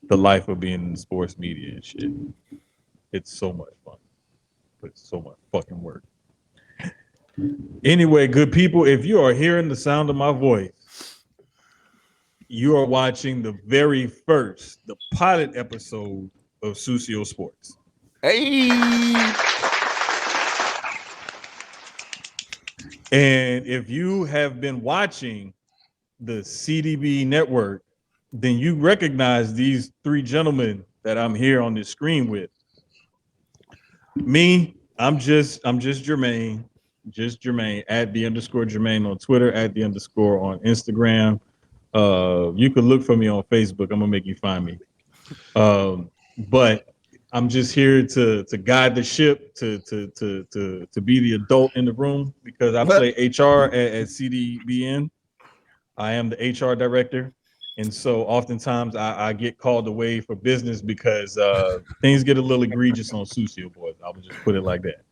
the life of being in sports media and shit. It's so much fun, but it's so much fucking work. Anyway, good people, if you are hearing the sound of my voice, you are watching the very first, the pilot episode of Sucio Sportz. Hey. And if you have been watching the CDB network, then you recognize these three gentlemen that I'm here on this screen with. Me, I'm just Jermaine, at the underscore Jermaine on Twitter, at the underscore on Instagram. You can look for me on Facebook. I'm gonna make you find me. But I'm just here to guide the ship, to be the adult in the room because I play HR at CDBN. I am the HR director. And so oftentimes I get called away for business because things get a little egregious on Sucio boys. I would just put it like that.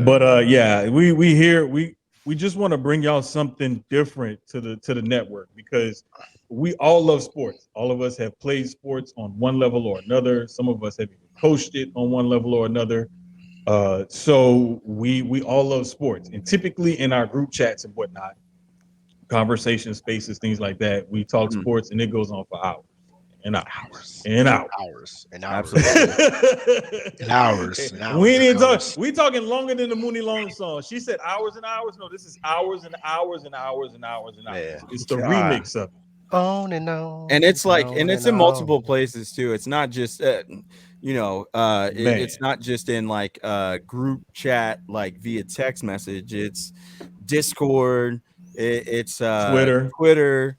But yeah, we just want to bring y'all something different to the network because we all love sports. All of us have played sports on one level or another. Some of us have even coached it on one level or another. So we all love sports, and typically in our group chats and whatnot, conversation spaces, things like that, we talk sports, and it goes on for hours and hours and hours and hours and hours. We ain't even talk. We talking longer than the Mooney Long song. She said hours and hours. No, this is hours and hours and hours and hours and hours. Yeah. It's the remix of it. On and on. And it's like, and it's in multiple places too. It's not just, it's not just in like group chat, like via text message. It's Discord. It's Twitter,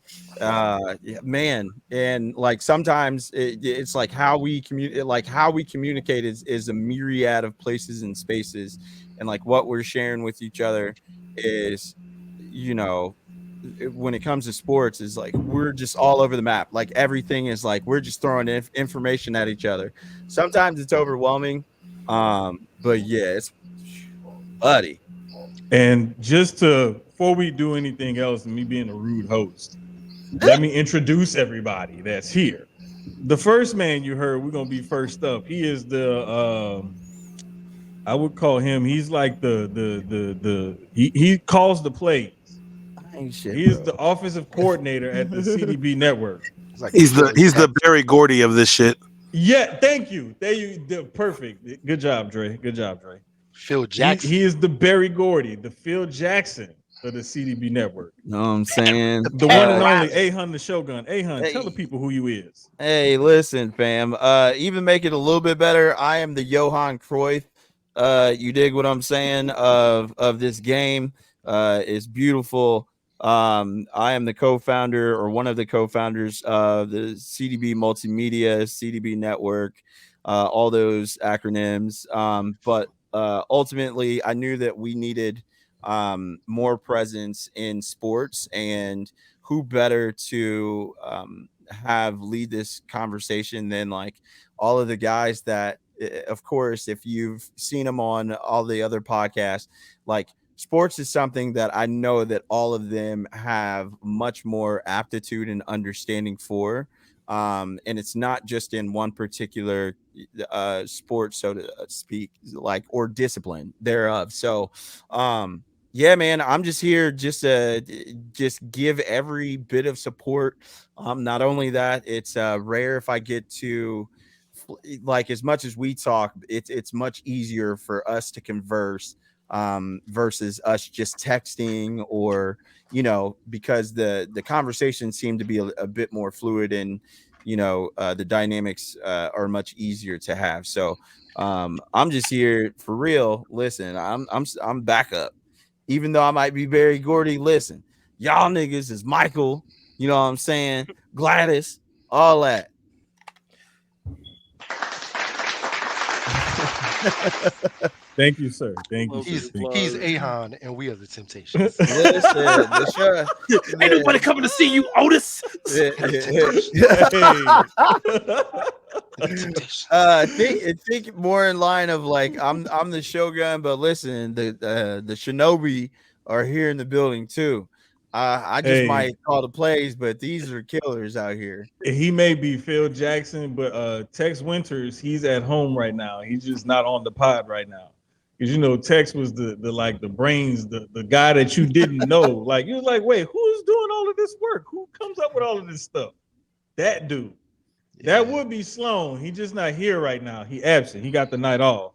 man, and like sometimes it's like how we communicate is a myriad of places and spaces, and like what we're sharing with each other is, when it comes to sports, is like we're just all over the map. Like everything is like we're just throwing information at each other. Sometimes it's overwhelming, but yeah, it's buddy. And just before we do anything else, and me being a rude host, let me introduce everybody that's here. The first man you heard, we're gonna be first up. He is the I would call him. He's like he calls the plays. He is the offensive coordinator at the CDB network. He's the Barry Gordy of this shit. Yeah, thank you. There you perfect. Good job, Dre. Good job, Dre. Phil Jackson. He is the Barry Gordy, the Phil Jackson of the CDB network. Know what I'm saying? The one and only A-Hun the Shogun. A-Hun, tell the people who you is. Hey, listen, fam. Even make it a little bit better. I am the Johan Cruyff. You dig what I'm saying? Of this game. It's beautiful. I am the co-founder or one of the co-founders of the CDB Multimedia, CDB Network, all those acronyms. But ultimately, I knew that we needed more presence in sports, and who better to have lead this conversation than like all of the guys that, of course, if you've seen them on all the other podcasts, like sports is something that I know that all of them have much more aptitude and understanding for. And it's not just in one particular sport, so to speak, like, or discipline thereof. So, yeah, man, I'm just here just to give every bit of support. Not only that, it's rare if I get to, like, as much as we talk, it's much easier for us to converse versus us just texting, or because the conversations seem to be a bit more fluid, and the dynamics are much easier to have. So I'm just here for real. Listen, I'm back up, even though I might be Barry Gordy. Listen, y'all niggas is Michael, you know what I'm saying, Gladys, all that. Thank you, sir. Thank you. He's A-Han, and we are the Temptations. Ain't nobody coming to see you, Otis. I think more in line of like I'm the Shogun, but listen, the Shinobi are here in the building too. I just might call the plays, but these are killers out here. He may be Phil Jackson, but Tex Winters, he's at home right now. He's just not on the pod right now. Because Tex was the like the brains, the guy that you didn't know. Like you was like, wait, who's doing all of this work? Who comes up with all of this stuff? That dude. Yeah. That would be Sloan. He's just not here right now. He absent. He got the night off.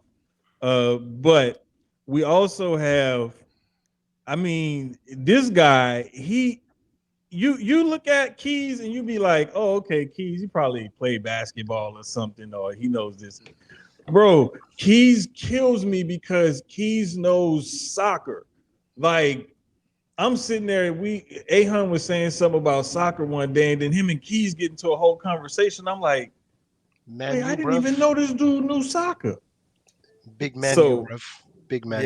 But we also have, I mean, this guy, you look at Keys and you be like, oh, okay, Keys, he probably played basketball or something, or he knows this. Bro, Keys kills me because Keys knows soccer. Like, I'm sitting there, Ahun was saying something about soccer one day, and then him and Keys get into a whole conversation. I'm like, hey, I didn't even know this dude knew soccer. Big man, big man.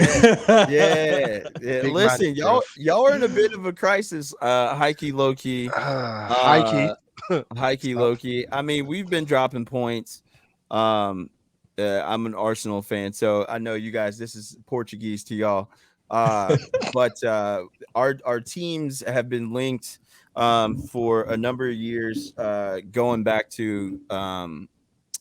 Yeah. Big listen, y'all are in a bit of a crisis, high key, low key. High key, low key. I mean, we've been dropping points. I'm an Arsenal fan, so I know you guys, this is Portuguese to y'all. But our teams have been linked for a number of years, going back to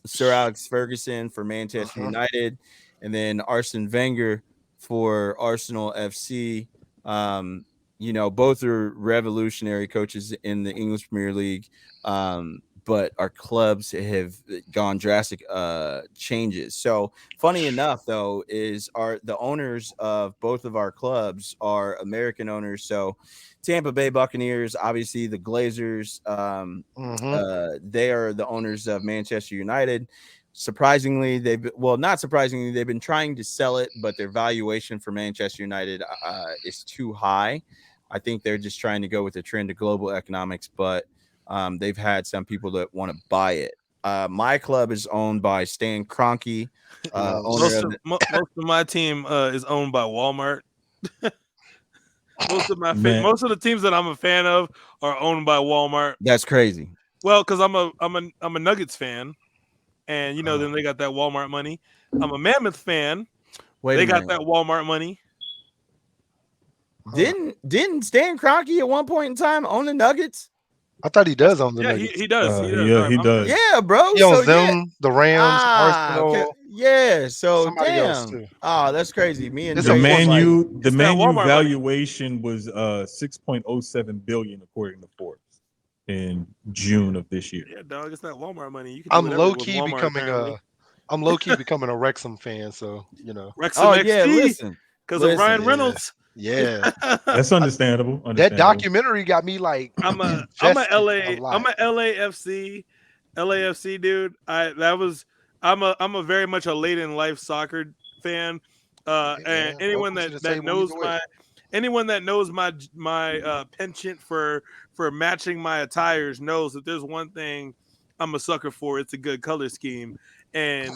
Sir Alex Ferguson for Manchester United, and then Arsene Wenger for Arsenal FC. Both are revolutionary coaches in the English Premier League. But our clubs have gone drastic changes. So funny enough, though, is the owners of both of our clubs are American owners. So Tampa Bay Buccaneers, obviously the Glazers, they are the owners of Manchester United. Surprisingly, not surprisingly, they've been trying to sell it, but their valuation for Manchester United is too high. I think they're just trying to go with the trend of global economics, but they've had some people that want to buy it. My club is owned by Stan Kroenke. Most of my team is owned by Walmart. Most of the teams that I'm a fan of are owned by Walmart. That's crazy. Well, because I'm a Nuggets fan, and then they got that Walmart money. I'm a Mammoth fan. They got that Walmart money. Didn't Stan Kroenke at one point in time own the Nuggets? I thought he does own the Nuggets. He does. He does. Yeah, bro. He owns the Rams, Arsenal. Okay. Yeah. So somebody else too. Oh, that's crazy. Me and the Man U valuation was $6.07 billion according to Forbes in June of this year. Yeah, dog, it's that Walmart money. I'm low key becoming a Wrexham fan. So Wrexham XD, yeah, listen. Because of Ryan Reynolds. Yeah. That's understandable. That documentary got me like I'm a LAFC dude. I'm a very much a late in life soccer fan. And anyone that knows my penchant for matching my attires knows that there's one thing I'm a sucker for. It's a good color scheme. And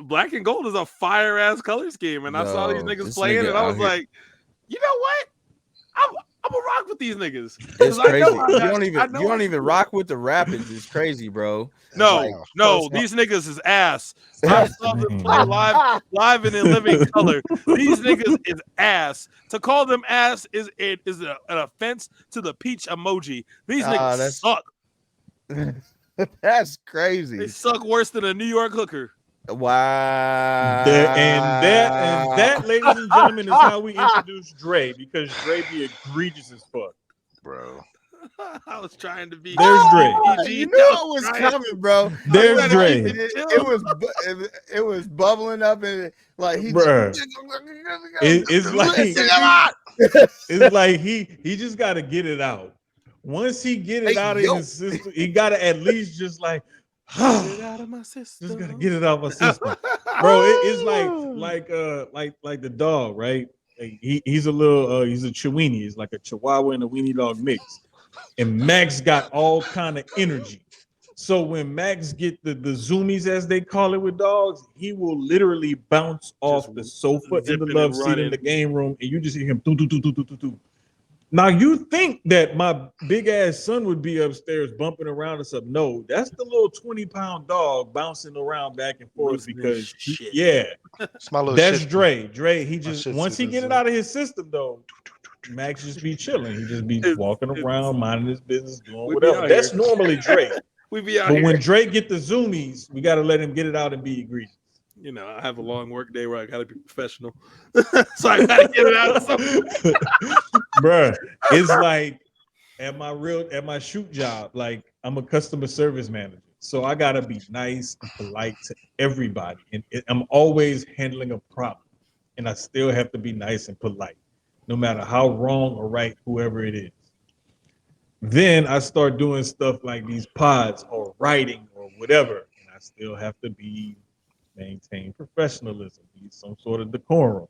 black and gold is a fire ass color scheme, and I saw these niggas playing, and I was like, you know what? I'm gonna rock with these niggas. It's crazy. You don't even rock with the Rapids. It's crazy, bro. No, these niggas is ass. I saw them play live and in living color. These niggas is ass. To call them ass is an offense to the peach emoji. These niggas suck. That's crazy. They suck worse than a New York hooker. Wow. And that, ladies and gentlemen, is how we introduce Dre, because Dre be egregious as fuck. Bro. I was trying to be. There's Dre. You knew it was coming, bro. There's Dre. It was bubbling up, and like he. It's like he just got to get it out. Once he get it out of his system, he got to at least just like. Get it out of my system. Just gotta get it out of my system, bro. It's like the dog, right? He's a little he's a Chiweenie. He's like a Chihuahua and a weenie dog mix, and Max got all kind of energy. So when Max get the zoomies, as they call it with dogs, he will literally bounce off the sofa in the love seat in the game room, and you just hear him do. Now you think that my big ass son would be upstairs bumping around or something? No, that's the little 20-pound dog bouncing around back and forth because that's Dre. Dre, he just once he get it out of his system though, Max just be chilling. He just be It's- walking around, minding his business, doing We be whatever. out That's here. normally Drake. We be out But here. when Drake get the zoomies, we got to let him get it out and be egregious. You know, I have a long work day where I gotta be professional, so I gotta get it out. Bruh, it's like at my shoot job, like I'm a customer service manager, so I gotta be nice and polite to everybody, and I'm always handling a problem, and I still have to be nice and polite, no matter how wrong or right whoever it is. Then I start doing stuff like these pods or writing or whatever, and I still have to maintain professionalism, be some sort of decorum.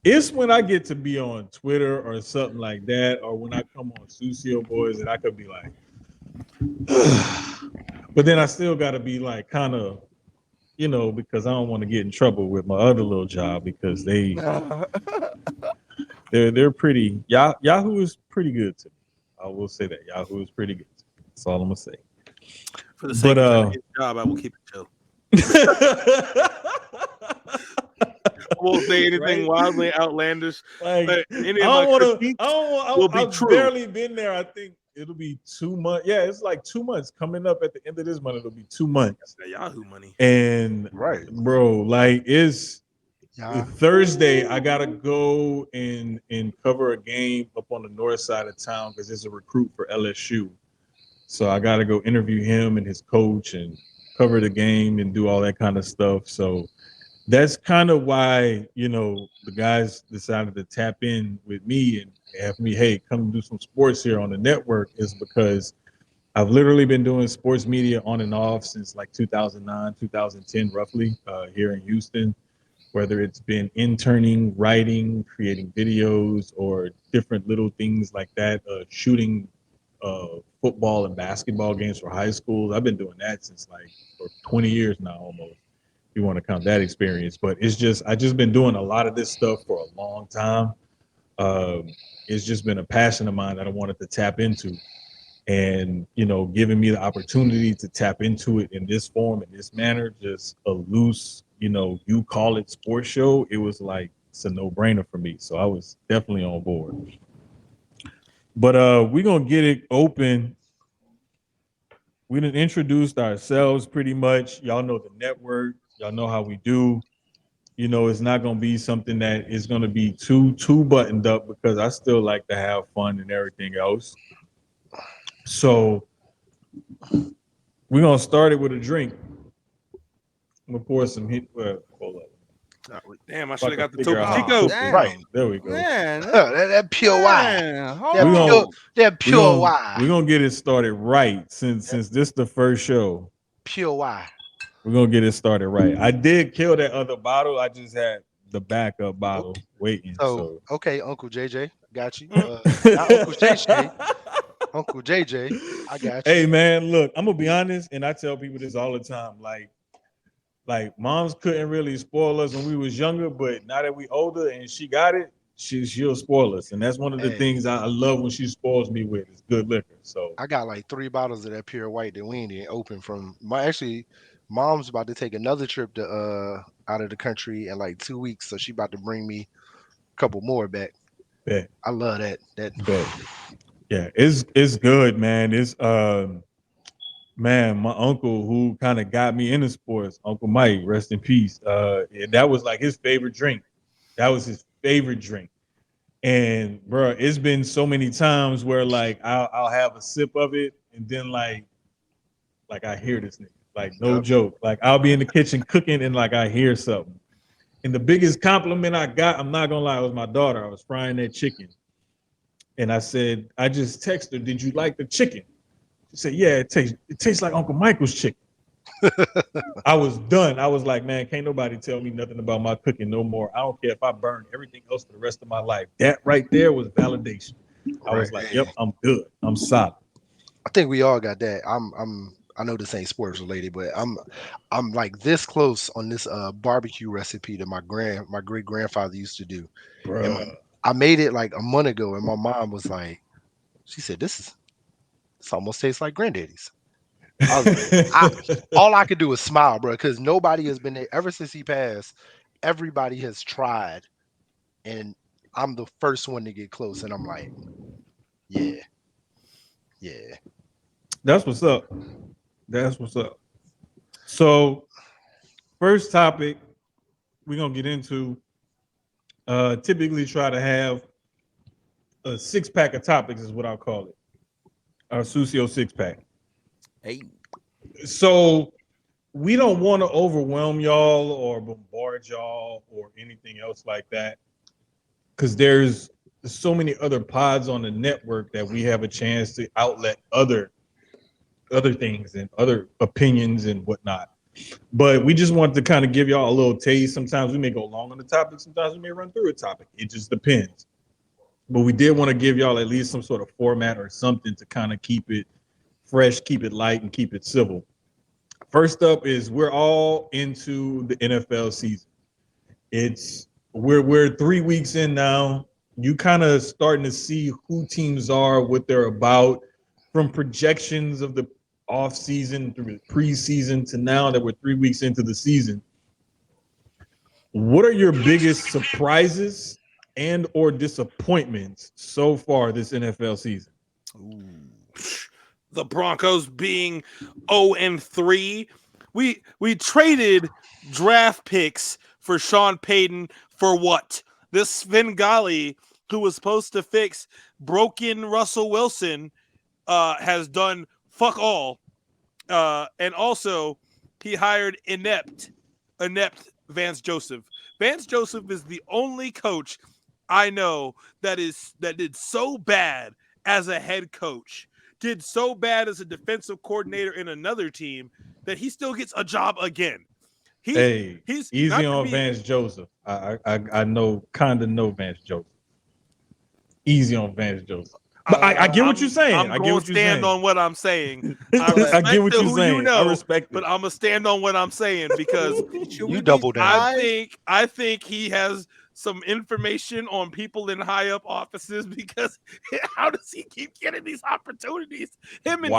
It's when I get to be on Twitter or something like that, or when I come on Sucio Boys, that I could be like, but then I still got to be like kind of, because I don't want to get in trouble with my other little job because they're pretty. Yahoo is pretty good to me. I will say that Yahoo is pretty good. That's all I'm gonna say. For the sake of his job, I will keep it chill. I won't say anything wildly outlandish. Like, any of my critiques will be I've true. barely been there. I think it'll be 2 months. Yeah, it's like 2 months coming up at the end of this month. It'll be 2 months. That Yahoo money. And bro, like it's Thursday. I gotta go and cover a game up on the north side of town because there's a recruit for LSU. So I gotta go interview him and his coach and cover the game and do all that kind of stuff. So that's kind of why, the guys decided to tap in with me and have me, hey, come do some sports here on the network, is because I've literally been doing sports media on and off since like 2009, 2010, roughly, here in Houston, whether it's been interning, writing, creating videos, or different little things like that, shooting football and basketball games for high schools. I've been doing that since like for 20 years now, almost, if you want to count that experience. But I just been doing a lot of this stuff for a long time. It's just been a passion of mine that I wanted to tap into, and giving me the opportunity to tap into it in this form, in this manner, just a loose, you call it sports show. It was like, it's a no-brainer for me. So I was definitely on board. But we're gonna get it open. We done introduced ourselves pretty much. Y'all know the network. Y'all know how we do. It's not gonna be something that is gonna be too buttoned up, because I still like to have fun and everything else. So we're gonna start it with a drink. I'm gonna pour some heat. Hold up. Damn, I should have got the Figure Topo out how to Chico. put it Right. on. There we go. Man, that pure wine. That pure wine. We're gonna get it started right, since this the first show. Pure wine. We're gonna get it started right. I did kill that other bottle. I just had the backup bottle waiting. So okay, Uncle JJ, got you. Not Uncle JJ. Uncle JJ, I got you. Hey man, look, I'm gonna be honest, and I tell people this all the time. Like moms couldn't really spoil us when we was younger, but now that we older and she got it, she'll spoil us, and that's one of the things I love when she spoils me with, is good liquor. So I got like 3 bottles of that pure white that we ain't even open from. Mom's about to take another trip to out of the country in like 2 weeks, so she about to bring me a couple more back. Bet. I love that. Yeah, it's good, man. It's man, my uncle who kind of got me into sports, Uncle Mike, rest in peace. That was like his favorite drink. That was his favorite drink. And bro, it's been so many times where like I'll have a sip of it, and then like I hear this nigga. Like, no joke. Like, I'll be in the kitchen cooking, and like I hear something. And the biggest compliment I got, I'm not gonna lie, it was my daughter. I was frying that chicken, and I said, I just texted her, "Did you like the chicken?" She said, "Yeah, it tastes like Uncle Michael's chicken." I was done. I was like, man, can't nobody tell me nothing about my cooking no more. I don't care if I burn everything else for the rest of my life. That right there was validation. I was like, yep, I'm good. I'm solid. I think we all got that. I know this ain't sports related, but I'm like this close on this barbecue recipe that my great grandfather used to do. I made it like a month ago, and my mom was like, she said, this almost tastes like granddaddy's. I was like, all I could do was smile, bro, because nobody has been there ever since he passed. Everybody has tried, and I'm the first one to get close, and I'm like, yeah. That's what's up. That's what's up. So, first topic we're gonna get into. Typically, try to have a 6-pack of topics, is what I'll call it. Our Sucio 6-pack. Hey. So we don't want to overwhelm y'all or bombard y'all or anything else like that, because there's so many other pods on the network that we have a chance to outlet other things and other opinions and whatnot. But we just want to kind of give y'all a little taste. Sometimes we may go long on the topic, sometimes we may run through a topic. It just depends. But we did want to give y'all at least some sort of format or something to kind of keep it fresh, keep it light, and keep it civil. First up is we're all into the NFL season. We're 3 weeks in now. You kind of starting to see who teams are, what they're about, from projections of the off season through the preseason to now that we're 3 weeks into the season. What are your biggest surprises and or disappointments so far this NFL season? Ooh. The Broncos being 0-3. We traded draft picks for Sean Payton for what? This Svengali, who was supposed to fix broken Russell Wilson, has done fuck all. And also, he hired inept Vance Joseph. Vance Joseph is the only coach I know that did so bad as a head coach, did so bad as a defensive coordinator in another team, that he still gets a job again. He's easy on Vance Joseph. I know Vance Joseph. Easy on Vance Joseph. But I get what you're saying. I'm going to stand on what I'm saying. I get what you're saying. I respect it. But I'm going to stand on what I'm saying, because you double down. I think he has some information on people in high up offices, because how does he keep getting these opportunities? Him and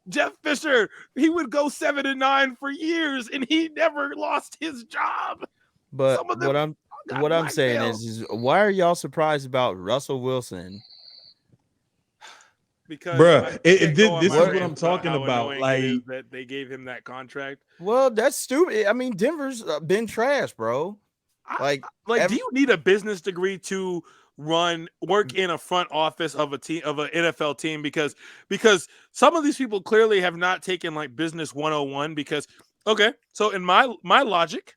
Jeff Fisher, he would go 7-9 for years and he never lost his job. But what I'm saying is why are y'all surprised about Russell Wilson? Because this is what I'm talking about. Like that they gave him that contract. Well, that's stupid. I mean, Denver's been trash, bro. Do you need a business degree to work in a front office of an NFL team? Because some of these people clearly have not taken like business 101. Because so in my logic,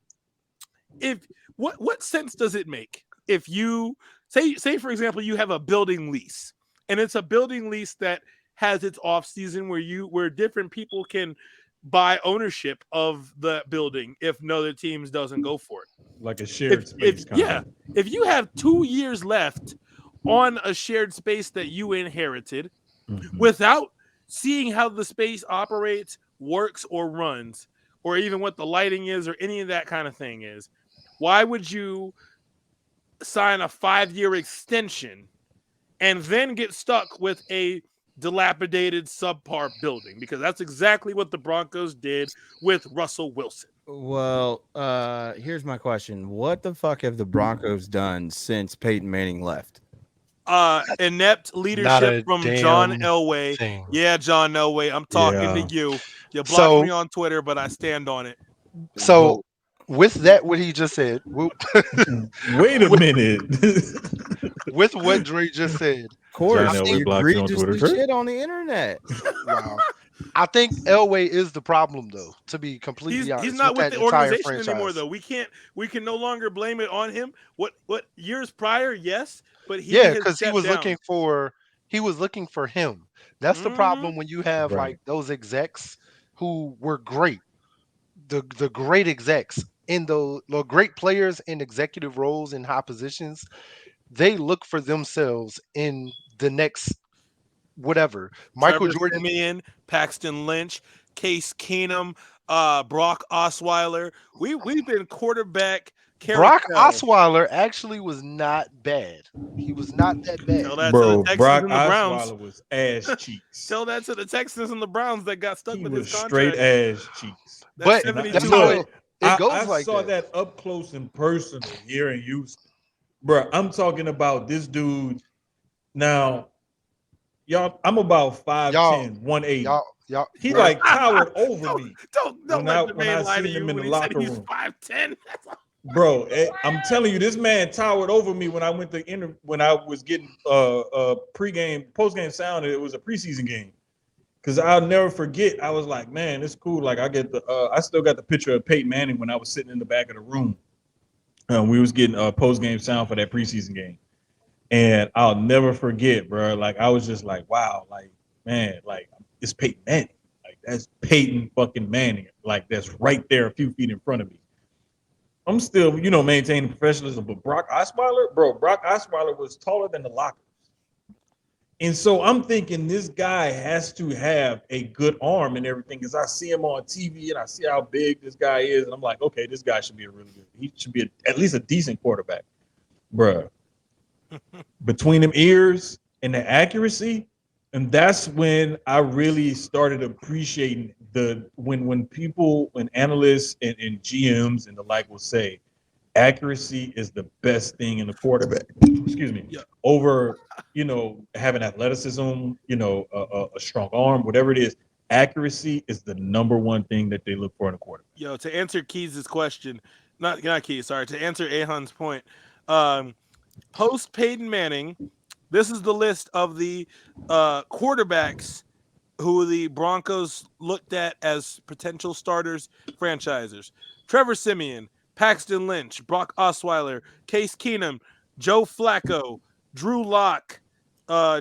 if what sense does it make if you say for example you have a building lease, and it's a building lease that has its off season where different people can buy ownership of the building if no other teams doesn't go for it, like a shared space. If you have 2 years left on a shared space that you inherited, without seeing how the space operates, works, or runs, or even what the lighting is or any of that kind of thing is, why would you sign a 5-year extension and then get stuck with a dilapidated subpar building? Because that's exactly what the Broncos did with Russell Wilson. Well, here's my question. What the fuck have the Broncos done since Peyton Manning left? Inept leadership from John Elway. Thing. Yeah, John Elway, I'm talking to you. You blocked me on Twitter, but I stand on it. So with that, what he just said, wait a minute. With what Dre just said, of course, you egregiously shit on the internet. Wow. I think Elway is the problem, though. To be completely honest, he's not with the organization anymore, though. We can no longer blame it on him. What years prior, yes, but because he was looking for him. That's the problem when you have like those execs who were great, the great execs in the great players in executive roles in high positions. They look for themselves in the next whatever. Michael Jordan, Simeon, Paxton Lynch, Case Keenum, Brock Osweiler. We've been quarterback. Brock Osweiler actually was not bad. He was not that bad. Tell that Bro, to the Texans Brock and the Browns. Osweiler was ass cheeks. Tell that to the Texans and the Browns that got stuck with his contract. Straight ass cheeks. But that's how I like saw that up close and personal here in Houston. bro, I'm talking about this dude. Now, y'all, I'm about 5'10", 180. Y'all. He Bro, like towered over me Don't when let I Jermaine lie to seen him you in when the he said locker he's room. 5'10". Bro, I'm telling you, this man towered over me when I went to when I was getting pregame, postgame sound. It was a preseason game. Cause I'll never forget. I was like, man, it's cool. Like I still got the picture of Peyton Manning when I was sitting in the back of the room. We was getting post game sound for that preseason game, and I'll never forget, bro. Like I was just like, wow, like man, like it's Peyton Manning. Like that's Peyton fucking Manning. Like that's right there, a few feet in front of me. I'm still, maintaining professionalism, but Brock Osweiler was taller than the lockers. And so I'm thinking this guy has to have a good arm and everything because I see him on TV and I see how big this guy is. And I'm like, okay, this guy should be he should be at least a decent quarterback. Bruh. Between them ears and the accuracy, and that's when I really started appreciating when analysts and GMs and the like will say, accuracy is the best thing in the quarterback. Excuse me. Yeah. Over, having athleticism, a strong arm, whatever it is. Accuracy is the number one thing that they look for in a quarterback. Yo, to answer Keys' question, not Keys, sorry, to answer Ahan's point, post Peyton Manning, this is the list of the quarterbacks who the Broncos looked at as potential starters, franchisers. Trevor Siemian, Paxton Lynch, Brock Osweiler, Case Keenum, Joe Flacco, Drew Lock,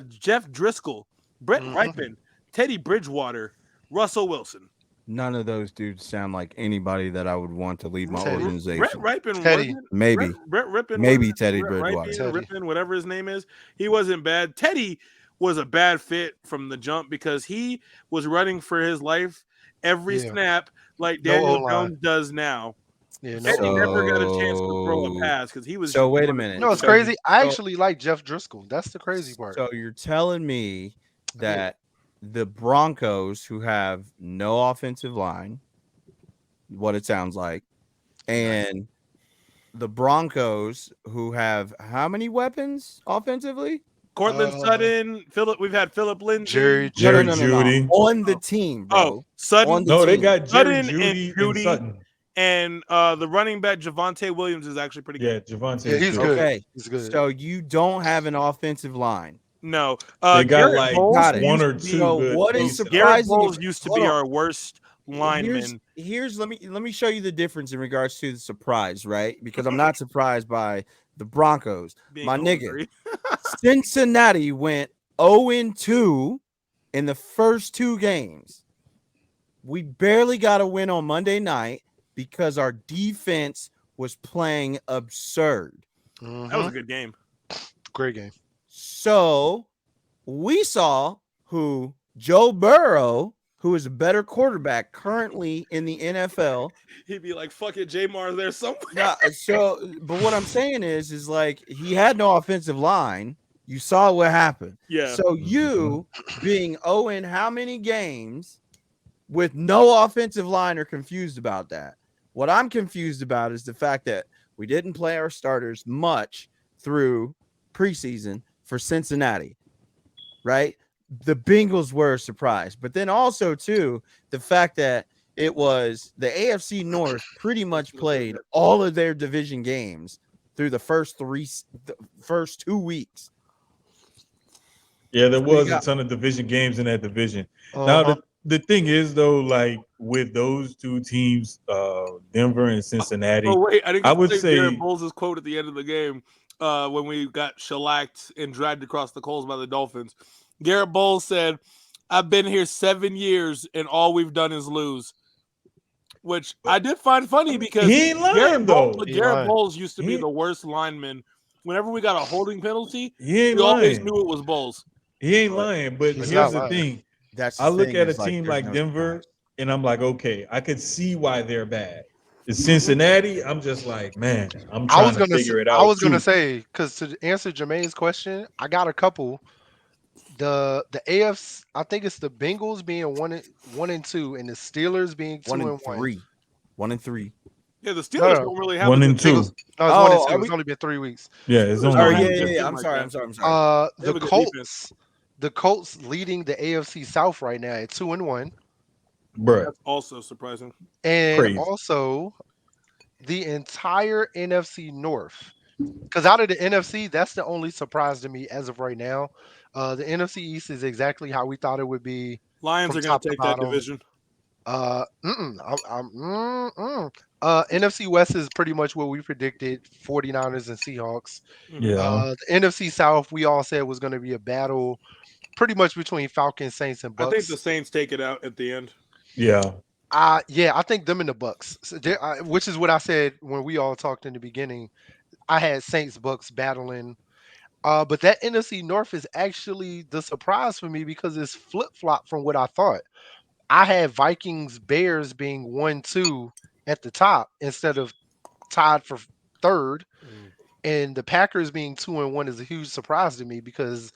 Jeff Driscoll, Brett Rypien, Teddy Bridgewater, Russell Wilson. None of those dudes sound like anybody that I would want to lead my organization. Brett Rypien Teddy. Maybe. Brett Rypien, Maybe Teddy Bridgewater. Rypien, whatever his name is, he wasn't bad. Teddy was a bad fit from the jump because he was running for his life every snap like Daniel Jones does now. Yeah, Teddy never got a chance to throw a pass because he was. So wait a minute. No, it's crazy. I actually like Jeff Driscoll. That's the crazy part. So you're telling me that the Broncos, who have no offensive line, what it sounds like, and the Broncos, who have how many weapons offensively? Cortland Sutton, Philip. We've had Philip Lindsay, Jerry Judy on the team, bro. Oh, Sutton. No, they got Jerry Sutton Judy and Sutton. And the running back Javonte Williams is actually pretty good. Yeah, Javonte. Yeah, he's good. Okay, he's good. So you don't have an offensive line. No, they got Garrett like Bowles one or two. So what is surprising? Garrett Bowles used to be our worst lineman. Here's let me show you the difference in regards to the surprise, right? Because I'm not surprised by the Broncos. My nigga, Cincinnati went 0-2 in the first two games. We barely got a win on Monday night because our defense was playing absurd. That was a good game. Great game. So we saw who Joe Burrow, who is a better quarterback currently in the NFL. He'd be like, fuck it, Jamar there somewhere. But what I'm saying is like he had no offensive line. You saw what happened. Yeah. So you being 0 in how many games with no offensive line are confused about that. What I'm confused about is the fact that we didn't play our starters much through preseason for Cincinnati, right? The Bengals were a surprise, but then also too the fact that it was the AFC North pretty much played all of their division games through the first 2 weeks. Yeah, there was a ton of division games in that division. Now the thing is though, like with those two teams, Denver and Cincinnati. Oh wait, I would say Garrett say Bowles' quote at the end of the game when we got shellacked and dragged across the coals by the Dolphins. Garrett Bowles said, "I've been here 7 years and all we've done is lose," which I did find funny because he ain't lying though. Garrett Bowles used to be the worst lineman. Whenever we got a holding penalty, we always knew it was Bowles. He ain't lying, but here's the thing. I look at a team like Denver, and I'm like, okay, I could see why they're bad. It's Cincinnati. I'm just like, man, I'm trying to figure it out. I was gonna say, because to answer Jermaine's question, I got a couple. The AFC, I think it's the Bengals being 1-2, and the Steelers being 2-1. 1-3. Yeah, the Steelers don't really have 1 a and good 2. defense. No, it's 1 and 2. It's only been 3 weeks. Yeah, it's Steelers only. don't Oh have yeah, a good yeah, yeah. team I'm like sorry. that. I'm sorry. I'm sorry. They have a good defense. The Colts leading the AFC South right now at 2-1, Bruh, That's also surprising. and crazy. also the entire NFC North. Because out of the NFC, that's the only surprise to me as of right now. The NFC East is exactly how we thought it would be. Lions From are going top to to take that bottom. division. NFC West is pretty much what we predicted: 49ers and Seahawks. Yeah. The NFC South, we all said was going to be a battle, pretty much between Falcons, Saints, and I Bucks. think the Saints take it out at the end. Yeah. Yeah, I think them and the Bucks, which is what I said when we all talked in the beginning. I had Saints Bucks battling, but that NFC North is actually the surprise for me because it's flip flop from what I thought. I had Vikings Bears being 1-2 at the top instead of tied for third, and the Packers being 2-1 is a huge surprise to me because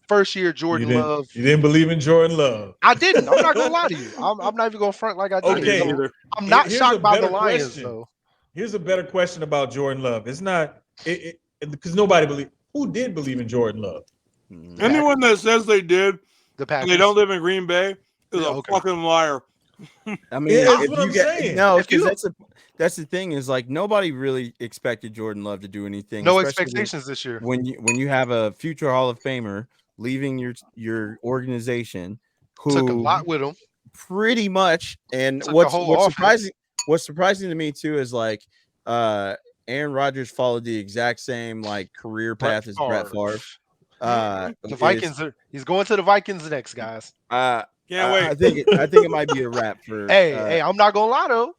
first year Jordan Love. You didn't believe in Jordan Love. I didn't. I'm not gonna lie to you. I'm not even gonna front like I did. Okay. I'm not Here's shocked a by the better Lions question. though. Here's a better question about Jordan Love. It's not because nobody believe. Who did believe in Jordan Love? Anyone that says they did, The Packers. and they don't live in Green Bay, is a fucking liar. I mean, Yeah, that's if what you I'm get saying. no, If you- because that's the thing is like nobody really expected Jordan Love to do anything. No especially expectations this year. when you have a future Hall of Famer leaving your organization who Took a lot with him. pretty much. And Took the what's whole offense. surprising to me too is like Aaron Rodgers followed the exact same like career path as Brett Favre. The Vikings he's going to the Vikings next, guys. Can't wait. I think it might be a wrap for. Hey, I'm not gonna lie though.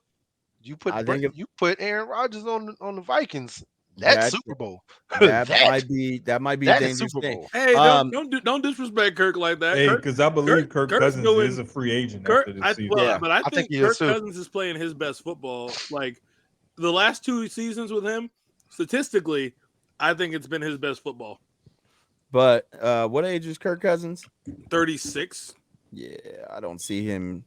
You put I think you put Aaron Rodgers on the Vikings. That's Super Bowl. That might be a dangerous Super thing. Bowl. Hey, don't disrespect Kirk like that. Hey, because I believe Kirk Cousins is a free agent after this season. But I think he Kirk is too. Cousins is playing his best football. Like the last 2 seasons with him, statistically, I think it's been his best football. But what age is Kirk Cousins? 36. Yeah, I don't see him.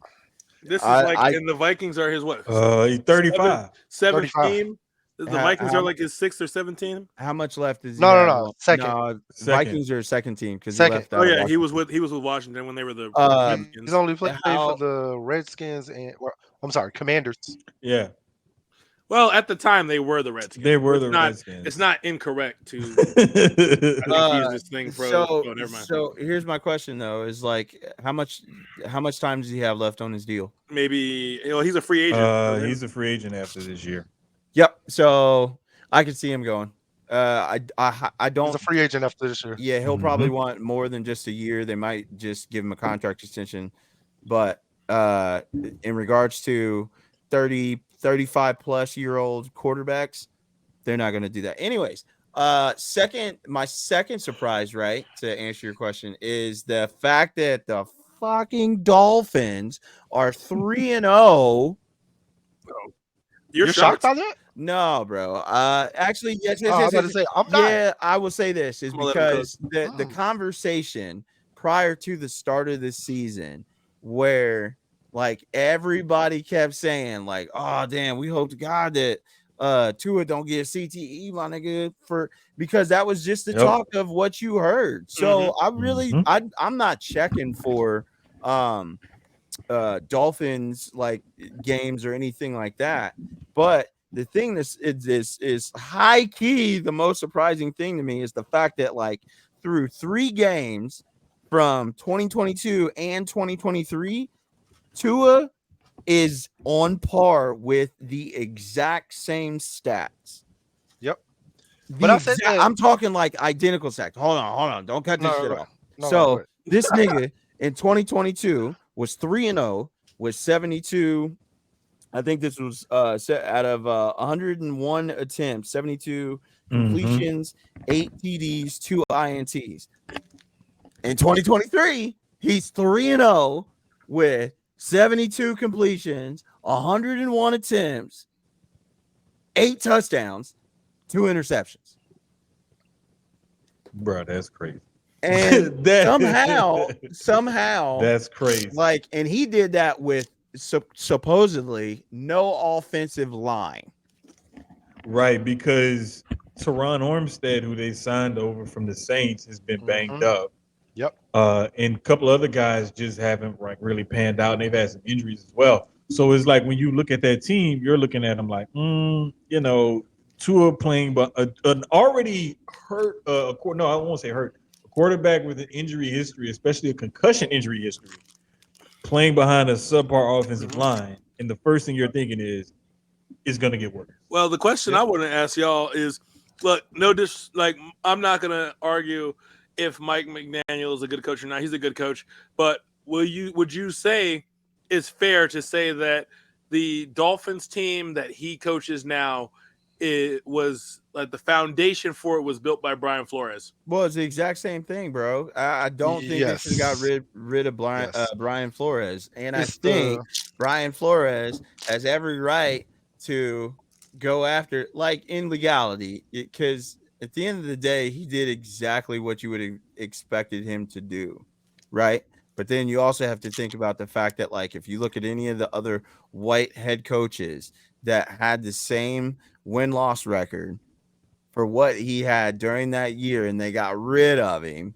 This is and the Vikings are his what? He's 35. 17. The Vikings how- are like his 6th or 17. How much left is he? No. Second. No, Second. Vikings are second team because he Second. left. Oh yeah, he was with Washington when they were the Redskins. He's only played for the Redskins and I'm sorry, Commanders. Yeah. Well, at the time they were the Redskins. They were the Redskins. It's not incorrect to use this thing never mind. So here's my question though: is like how much time does he have left on his deal? Maybe he's a free agent. He's a free agent after this year. Yep. So I could see him going. I don't. He's a free agent after this year. Yeah, he'll probably want more than just a year. They might just give him a contract extension. But in regards to 30, 35 plus year old quarterbacks, they're not going to do that. Anyways, my second surprise, right, to answer your question, is the fact that the fucking Dolphins are 3-0. You're shocked by that? No, bro. Actually, yes. I was about to say, I'm not. Yeah, I will say this is because the conversation prior to the start of this season, where like everybody kept saying, like, "Oh, damn, we hope to God that Tua don't get CTE, my nigga," because that was just the talk of what you heard. So I really, I'm not checking for Dolphins like games or anything like that, but the thing is high key. The most surprising thing to me is the fact that like through 3 games from 2022 and 2023, Tua is on par with the exact same stats. Yep. But I'm talking like identical stats. Hold on. Don't cut this shit off. No, this nigga in 2022 was 3-0 with 72. I think this was set out of 101 attempts, 72 completions, 8 TDs, 2 INTs. In 2023, he's 3-0 with 72 completions, 101 attempts, 8 touchdowns, 2 interceptions. Bro, that's crazy. And somehow, that's crazy. Like, and he did that with supposedly no offensive line. Right, because Teron Armstead, who they signed over from the Saints, has been banged up. Yep. And a couple other guys just haven't really panned out, and they've had some injuries as well. So it's like when you look at that team, you're looking at them like, Tua playing, but an already hurt. No, I won't say hurt. A quarterback with an injury history, especially a concussion injury history, playing behind a subpar offensive line, and the first thing you're thinking is, it's going to get worse. Well, the question I want to ask y'all is, look, I'm not going to argue if Mike McDaniel is a good coach or not. He's a good coach, but would you say it's fair to say that the Dolphins team that he coaches now, it was like the foundation for it was built by Brian Flores? Well, it's the exact same thing, bro. I don't think they should have got rid of Brian Flores, and I think Brian Flores has every right to go after, like, in legality, because at the end of the day, he did exactly what you would have expected him to do, right? But then you also have to think about the fact that, like, if you look at any of the other white head coaches that had the same win-loss record for what he had during that year, and they got rid of him,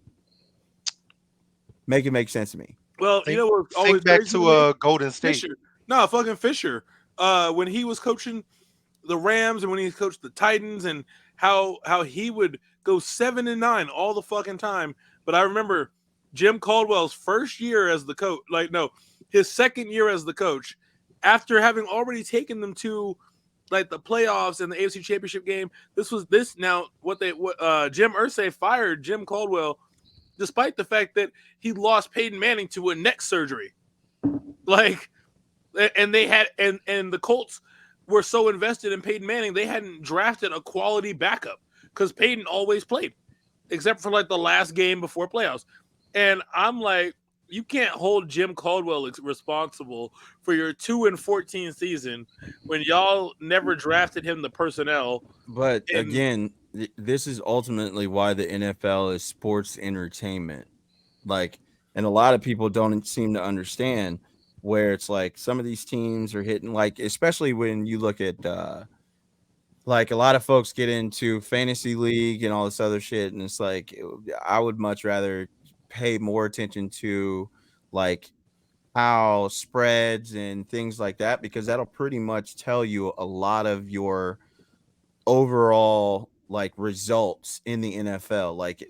make it make sense to me. Well, always back to Golden State. Fisher. No, fucking Fisher. When he was coaching the Rams and when he coached the Titans, and how he would go 7-9 all the fucking time. But I remember Jim Caldwell's first year as the coach, his second year as the coach, after having already taken them to like the playoffs and the AFC Championship game. Jim Irsay fired Jim Caldwell despite the fact that he lost Peyton Manning to a neck surgery. And the Colts were so invested in Peyton Manning, they hadn't drafted a quality backup because Peyton always played, except for like the last game before playoffs. And I'm like, you can't hold Jim Caldwell responsible for your 2-14 season when y'all never drafted him the personnel. But again, this is ultimately why the NFL is sports entertainment. Like, and a lot of people don't seem to understand where it's like some of these teams are hitting, like, especially when you look at like a lot of folks get into fantasy league and all this other shit. And it's like, I would much rather pay more attention to like how spreads and things like that, because that'll pretty much tell you a lot of your overall like results in the NFL. Like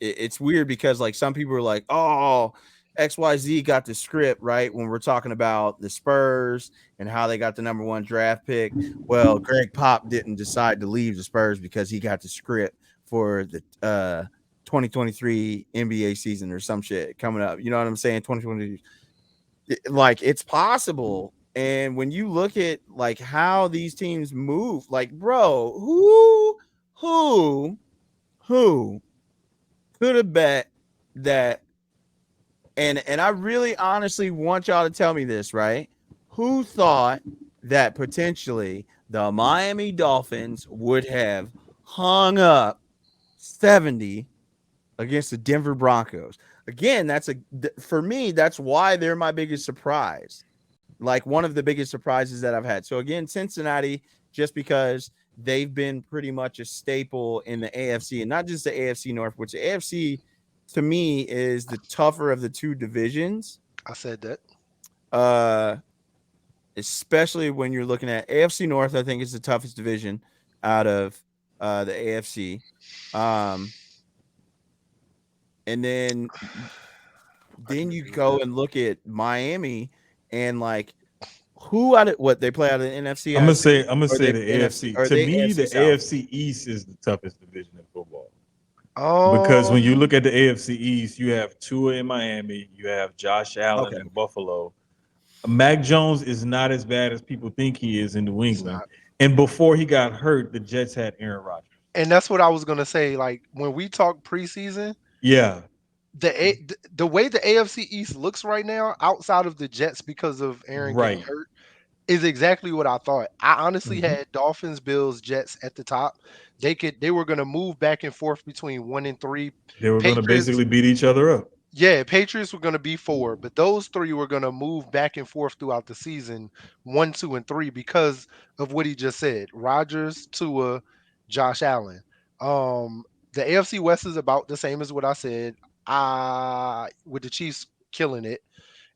it's weird because like some people are like, oh, XYZ got the script right when we're talking about the Spurs and how they got the number 1 draft pick. Well, Greg Pop didn't decide to leave the Spurs because he got the script for the 2023 NBA season or some shit coming up. You know what I'm saying? 2020, like, it's possible. And when you look at like how these teams move, like, bro, who could have bet that? And I really honestly want y'all to tell me this, right? Who thought that potentially the Miami Dolphins would have hung up 70 against the Denver Broncos? Again, for me, that's why they're my biggest surprise. Like one of the biggest surprises that I've had. So again, Cincinnati, just because they've been pretty much a staple in the AFC, and not just the AFC North, which the AFC to me is the tougher of the two divisions. I said that. Especially when you're looking at AFC North, I think is the toughest division out of the AFC. And then you go and look at Miami and like who out of what they play out of the NFC. I'm gonna say the AFC. To me, the South? AFC East is the toughest division in football. Oh, Because when you look at the AFC East, you have Tua in Miami, you have Josh Allen in Buffalo. Mac Jones is not as bad as people think he is in New England. And before he got hurt, the Jets had Aaron Rodgers. And that's what I was gonna say. Like when we talk preseason, yeah, the way the AFC East looks right now, outside of the Jets because of Aaron getting hurt, is exactly what I thought. I honestly had Dolphins, Bills, Jets at the top. They were gonna move back and forth between 1 and 3. They were gonna basically beat each other up. Yeah, Patriots were going to be 4, but those 3 were going to move back and forth throughout the season, 1, 2, and 3, because of what he just said. Rodgers, Tua, Josh Allen. The AFC West is about the same as what I said. With the Chiefs killing it.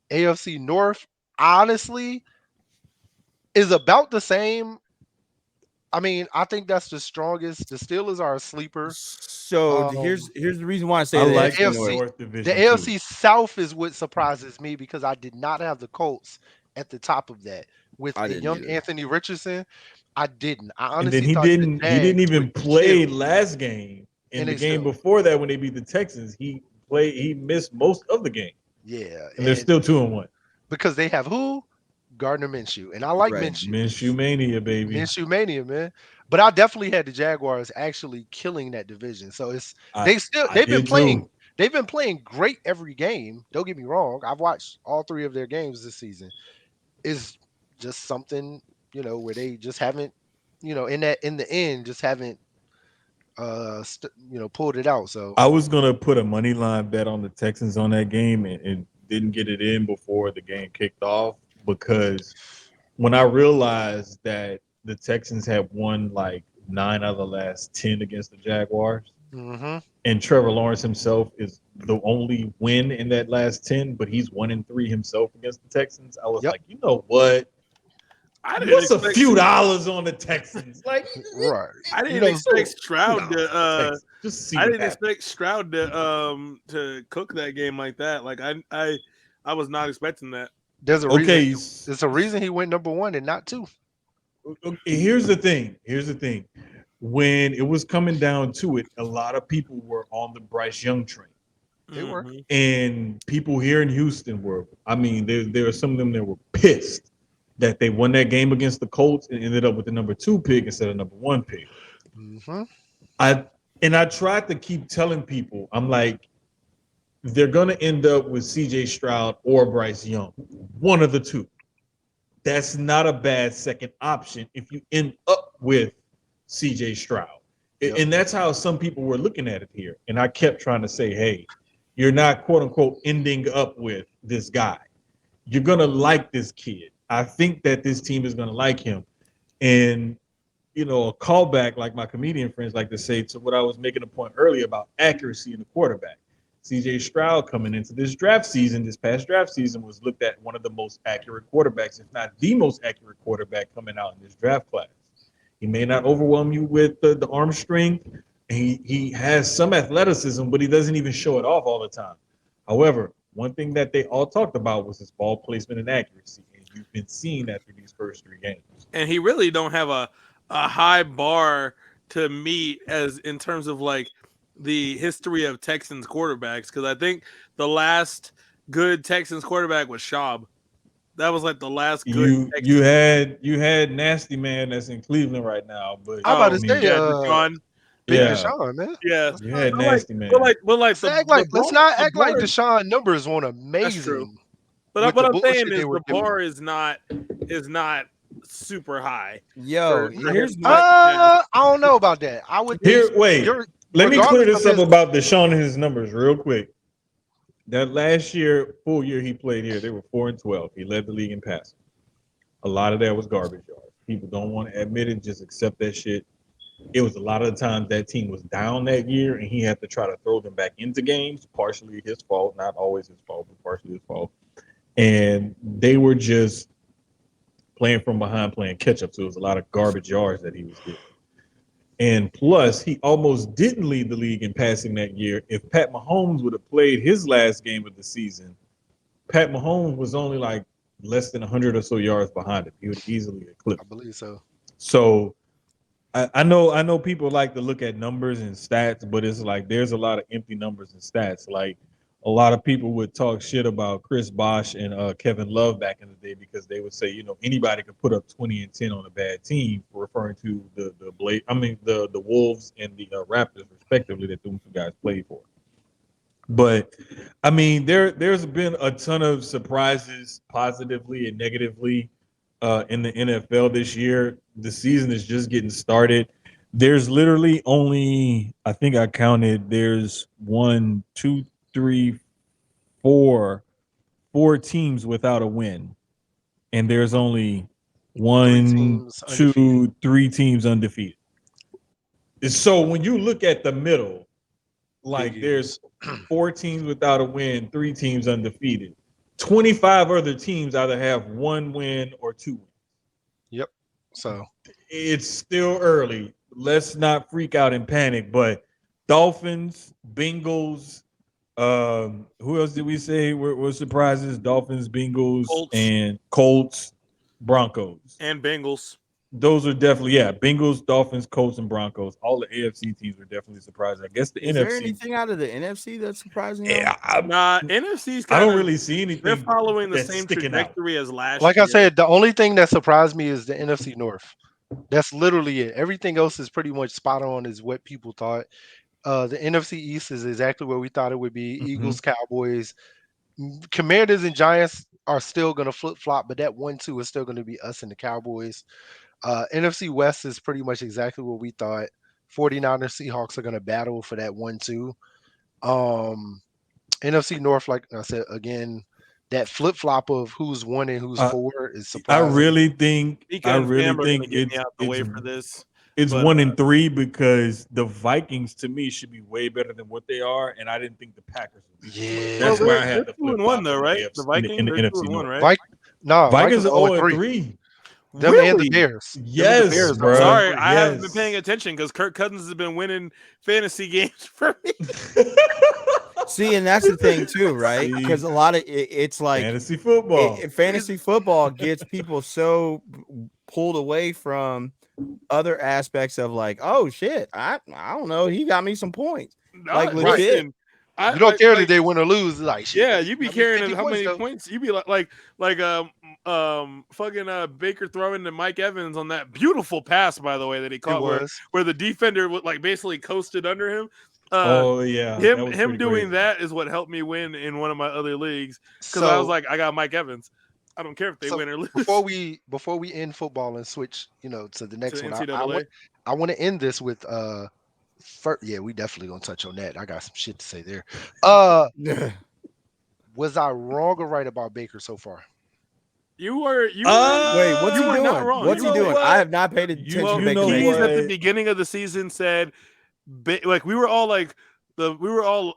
AFC North, honestly, is about the same. I mean, I think that's the strongest. The Steelers are a sleeper. So Um, here's the reason why I say I the like AFC the North. North the Division too. AFC South is what surprises me because I did not have the Colts at the top of that with I a didn't young either. Anthony Richardson. I didn't. I And then honestly thought the he didn't Jags even would play kill, last game. In and the they game still, before that, when they beat the Texans, he missed most of the game. yeah, And they're and still 2-1. because they have who? Gardner Minshew, and I like Right. Minshew. Minshew mania, baby. Minshew mania, man. But I definitely had the Jaguars actually killing that division. So it's I I they've been did too. playing great every game. Don't get me wrong. I've watched all 3 of their games this season. It's just something, where they just haven't, in the end just haven't pulled it out. So I was gonna put a money line bet on the Texans on that game and didn't get it in before the game kicked off because when I realized that the Texans had won like 9 out of the last 10 against the Jaguars, mhm. and Trevor Lawrence himself is the only win in that last 10, but he's 1-3 himself against the Texans. I was Yep. like, you know what? I didn't What's a expect few dollars on the Texans? Like, Right. I You didn't know, expect few Stroud dollars on the to Texans. Just see I what didn't happens. expect Stroud to cook that game like that. Like I was not expecting that. there's a reason Okay, there's a reason he went number 1 and not 2. here's the thing. Here's the thing. When it was coming down to it, a lot of people were on the Bryce Young train. They were. Mhm. And people here in Houston were, I mean, there are some of them that were pissed that they won that game against the Colts and ended up with the number 2 pick instead of number 1 pick. Mhm. I tried to keep telling people, I'm like, they're gonna end up with CJ Stroud or Bryce Young, one of the two. That's not a bad second option if you end up with CJ Stroud. Yep. And that's how some people were looking at it here. And I kept trying to say, hey, you're not quote unquote ending up with this guy. You're gonna like this kid. I think that this team is gonna like him. And a callback like my comedian friends like to say to what I was making a point earlier about accuracy in the quarterback. CJ Stroud coming into this past draft season, was looked at one of the most accurate quarterbacks, if not the most accurate quarterback coming out in this draft class. He may not overwhelm you with the arm strength. He has some athleticism, but he doesn't even show it off all the time. However, one thing that they all talked about was his ball placement and accuracy, and you've been seeing that through these first 3 games. And he really don't have a high bar to meet as in terms of like the history of Texans quarterbacks, because I think the last good Texans quarterback was Schaub. That was like the last good. You had Nasty Man that's in Cleveland right now, but I'm about to I mean, say, yeah, Deshaun. Big yeah, Deshaun, man. Yeah, Let's you not, had but like, Nasty Man. but like let's not the act like bar, Deshaun numbers weren't that's true. amazing But with what the I'm saying bullshit they is were the giving. bar is not super high. Yo, for here's him. my I don't know about that. I would Here, wait. you're Let me clear regardless this of up his about Deshaun and his numbers real quick. That last year, full year he played here, they were 4-12. He led the league in passing. A lot of that was garbage yards. People don't want to admit it, just accept that shit. It was a lot of the times that team was down that year, and he had to try to throw them back into games. Partially his fault, not always his fault, but partially his fault. And they were just playing from behind, playing catch up. So it was a lot of garbage yards that he was getting. And plus, he almost didn't lead the league in passing that year. If Pat Mahomes would have played his last game of the season, Pat Mahomes was only like less than 100 or so yards behind him. He would easily eclipse. I believe so. So I know people like to look at numbers and stats, but it's like there's a lot of empty numbers and stats. Like a lot of people would talk shit about Chris Bosh and Kevin Love back in the day because they would say, anybody could put up 20 and 10 on a bad team, referring to the Wolves and the Raptors respectively that those two guys played for. But I mean, there's been a ton of surprises, positively and negatively, in the NFL this year. The season is just getting started. There's literally only, I think I counted, there's 1, 2, 3, four teams without a win, and there's only three teams undefeated. So when you look at the middle, like there's 4 teams without a win, 3 teams undefeated. 25 other teams either have 1 win or 2 wins. Yep. So it's still early. Let's not freak out and panic. But Dolphins, Bengals, who else did we say were surprises? Dolphins, Bengals, and Colts, Broncos. And Bengals. Those are definitely, Bengals, Dolphins, Colts, and Broncos. All the AFC teams were definitely surprised. I guess the NFC. Is there anything out of the NFC that's surprising? Yeah, NFC's I don't really see anything. They're following the same trajectory as last year. Like I said, the only thing that surprised me is the NFC North. That's literally it. Everything else is pretty much spot on is what people thought. The NFC East is exactly where we thought it would be. Eagles, Cowboys, Commanders, and Giants are still going to flip-flop, but that 1-2 is still going to be us and the Cowboys. NFC West is pretty much exactly what we thought. 49ers, Seahawks are going to battle for that 1-2. NFC North, like I said, again, that flip-flop of who's 1 and who's 4 is surprising. I really think it's 1 and 3 because the Vikings to me should be way better than what they are, and I didn't think the Packers would be. Yeah, that's where I had the 2-1 though, right? The Vikings in the NFC North, right? Vikings are 0-3. Them and the Bears. Yes, Bears, bro. Sorry, I haven't been paying attention because Kirk Cousins has been winning fantasy games for me. See, and that's the thing too, right? Because a lot of it's like fantasy football. Fantasy football gets people so pulled away from other aspects of like, oh shit, I don't know, he got me some points. Like legit. You don't care that they win or lose, like shit. Yeah, you be caring how many points. You be like fucking Baker throwing to Mike Evans on that beautiful pass, by the way, that he caught where the defender would like basically coasted under him. Him doing that is what helped me win in one of my other leagues because I was like, I got Mike Evans. I don't care if they win or lose. Before we end football and switch, to the next one, I want to end this with we definitely gonna touch on that. I got some shit to say there. Was I wrong or right about Baker so far? You were. Wait, what's he doing? What's he doing? I have not paid attention to Baker. Keys at the beginning of the season said, like we were all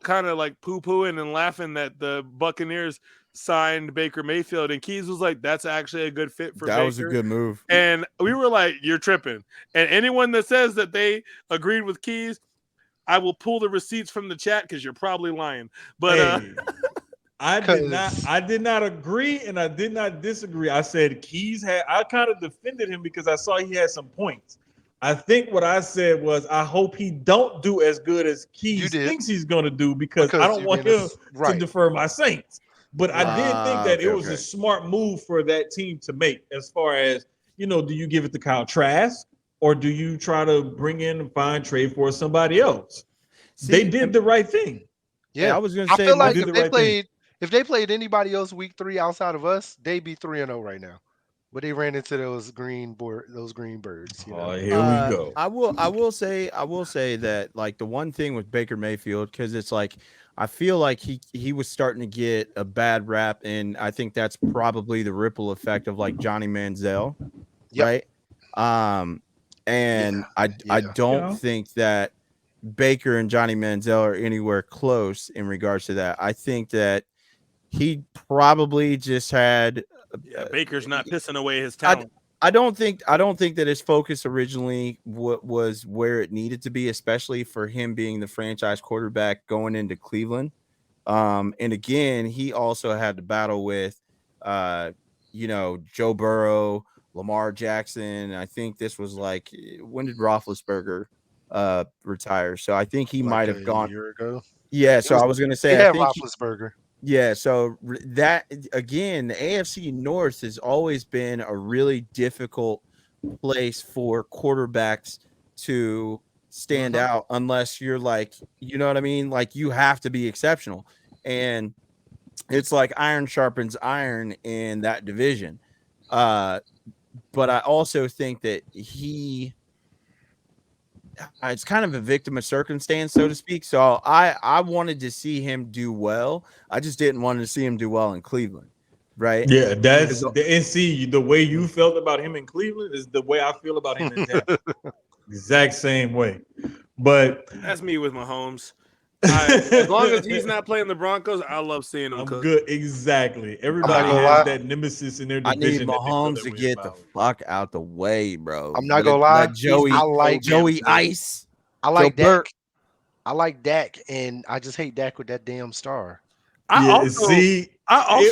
kind of like poo-pooing and laughing that the Buccaneers signed Baker Mayfield, and Keys was like, that's actually a good fit for Baker. That was a good move. And we were like, you're tripping. And anyone that says that they agreed with Keys, I will pull the receipts from the chat because you're probably lying. But I did not agree and I did not disagree. I said I kind of defended him because I saw he had some points. I think what I said was I hope he don't do as good as Keys thinks he's going to do because I don't want him to defer my Saints. But I did think that it was a smart move for that team to make as far as, do you give it to Kyle Trask or do you try to bring in and find trade for somebody else? They did the right thing. Yeah, I was going to say, I feel like if they played anybody else week 3 outside of us, they'd be 3-0 right now. But they ran into those green birds. Oh, here we go. I will say that like the one thing with Baker Mayfield, because it's like I feel like he was starting to get a bad rap, and I think that's probably the ripple effect of like Johnny Manziel, right? And I don't think that Baker and Johnny Manziel are anywhere close in regards to that. I think that he probably just had. Baker's not pissing away his talent. I don't think that his focus originally was where it needed to be, especially for him being the franchise quarterback going into Cleveland. And again, he also had to battle with, Joe Burrow, Lamar Jackson. I think this was like, when did Roethlisberger retire? So I think he might have gone a year ago. Yeah. So I was going to say, I think Roethlisberger. Yeah, so that again, the AFC North has always been a really difficult place for quarterbacks to stand out unless you're like, you know what I mean? Like you have to be exceptional. And it's like iron sharpens iron in that division. But I also think that it's kind of a victim of circumstance, so to speak. So I wanted to see him do well. I just didn't want to see him do well in Cleveland, right? Yeah, that's and see the way you felt about him in Cleveland is the way I feel about him in Tampa. Exact same way. But that's me with Mahomes. As long as he's not playing the Broncos, I love seeing him. I'm cook. good. Exactly. Everybody has that nemesis in their division. I need Mahomes to get the fuck out the way, bro. I'm not gonna lie. Joey, I like Joey Ice. I like Dak. I like Dak, and I just hate Dak with that damn star. I also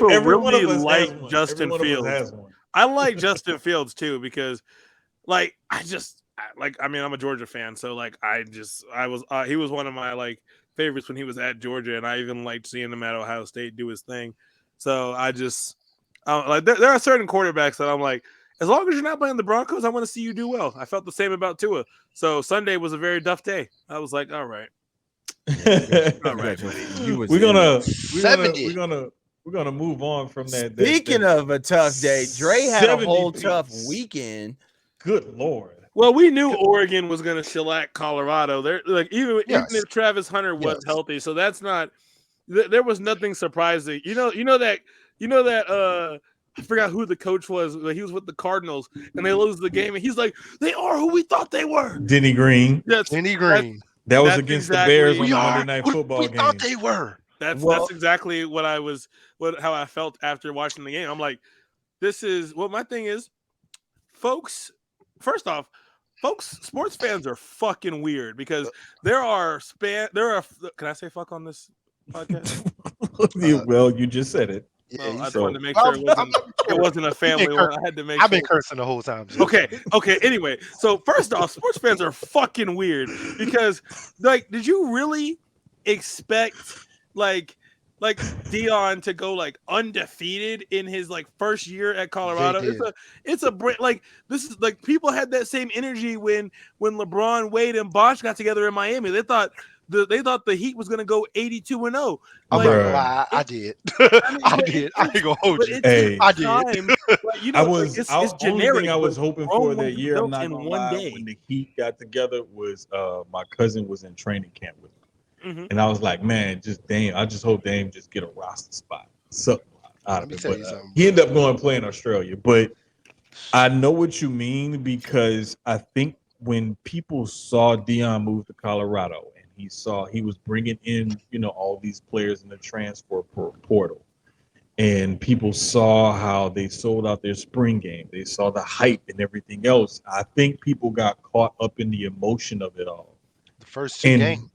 really like Justin Fields. I like Justin Fields too because, like, I mean, I'm a Georgia fan, so like, he was one of my favorites when he was at Georgia, and I even liked seeing him at Ohio State do his thing. So there are certain quarterbacks that I'm like, as long as you're not playing the Broncos, I want to see you do well. I felt the same about Tua. So Sunday was a very tough day. I was like, all right. All right, we're gonna move on from that. Speaking of a tough day, Dre had a whole tough weekend. Good Lord. Well, we knew Oregon was going to shellac Colorado. They're like even if Travis Hunter was healthy, so that's not. There was nothing surprising. You know that. I forgot who the coach was. He was with the Cardinals, and they lose the game, and he's like, "They are who we thought they were." Denny Green. Denny Green. That was against the Bears on the Monday Night Football game. We thought they were. That's exactly how I felt after watching the game. I'm like, my thing is, folks. First off, sports fans are fucking weird because there are. Can I say fuck on this podcast? Well, you just said it. Well, I just wanted to make sure it wasn't a family one. I had to make. I've been cursing the whole time. Okay. Anyway, so first off, sports fans are fucking weird because, like, did you really expect like Dion to go like undefeated in his first year at Colorado? This is like people had that same energy when LeBron, Wade, and Bosh got together in Miami. They thought the Heat was going to go 82-0. I'm not gonna lie, I did. I did. I ain't gonna hold you. I did. Only thing I was hoping for that year, I'm not gonna lie, when the Heat got together was my cousin was in training camp with me. Mm-hmm. And I was like, man, I just hope Dame just get a roster spot. So he ended up going to play in Australia. But I know what you mean because I think when people saw Dion move to Colorado and he was bringing in, all these players in the transfer portal, and people saw how they sold out their spring game. They saw the hype and everything else. I think people got caught up in the emotion of it all. The first two games.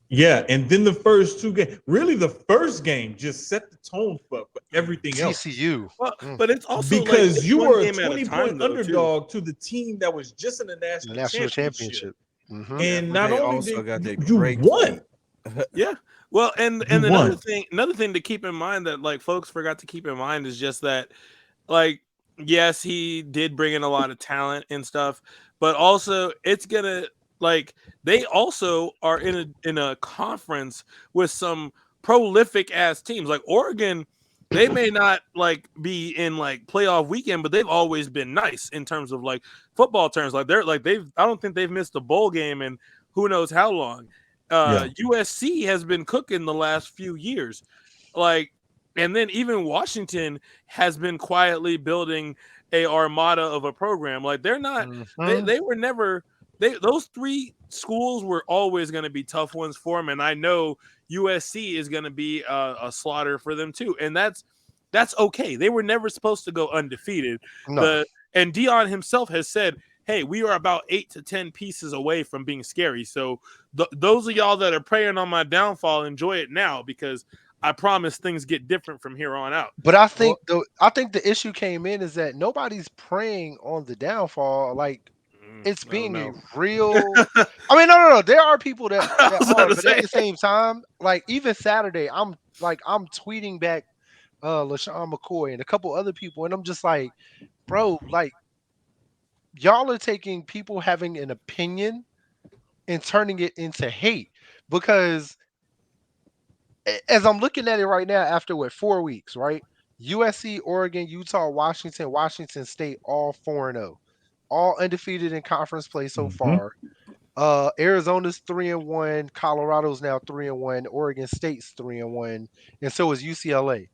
Yeah, and then the first two games, really the first game just set the tone for everything else. TCU. But it's also because you were a 20-point underdog to the team that was just in the national championship. Mm-hmm. And not only did you won. Yeah. Well, and another thing to keep in mind that folks forgot to keep in mind is just that yes, he did bring in a lot of talent and stuff, but also it's gonna they also are in a conference with some prolific ass teams. Like Oregon, they may not be in playoff weekend, but they've always been nice in terms of football terms. I don't think they've missed a bowl game in who knows how long. USC has been cooking the last few years. And then even Washington has been quietly building a armada of a program. They're not, they were never, those three schools were always going to be tough ones for them. And I know USC is going to be a slaughter for them too. And that's okay. They were never supposed to go undefeated. No. And Dion himself has said, hey, we are about 8 to 10 pieces away from being scary. So those of y'all that are preying on my downfall, enjoy it now, because I promise things get different from here on out. But I think the issue came in is that nobody's preying on the downfall. It's being a real. I mean, no. There are people that are, but at the same time, even Saturday, I'm tweeting back LaShawn McCoy and a couple other people, and I'm just like, bro, y'all are taking people having an opinion and turning it into hate. Because as I'm looking at it right now, after 4 weeks, right? USC, Oregon, Utah, Washington State, all 4-0. All undefeated in conference play so far. Arizona's 3-1, Colorado's now 3-1, Oregon State's 3-1, and so is UCLA.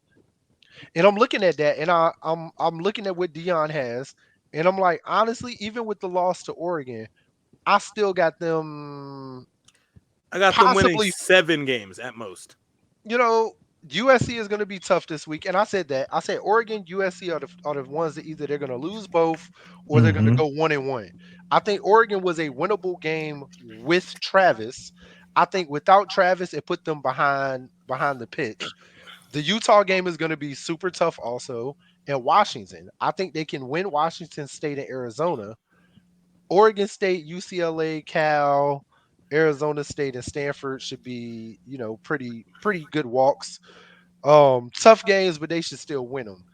And I'm looking at that, and I'm looking at what Dion has, and I'm like, honestly, even with the loss to Oregon, I still got them. I got them winning 7 games at most. USC is going to be tough this week, and I said that. I said Oregon, USC are the ones that either they're going to lose both or they're going to go 1-1. I think Oregon was a winnable game with Travis. I think without Travis, it put them behind the pitch. The Utah game is going to be super tough also, and Washington. I think they can win Washington State and Arizona. Oregon State, UCLA, Cal, Arizona State, and Stanford should be, pretty good walks. Tough games, but they should still win them.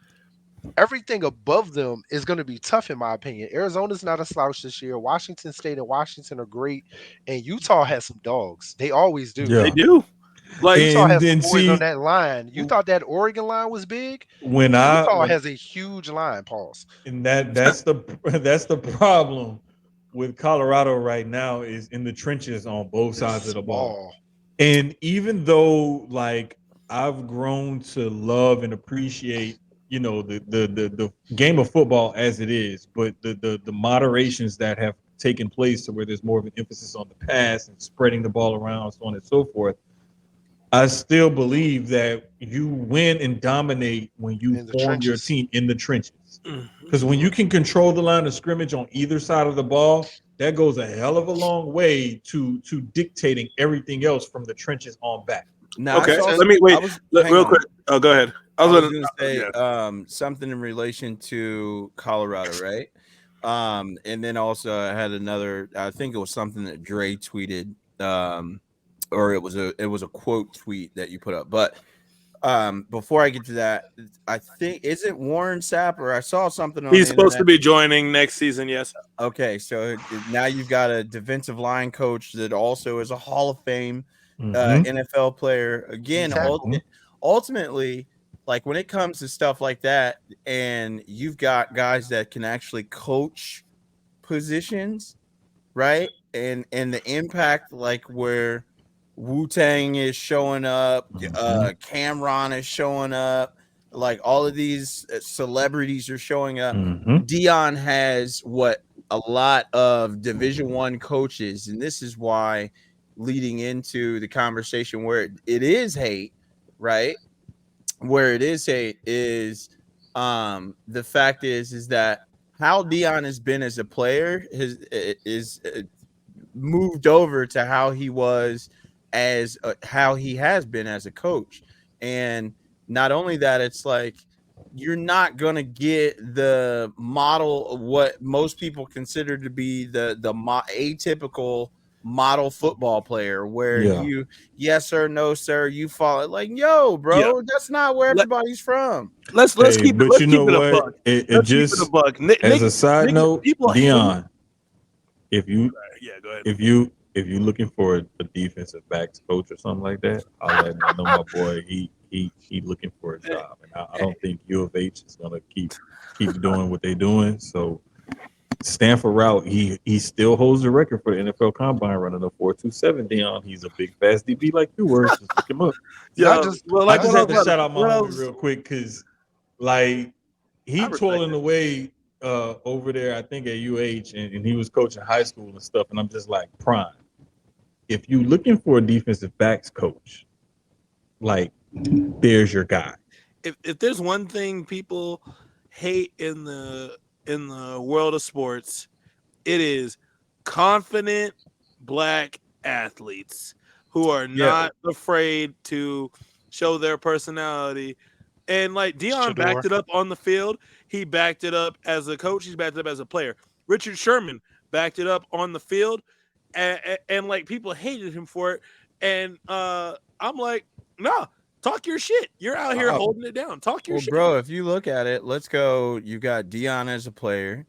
Everything above them is going to be tough, in my opinion. Arizona's not a slouch this year. Washington State and Washington are great, and Utah has some dogs. They always do. Yeah. They do. Like Utah has some boys on that line. You thought that Oregon line was big? Utah has a huge line. Pause. And that's the problem with Colorado right now, is in the trenches on both sides of the ball. And even though, like, I've grown to love and appreciate, the game of football as it is, but the moderations that have taken place to where there's more of an emphasis on the pass and spreading the ball around, so on and so forth, I still believe that you win and dominate when you form your team in the trenches. Because when you can control the line of scrimmage on either side of the ball, that goes a hell of a long way to dictating everything else from the trenches on back. Now, okay, let me wait real quick. Oh, go ahead. I was going to say something in relation to Colorado, right? And then also I had another. I think it was something that Dre tweeted, or it was a quote tweet that you put up. But before I get to that, I think, isn't Warren Sapp, or I saw something on. He's supposed to be joining next season. Yes. Okay, so now you've got a defensive line coach that also is a Hall of Fame NFL player. Again, ultimately, like when it comes to stuff like that, and you've got guys that can actually coach positions, right? And the impact, like where Wu-Tang is showing up, Cameron is showing up, like all of these celebrities are showing up. Dion has what a lot of Division I coaches, and this is why, leading into the conversation where it is hate, right? Where it is hate is the fact is that how Dion has been as a player is moved over to how he was as how he has been as a coach. And not only that, it's like you're not going to get the model of what most people consider to be the atypical model football player where you yes sir, no sir, you follow, like, yo bro, that's not where everybody's from. Let's keep it, let's keep it a buck. It just, a buck. As a side note, Dion, if you go ahead. If you're looking for a defensive backs coach or something like that, I'll let know my boy. He looking for a job, and I don't think U of H is gonna keep doing what they're doing. So Stanford route, he still holds the record for the NFL Combine, running a 4.27. Dion, he's a big fast DB like you were. Just look him up. I just had to shout out my homie real quick, because like he toiling away over there, I think at UH, and he was coaching high school and stuff, and I'm just like, prime. If you're looking for a defensive backs coach, like, there's your guy. If there's one thing people hate in the world of sports, it is confident black athletes who are not afraid to show their personality. And like Dion backed it up on the field. He backed it up as a coach. He's backed it up as a player. Richard Sherman backed it up on the field. And like people hated him for it. And I'm like, nah, talk your shit. You're out here holding it down. Talk your shit. Bro, if you look at it, let's go. You've got Dion as a player.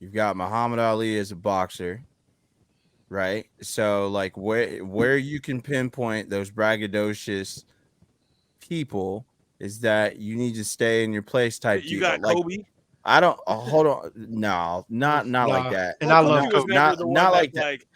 You've got Muhammad Ali as a boxer. Right? So like where you can pinpoint those braggadocious people is that you need to stay in your place type. You got like, Kobe. I don't hold on. No, not like that. And I love Kobe was Kobe. never the one not that's like that. like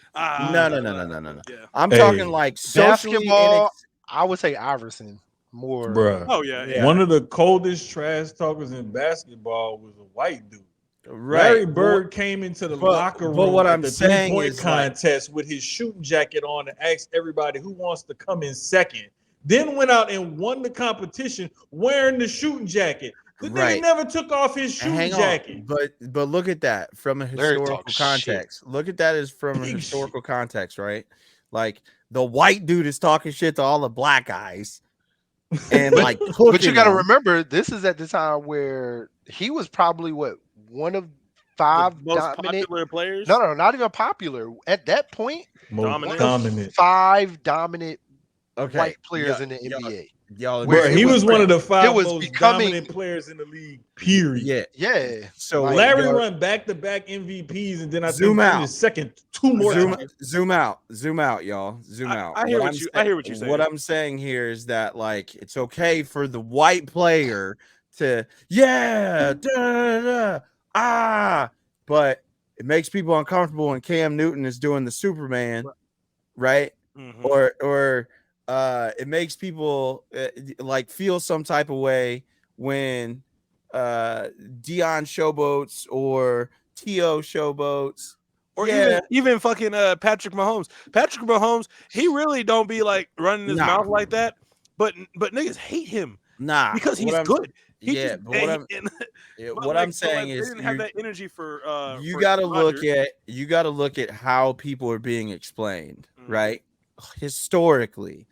No. Yeah. I'm Hey. talking like socially Basketball, I would say Iverson more. Bruh. Oh yeah. One of the coldest trash talkers in basketball was a white dude. right. Larry Bird came into the locker room what at I'm the saying three-point is, like, contest with his shooting jacket on and asked everybody who wants to come in second. Then went out and won the competition wearing the shooting jacket. The nigga never took off his shooting jacket. But look at that from a historical context. Look at that as from a historical context, right? Like the white dude is talking shit to all the black guys. And like, but you got to remember, this is at the time where he was probably one of 5 most popular players. No, not even popular at that point. Most dominant. 5 dominant white players in the NBA. Bro, he was one of the 5 most dominant players in the league. Period. Yeah. So Larry run back-to-back MVPs, and then I zoom think out. his second 2 more. Zoom out, y'all. Zoom out. I hear what you're saying. What I'm saying here is that, like, it's okay for the white player to but it makes people uncomfortable when Cam Newton is doing the Superman, right? Mm-hmm. Or it makes people like feel some type of way when Dion showboats or T.O. showboats. Or even fucking Patrick Mahomes. Patrick Mahomes, he really don't be like running his mouth like that, but niggas hate him. Because he's good. What I'm saying is, they didn't have that energy for. You got to look at how people are being explained, right? Historically,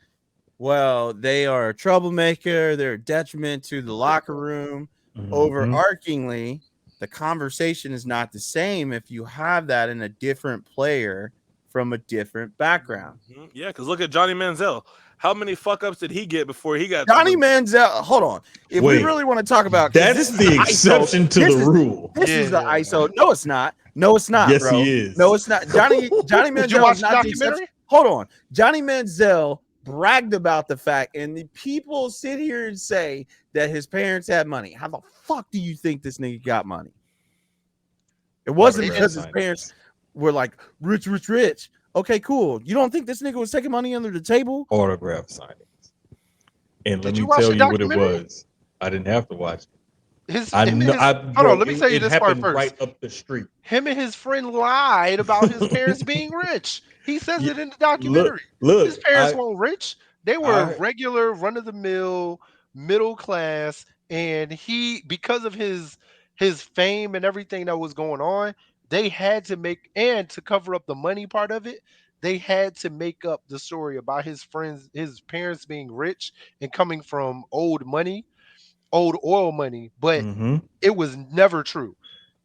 well, they are a troublemaker. They're a detriment to the locker room. Overarchingly, the conversation is not the same if you have that in a different player from a different background. Yeah, because look at Johnny Manziel. How many fuck ups did he get before he got Johnny Manziel? Hold on. If we really want to talk about that's the exception to the rule. This is the ISO. No, it's not. No, it's not. Yes, bro. he is. No, it's not. Johnny Manziel. Did you watch is the not documentary? Hold on. Johnny Manziel bragged about the fact, and the people sit here and say that his parents had money. How the fuck do you think this nigga got money? It wasn't because his parents were like rich. Okay, cool. You don't think this nigga was taking money under the table? Autograph signings. And let me watch tell the you what it documentary? was. I didn't have to watch it. Hold on, let me tell you this part first. Right up the street. Him and his friend lied about his parents being rich. He says it in the documentary. Look, his parents weren't rich. They were regular, run-of-the-mill, middle class, and he, because of his fame and everything that was going on, they had to make, and to cover up the money part of it, they had to make up the story about his parents being rich and coming from old oil money, but it was never true.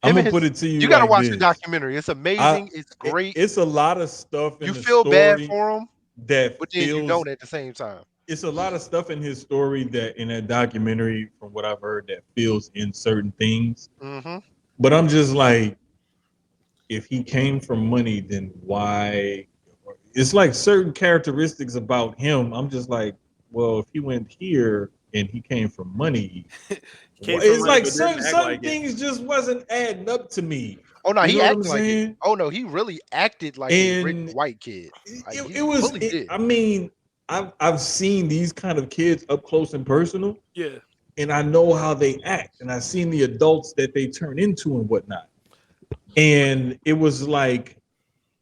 I'm gonna put it to you. You gotta watch the documentary. It's amazing. It's great. It's a lot of stuff. You feel bad for him, but then you don't at the same time. It's a lot of stuff in his story that, in that documentary, from what I've heard, that feels in certain things. But I'm just like, if he came from money, then why? It's like certain characteristics about him. I'm just like, well, if he went here and he came from money, it's like certain things just wasn't adding up to me. Oh no, he acted like it. Oh no, he really acted like a rich white kid. It was. I mean, I've seen these kind of kids up close and personal. Yeah. And I know how they act, and I've seen the adults that they turn into and whatnot. And it was like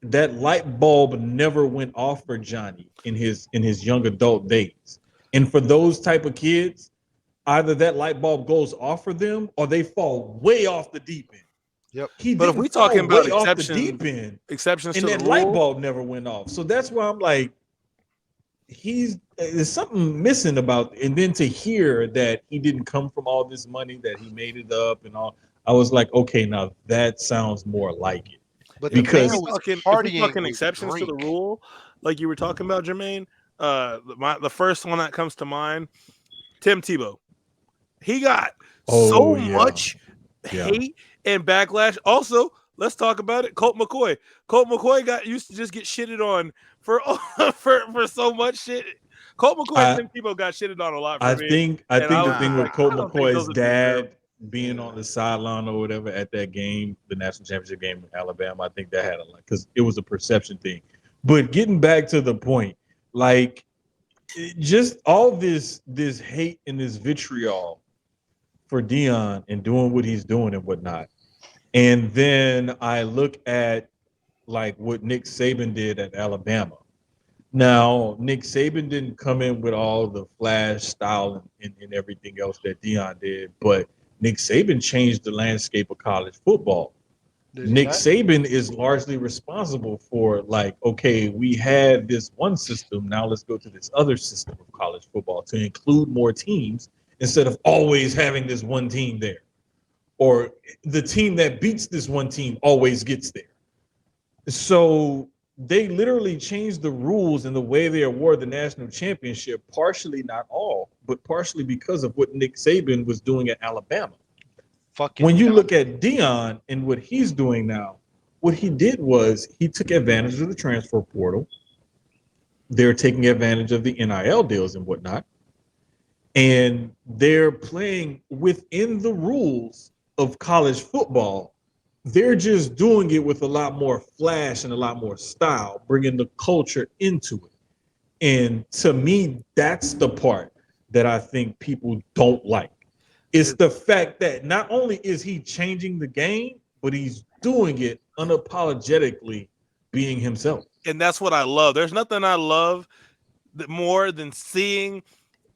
that light bulb never went off for Johnny in his young adult days. And for those type of kids, either that light bulb goes off for them or they fall way off the deep end. Yep. But if we talking about exceptions to and that the light rule, bulb never went off. So that's why I'm like, there's something missing about, and then to hear that he didn't come from all this money, that he made it up and all, I was like, okay, now that sounds more like it. But because if we're talking exceptions to the rule, like you were talking about, Jermaine, the first one that comes to mind, Tim Tebow. He got much hate and backlash. Also, let's talk about it. Colt McCoy. Colt McCoy used to just get shitted on for so much shit. Colt McCoy and Tim Tebow got shitted on a lot. I think the thing with Colt McCoy's dad being on the sideline or whatever at that game, the national championship game in Alabama, I think that had a lot because it was a perception thing. But getting back to the point, like just all this hate and this vitriol for Deion and doing what he's doing and whatnot. And then I look at like what Nick Saban did at Alabama. Now, Nick Saban didn't come in with all the flash style and everything else that Deion did, but Nick Saban changed the landscape of college football. Nick Saban is largely responsible for like, okay, we had this one system, now let's go to this other system of college football to include more teams instead of always having this one team there. Or the team that beats this one team always gets there. So they literally changed the rules and the way they award the national championship, partially, not all, but partially because of what Nick Saban was doing at Alabama. When you look at Deion and what he's doing now, what he did was he took advantage of the transfer portal. They're taking advantage of the NIL deals and whatnot. And they're playing within the rules of college football. They're just doing it with a lot more flash and a lot more style, bringing the culture into it. And to me, that's the part that I think people don't like. It's the fact that not only is he changing the game, but he's doing it unapologetically being himself. And that's what I love. There's nothing I love more than seeing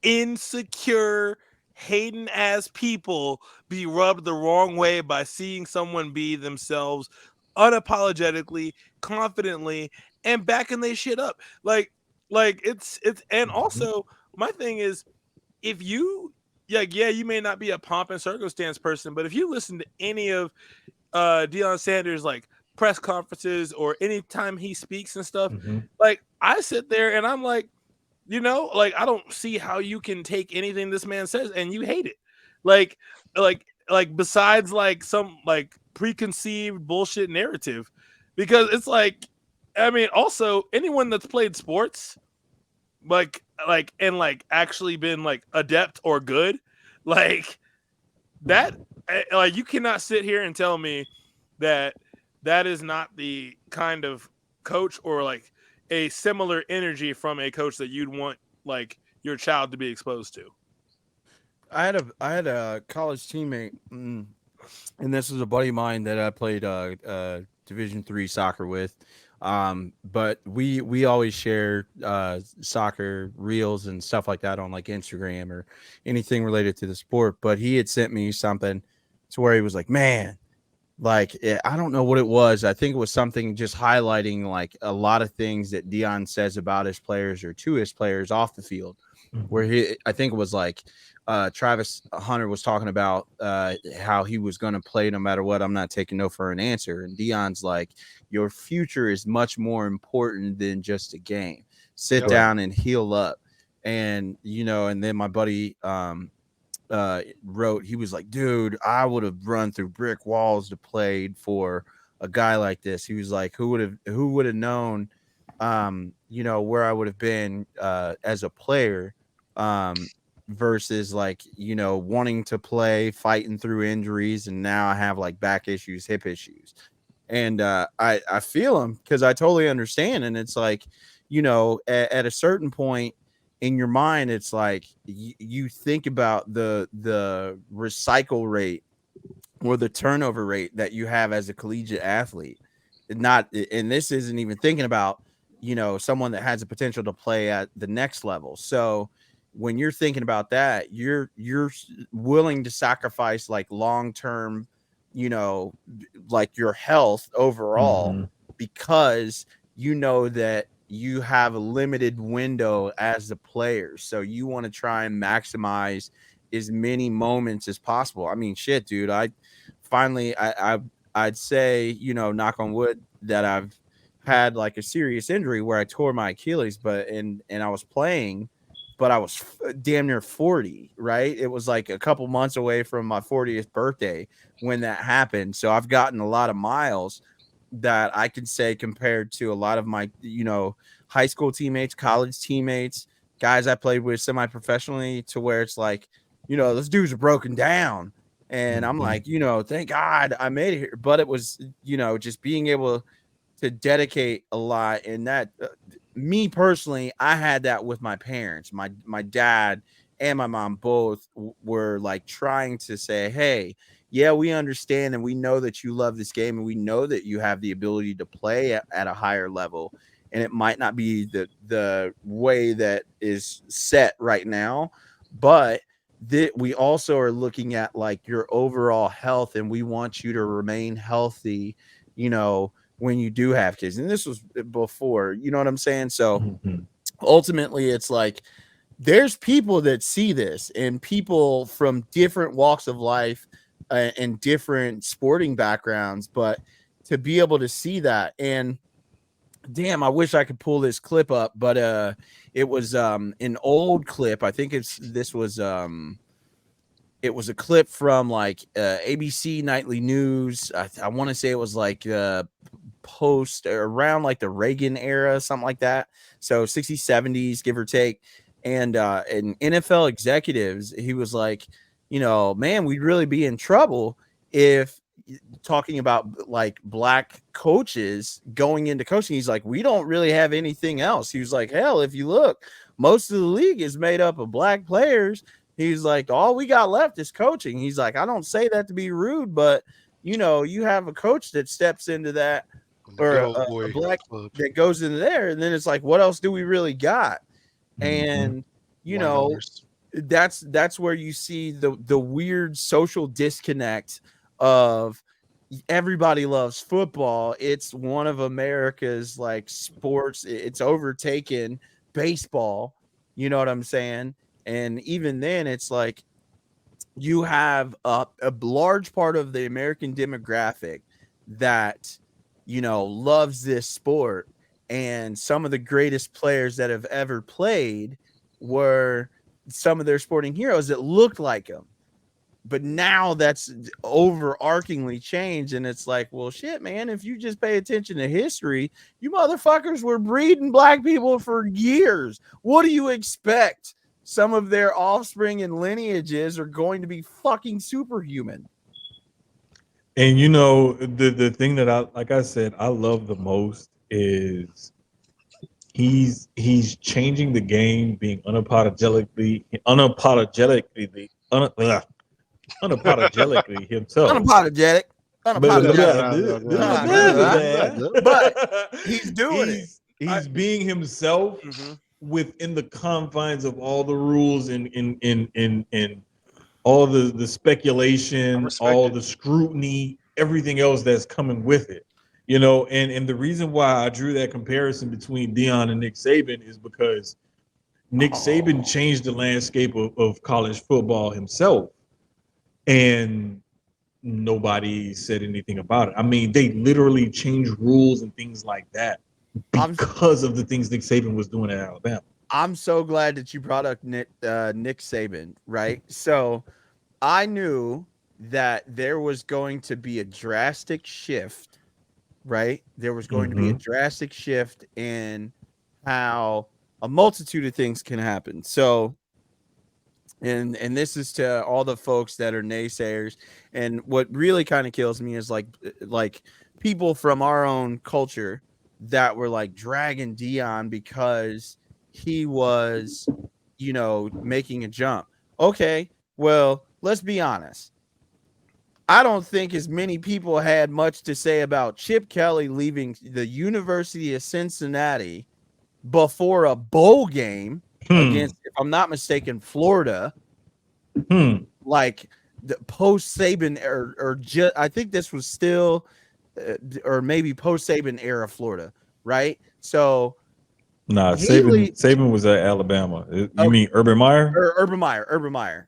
insecure, hating ass people be rubbed the wrong way by seeing someone be themselves unapologetically, confidently, and backing their shit up. Like it's and also my thing is, if you you may not be a pomp and circumstance person, but if you listen to any of Deion Sanders like press conferences or anytime he speaks and stuff, like I sit there and I'm like, like I don't see how you can take anything this man says and you hate it. Like besides like some like preconceived bullshit narrative, because it's like, I mean, also anyone that's played sports, like actually been like adept or good, like that, like you cannot sit here and tell me that is not the kind of coach or like a similar energy from a coach that you'd want like your child to be exposed to. I had a college teammate, and this was a buddy of mine that I played Division III soccer with. But we always share soccer reels and stuff like that on like Instagram or anything related to the sport. But he had sent me something to where he was like, man, like I don't know what it was. I think it was something just highlighting like a lot of things that Deion says about his players or to his players off the field, where I think it was like Travis Hunter was talking about how he was going to play no matter what. I'm not taking no for an answer. And Deion's like, your future is much more important than just a game. Sit down and heal up. And, and then my buddy wrote, he was like, dude, I would have run through brick walls to play for a guy like this. He was like, who would have known, where I would have been as a player versus like, wanting to play, fighting through injuries. And now I have like back issues, hip issues. And I feel him because I totally understand. And it's like, at a certain point in your mind, it's like you think about the recycle rate or the turnover rate that you have as a collegiate athlete. And this isn't even thinking about, someone that has the potential to play at the next level. So when you're thinking about that, you're willing to sacrifice like long-term, like your health overall, because that you have a limited window as a player. So you want to try and maximize as many moments as possible. I mean, shit, dude, I'd say, knock on wood, that I've had like a serious injury where I tore my Achilles, and I was playing, but I was damn near 40, right? It was like a couple months away from my 40th birthday when that happened. So I've gotten a lot of miles that I can say compared to a lot of my, high school teammates, college teammates, guys I played with semi-professionally, to where it's like, those dudes are broken down And I'm like, you know, thank God I made it here. But it was, you know, just being able to dedicate a lot. And that, me personally, I had that with my parents. My dad and my mom both were like trying to say, hey, yeah, we understand and we know that you love this game and we know that you have the ability to play at a higher level. And it might not be the way that is set right now, but we also are looking at like your overall health, and we want you to remain healthy, you know, when you do have kids. And this was before, you know what I'm saying? So ultimately it's like there's people that see this, and people from different walks of life and different sporting backgrounds, but to be able to see that, and damn, I wish I could pull this clip up, but it was an old clip. I think it was a clip from like ABC Nightly News. I want to say it was like post around like the Reagan era, something like that. So 60s, 70s, give or take. And NFL executives, he was like, you know, man, we'd really be in trouble if, talking about like black coaches going into coaching, he's like, we don't really have anything else. He was like, hell, if you look, most of the league is made up of black players. He's like, all we got left is coaching. He's like, I don't say that to be rude, but you know, you have a coach that steps into that, or a black that goes into there, and then it's like, what else do we really got? And you know, that's where you see the weird social disconnect of everybody loves football. It's one of America's like sports. It's overtaken baseball. You know what I'm saying? And even then, it's like you have a large part of the American demographic that, you know, loves this sport. And some of the greatest players that have ever played were some of their sporting heroes that looked like them. But now that's overarchingly changed, and it's like, well, shit, man, if you just pay attention to history, you motherfuckers were breeding black people for years. What do you expect? Some of their offspring and lineages are going to be fucking superhuman. And you know, the thing that I said, I love the most is he's changing the game, being unapologetically himself. Unapologetic. But he's doing it. He's being himself within the confines of all the rules and all the speculation, all the scrutiny, everything else that's coming with it. You know, and the reason why I drew that comparison between Deion and Nick Saban is because Nick Saban changed the landscape of college football himself, and nobody said anything about it. I mean, they literally changed rules and things like that because of the things Nick Saban was doing at Alabama. I'm so glad that you brought up Nick Saban, right? So I knew that there was going to be a drastic shift, right? There was going to be a drastic shift in how a multitude of things can happen. So, and this is to all the folks that are naysayers. And what really kind of kills me is like people from our own culture that were like dragging Deion because he was, you know, making a jump. Okay, well, let's be honest. I don't think as many people had much to say about Chip Kelly leaving the University of Cincinnati before a bowl game against, if I'm not mistaken, Florida. Like the post Saban or just, I think this was still or maybe post Saban era Florida, right? So nah, Saban was at Alabama. You mean Urban Meyer? Urban Meyer.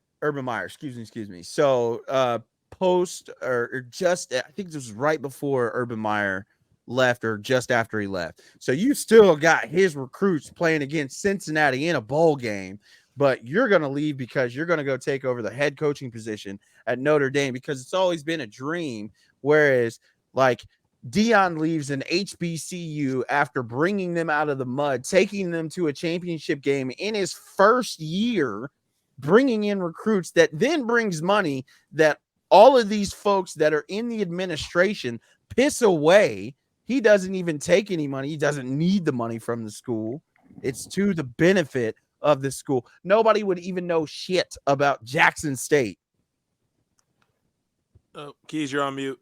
Excuse me. So post or just, I think this was right before Urban Meyer left or just after he left. So you still got his recruits playing against Cincinnati in a bowl game, but you're going to leave because you're going to go take over the head coaching position at Notre Dame because it's always been a dream. Whereas like Deion leaves an HBCU after bringing them out of the mud, taking them to a championship game in his first year, bringing in recruits that then brings money that all of these folks that are in the administration piss away. He doesn't even take any money. He doesn't need the money from the school. It's to the benefit of the school. Nobody would even know shit about Jackson State. Oh, Keys, you're on mute.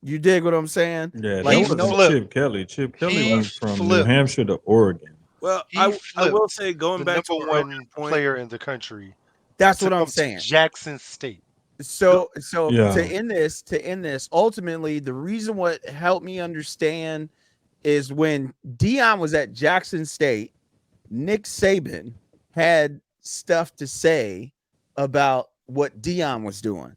You dig what I'm saying? Yeah, like, that wasn't Chip Kelly. Chip Kelly went from New Hampshire to Oregon. Well, I will say, going back to number one player in the country. That's what I'm saying. Jackson State. So to end this, ultimately, the reason what helped me understand is when Deion was at Jackson State, Nick Saban had stuff to say about what Deion was doing.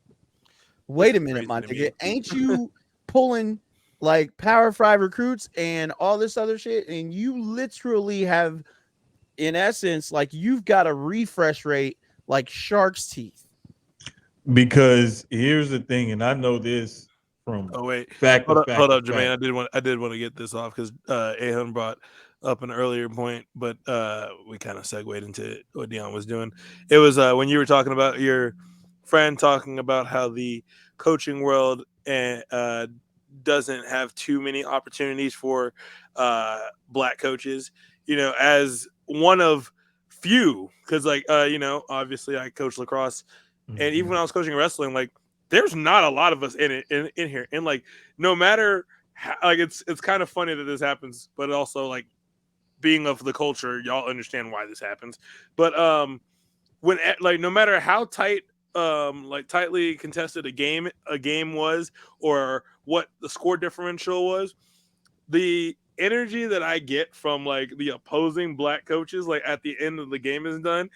Wait a minute, my nigga. Ain't you pulling like Power 5 recruits and all this other shit? And you literally have, in essence, like you've got a refresh rate like shark's teeth. Because here's the thing, and I know this from hold up, Jermaine. I did want to get this off because Ahun brought up an earlier point, but we kind of segued into what Deion was doing. It was when you were talking about your friend talking about how the coaching world doesn't have too many opportunities for black coaches, as one of few, because obviously I coach lacrosse, and even when I was coaching wrestling, like there's not a lot of us in here, and like no matter how, like it's kind of funny that this happens, but also like being of the culture, y'all understand why this happens. But when like no matter how tight tightly contested a game was, or what the score differential was, the energy that I get from like the opposing black coaches, like at the end of the game is done,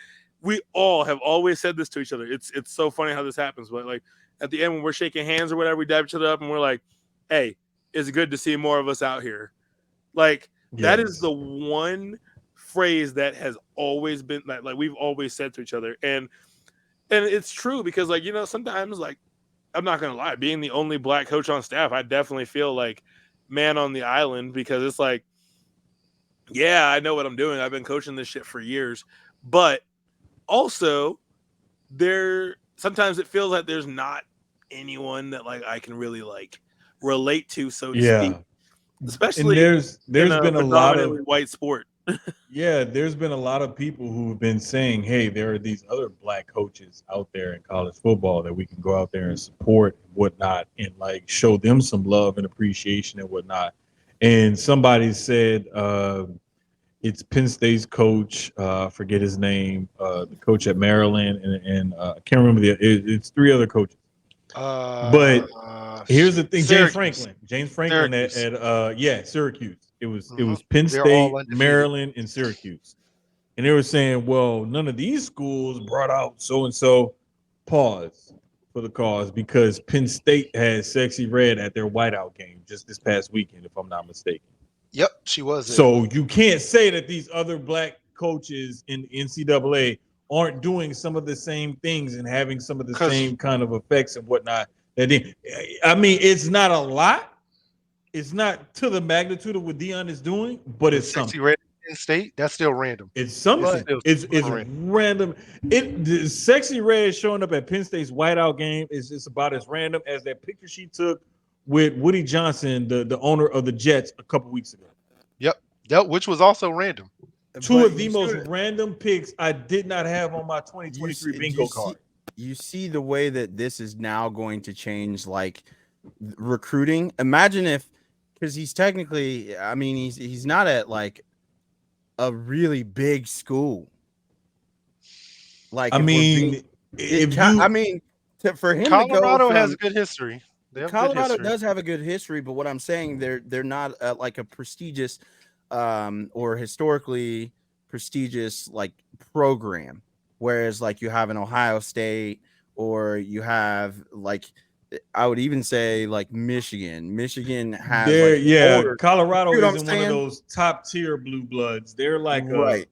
we all have always said this to each other. It's so funny how this happens, but like at the end when we're shaking hands or whatever, we dab each other up and we're like, hey, it's good to see more of us out here. Like that is the one phrase that has always been like we've always said to each other. And it's true because like, sometimes like, I'm not going to lie, being the only black coach on staff, I definitely feel like man on the island, because it's like, yeah, I know what I'm doing. I've been coaching this shit for years, but also sometimes it feels like there's not anyone that like I can really like relate to, so to speak, especially and there's been a lot of white sport. Yeah, there's been a lot of people who've been saying, hey, there are these other black coaches out there in college football that we can go out there and support and whatnot, and like show them some love and appreciation and whatnot. And somebody said it's Penn State's coach, forget his name, the coach at Maryland, and I can't remember it's three other coaches. But here's the thing, James Franklin at Syracuse. It was Penn State, Maryland, and Syracuse. And they were saying, well, none of these schools brought out so-and-so. Pause for the cause, because Penn State had Sexy Red at their whiteout game just this past weekend, if I'm not mistaken. Yep, she was. So you can't say that these other black coaches in NCAA aren't doing some of the same things and having some of the same kind of effects and whatnot. I mean, it's not a lot. It's not to the magnitude of what Deion is doing, but it's something. Red in State, that's still random. It's something. It's random. The Sexy Red showing up at Penn State's whiteout game is just about as random as that picture she took with Woody Johnson, the owner of the Jets, a couple weeks ago. Yep, which was also random. Two of the most random picks I did not have on my 2023 bingo card. You see the way that this is now going to change, like recruiting. Imagine if, because he's technically, I mean, he's not at like a really big school. Like, I mean, for him, Colorado has a good history. Colorado does have a good history, but what I'm saying, they're not like a prestigious or historically prestigious like program. Whereas like you have an Ohio State, or you have like, I would even say like Michigan. Michigan has Colorado isn't one of those top tier blue bloods. They're like they're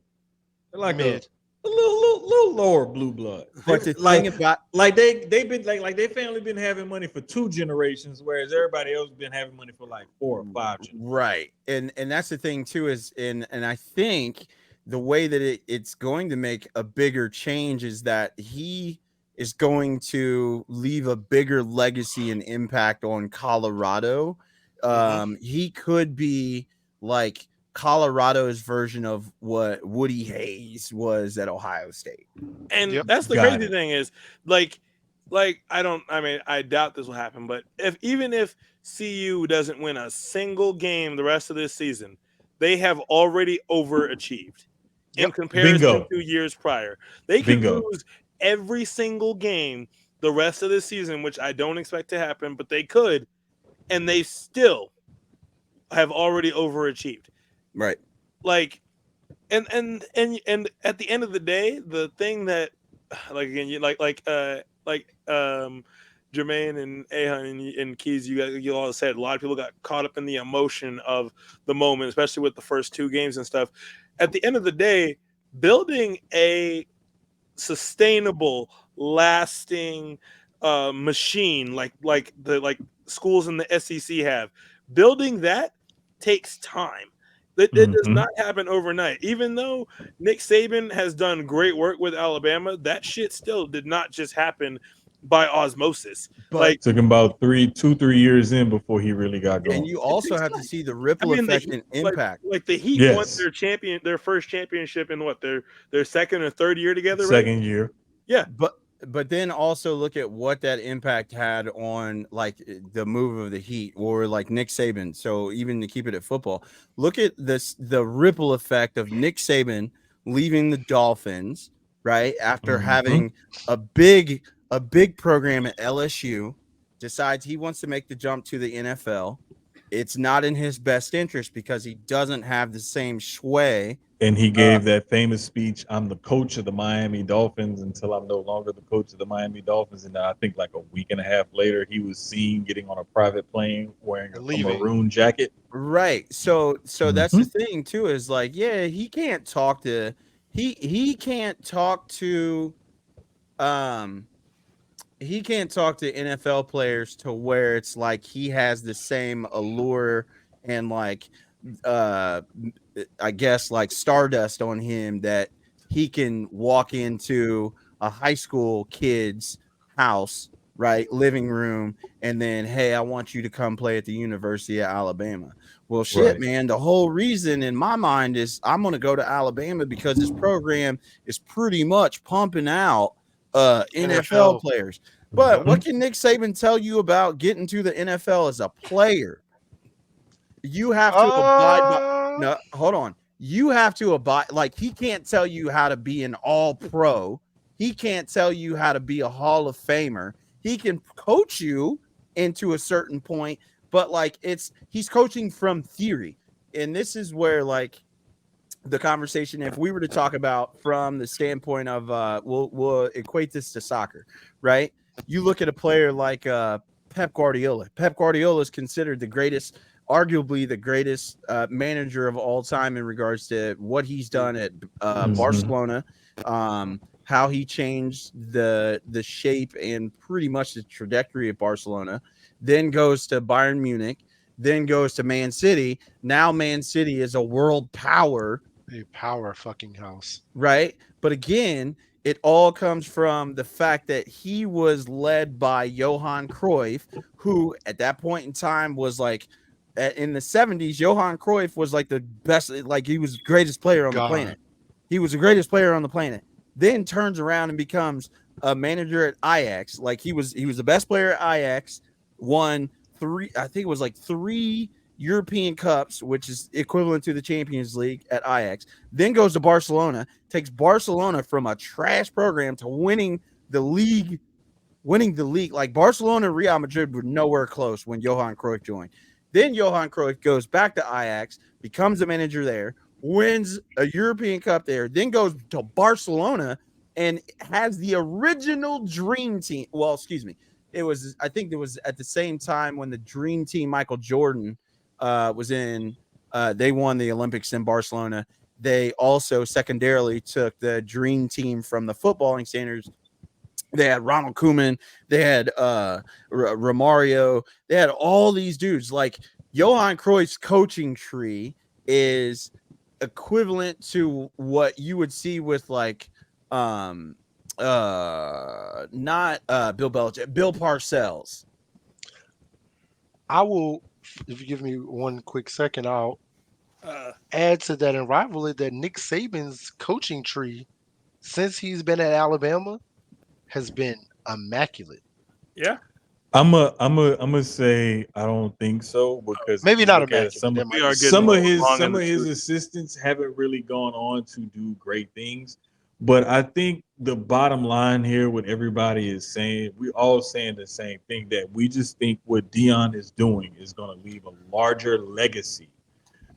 like mid. A little lower blue blood. But the thing about they've been like their family been having money for 2 generations, whereas everybody else been having money for like 4 or 5 generations. Right. And that's the thing too, is and I think the way that it's going to make a bigger change is that he is going to leave a bigger legacy and impact on Colorado. He could be like Colorado's version of what Woody Hayes was at Ohio State. And that's the crazy thing is like I doubt this will happen, but even if CU doesn't win a single game the rest of this season, they have already overachieved in comparison to years prior. They could lose every single game the rest of this season, which I don't expect to happen, but they could, and they still have already overachieved. Right. Like, and at the end of the day, the thing that, like, again, Jermaine and Ahan and Keys, you all said a lot of people got caught up in the emotion of the moment, especially with the first two games and stuff. At the end of the day, building a sustainable, lasting machine like schools in the SEC have, building that takes time. It does not happen overnight. Even though Nick Saban has done great work with Alabama, that shit still did not just happen by osmosis. But like, took him about 3 years in before he really got going. And you also have to see the ripple effect and impact. Like the Heat won their first championship in what, their second or third year together, right? Second year. Yeah. But then also look at what that impact had on like the move of the Heat or like Nick Saban. So even to keep it at football, look at the ripple effect of Nick Saban leaving the Dolphins, right? After having a big program at LSU, decides he wants to make the jump to the NFL. It's not in his best interest because he doesn't have the same sway. And he gave that famous speech, "I'm the coach of the Miami Dolphins until I'm no longer the coach of the Miami Dolphins." And I think like a week and a half later, he was seen getting on a private plane wearing a maroon jacket. Right. So that's the thing too, is like, yeah, he can't talk to NFL players to where it's like he has the same allure and like I guess like stardust on him that he can walk into a high school kid's house, right, living room, and then, hey, I want you to come play at the University of Alabama. Well, shit, man, the whole reason in my mind is I'm going to go to Alabama because this program is pretty much pumping out NFL players. But what can Nick Saban tell you about getting to the NFL as a player? You have to abide by. No, hold on. You have to abide. Like, he can't tell you how to be an all-pro. He can't tell you how to be a Hall of Famer. He can coach you into a certain point, but like he's coaching from theory. And this is where like the conversation, if we were to talk about from the standpoint of we'll equate this to soccer, right? You look at a player like Pep Guardiola. Pep Guardiola is considered arguably the greatest manager of all time in regards to what he's done at Barcelona, how he changed the shape and pretty much the trajectory of Barcelona, then goes to Bayern Munich, then goes to Man City. Now Man City is a world power. A power fucking house. Right? But again, it all comes from the fact that he was led by Johan Cruyff, who at that point in time was like, in the 70s, Johan Cruyff was like the best, like he was the greatest player on the planet. He was the greatest player on the planet. Then turns around and becomes a manager at Ajax. Like he was the best player at Ajax, won three European Cups, which is equivalent to the Champions League at Ajax. Then goes to Barcelona, takes Barcelona from a trash program to winning the league. Like Barcelona and Real Madrid were nowhere close when Johan Cruyff joined. Then Johan Cruyff goes back to Ajax, becomes a manager there, wins a European Cup there, then goes to Barcelona and has the original dream team. Well, excuse me. I think it was at the same time when the dream team Michael Jordan was in, they won the Olympics in Barcelona. They also secondarily took the dream team from the footballing standards. They had Ronald Koeman, they had Romario, they had all these dudes. Like Johan Cruyff's coaching tree is equivalent to what you would see with like Not Bill Belichick, Bill Parcells. I will, if you give me one quick second, I'll Uh, add to that and rival it that Nick Saban's coaching tree since he's been at Alabama has been immaculate. yeah. I'm gonna say I don't think so because if Maybe you not look at it, immaculate. We are getting long some in the of his tooth. assistants haven't really gone on to do great things. But I think the bottom line here, what everybody is saying, we all saying the same thing, that we just think what Dion is doing is going to leave a larger legacy,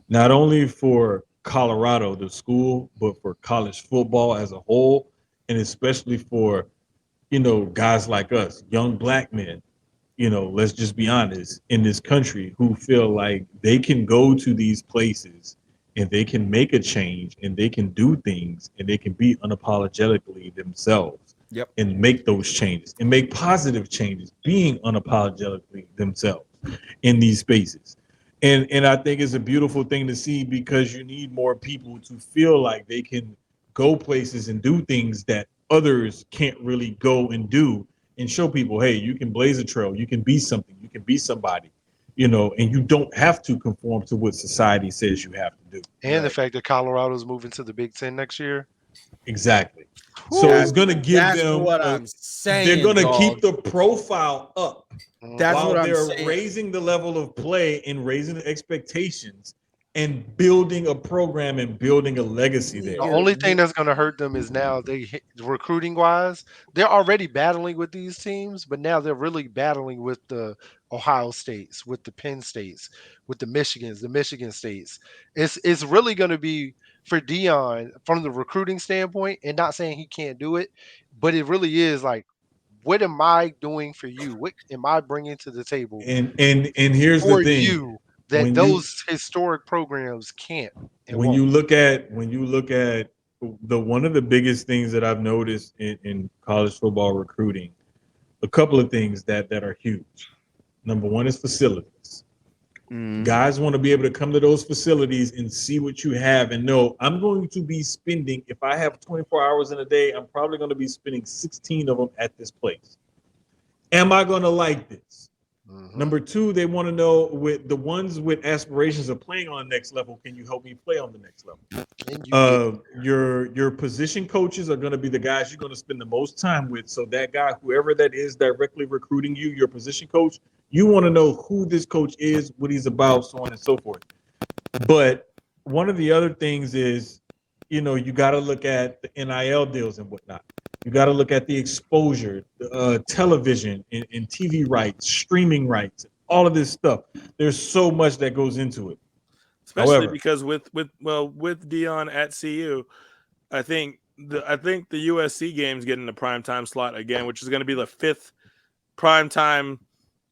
not only for Colorado, the school, but for college football as a whole, and especially for guys like us, young black men, let's just be honest, in this country who feel like they can go to these places and they can make a change and they can do things and they can be unapologetically themselves. Yep. And make those changes and make positive changes, being unapologetically themselves in these spaces. And I think it's a beautiful thing to see, because you need more people to feel like they can go places and do things that others can't really go and do, and show people, hey, you can blaze a trail, you can be something, you can be somebody, and you don't have to conform to what society says you have to do. And the fact that Colorado's moving to the Big Ten next year. Exactly. So it's going to give That's them, what I'm saying. they're going to dog. keep the profile up That's while what I'm they're saying. raising the level of play and raising the expectations and building a program and building a legacy there. The only thing that's going to hurt them is now recruiting wise, they're already battling with these teams, but now they're really battling with the Ohio States, with the Penn States, with the Michigans, the Michigan States. It's really going to be for Dion from the recruiting standpoint, and not saying he can't do it, but it really is like, what am I doing for you? What am I bringing to the table And here's the for thing. you that When those historic programs can't and when won't? you look at the one of the biggest things that I've noticed in college football recruiting, a couple of things that are huge. Number one is facilities. Guys want to be able to come to those facilities and see what you have and know, I'm going to be spending, if I have 24 hours in a day, I'm probably going to be spending 16 of them at this place. Am I going to like this? Number two, they want to know, with the ones with aspirations of playing on the next level, can you help me play on the next level? Your position coaches are going to be the guys you're going to spend the most time with. So that guy, whoever that is directly recruiting you, your position coach, you want to know who this coach is, what he's about, so on and so forth. But one of the other things is, you got to look at the NIL deals and whatnot. You got to look at the exposure, television and TV rights, streaming rights, all of this stuff. There's so much that goes into it. Especially However, because with Dion at CU, I think the USC game's getting the primetime slot again, which is going to be the 5th primetime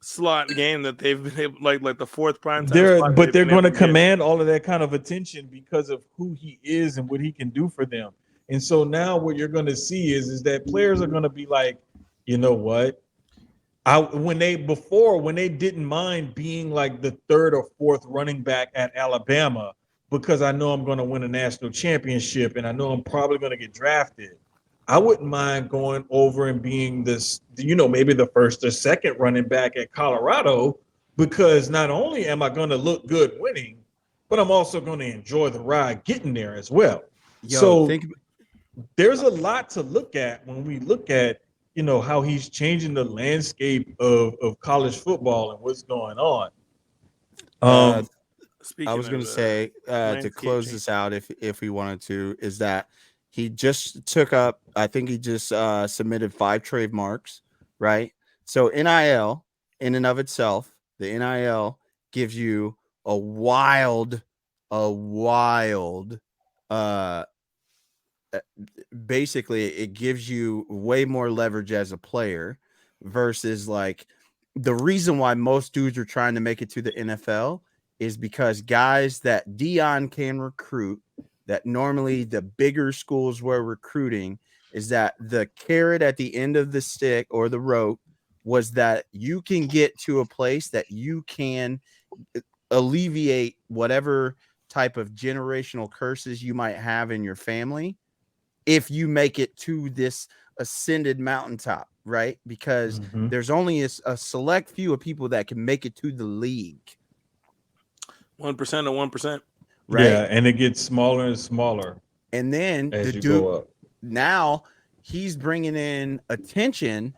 slot game that they've been able, like the 4th primetime slot. But they're going to command all of that kind of attention because of who he is and what he can do for them. And so now what you're going to see is that players are going to be like, you know what? When they didn't mind being like the 3rd or 4th running back at Alabama, because I know I'm going to win a national championship and I know I'm probably going to get drafted, I wouldn't mind going over and being this, maybe the 1st or 2nd running back at Colorado, because not only am I going to look good winning, but I'm also going to enjoy the ride getting there as well. There's a lot to look at when we look at, how he's changing the landscape of college football and what's going on. I was going to say, to close this out, if we wanted to, is that he just took up, I think he just submitted 5 trademarks, right? So NIL in and of itself, the NIL gives you a wild, basically it gives you way more leverage as a player versus like the reason why most dudes are trying to make it to the NFL is because guys that Dion can recruit, that normally the bigger schools were recruiting, is that the carrot at the end of the stick or the rope was that you can get to a place that you can alleviate whatever type of generational curses you might have in your family if you make it to this ascended mountaintop, right? Because there's only a select few of people that can make it to the league. 1% of 1%. Right. Yeah, and it gets smaller and smaller. And then as the you dude go up. now he's bringing in attention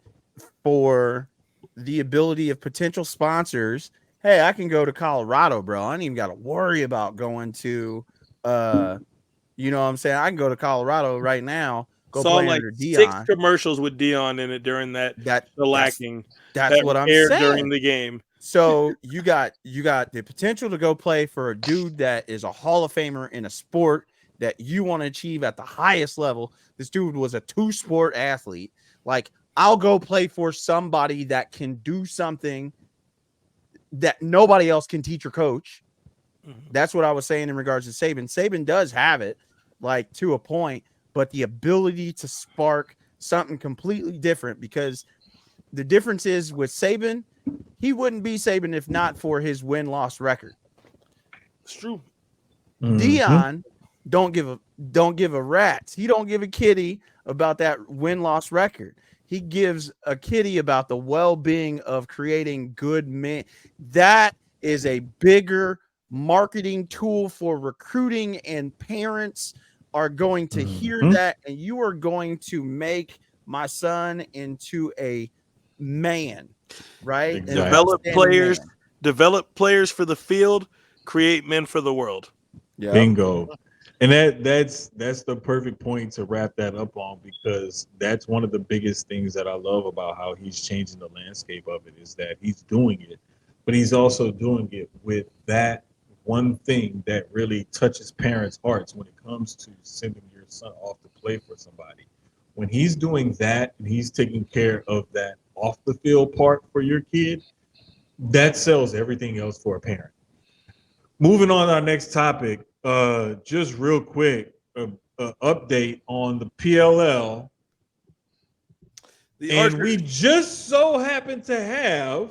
for the ability of potential sponsors. Hey, I can go to Colorado, bro. I don't even got to worry about going to, you know what I'm saying? I can go to Colorado right now. Go Saw play like under Dion. 6 commercials with Dion in it during that shellacking. That's what I'm saying during the game. So you got the potential to go play for a dude that is a Hall of Famer in a sport that you want to achieve at the highest level. This dude was a 2-sport athlete. Like, I'll go play for somebody that can do something that nobody else can teach or coach. That's what I was saying in regards to Saban. Saban does have it, like, to a point, but the ability to spark something completely different, because the difference is with Saban, he wouldn't be Saban if not for his win-loss record. It's true. Dion don't give a rat's. He don't give a kitty about that win-loss record. He gives a kitty about the well-being of creating good men. That is a bigger marketing tool for recruiting, and parents are going to hear that, and you are going to make my son into a man, right? Exactly. Develop players for the field, create men for the world. Yep. Bingo. And that's the perfect point to wrap that up on, because that's one of the biggest things that I love about how he's changing the landscape of it, is that he's doing it, but he's also doing it with that one thing that really touches parents' hearts when it comes to sending your son off to play for somebody. When he's doing that and he's taking care of that off the field part for your kid, that sells everything else for a parent. Moving on to our next topic, just real quick, update on the PLL. We just so happen to have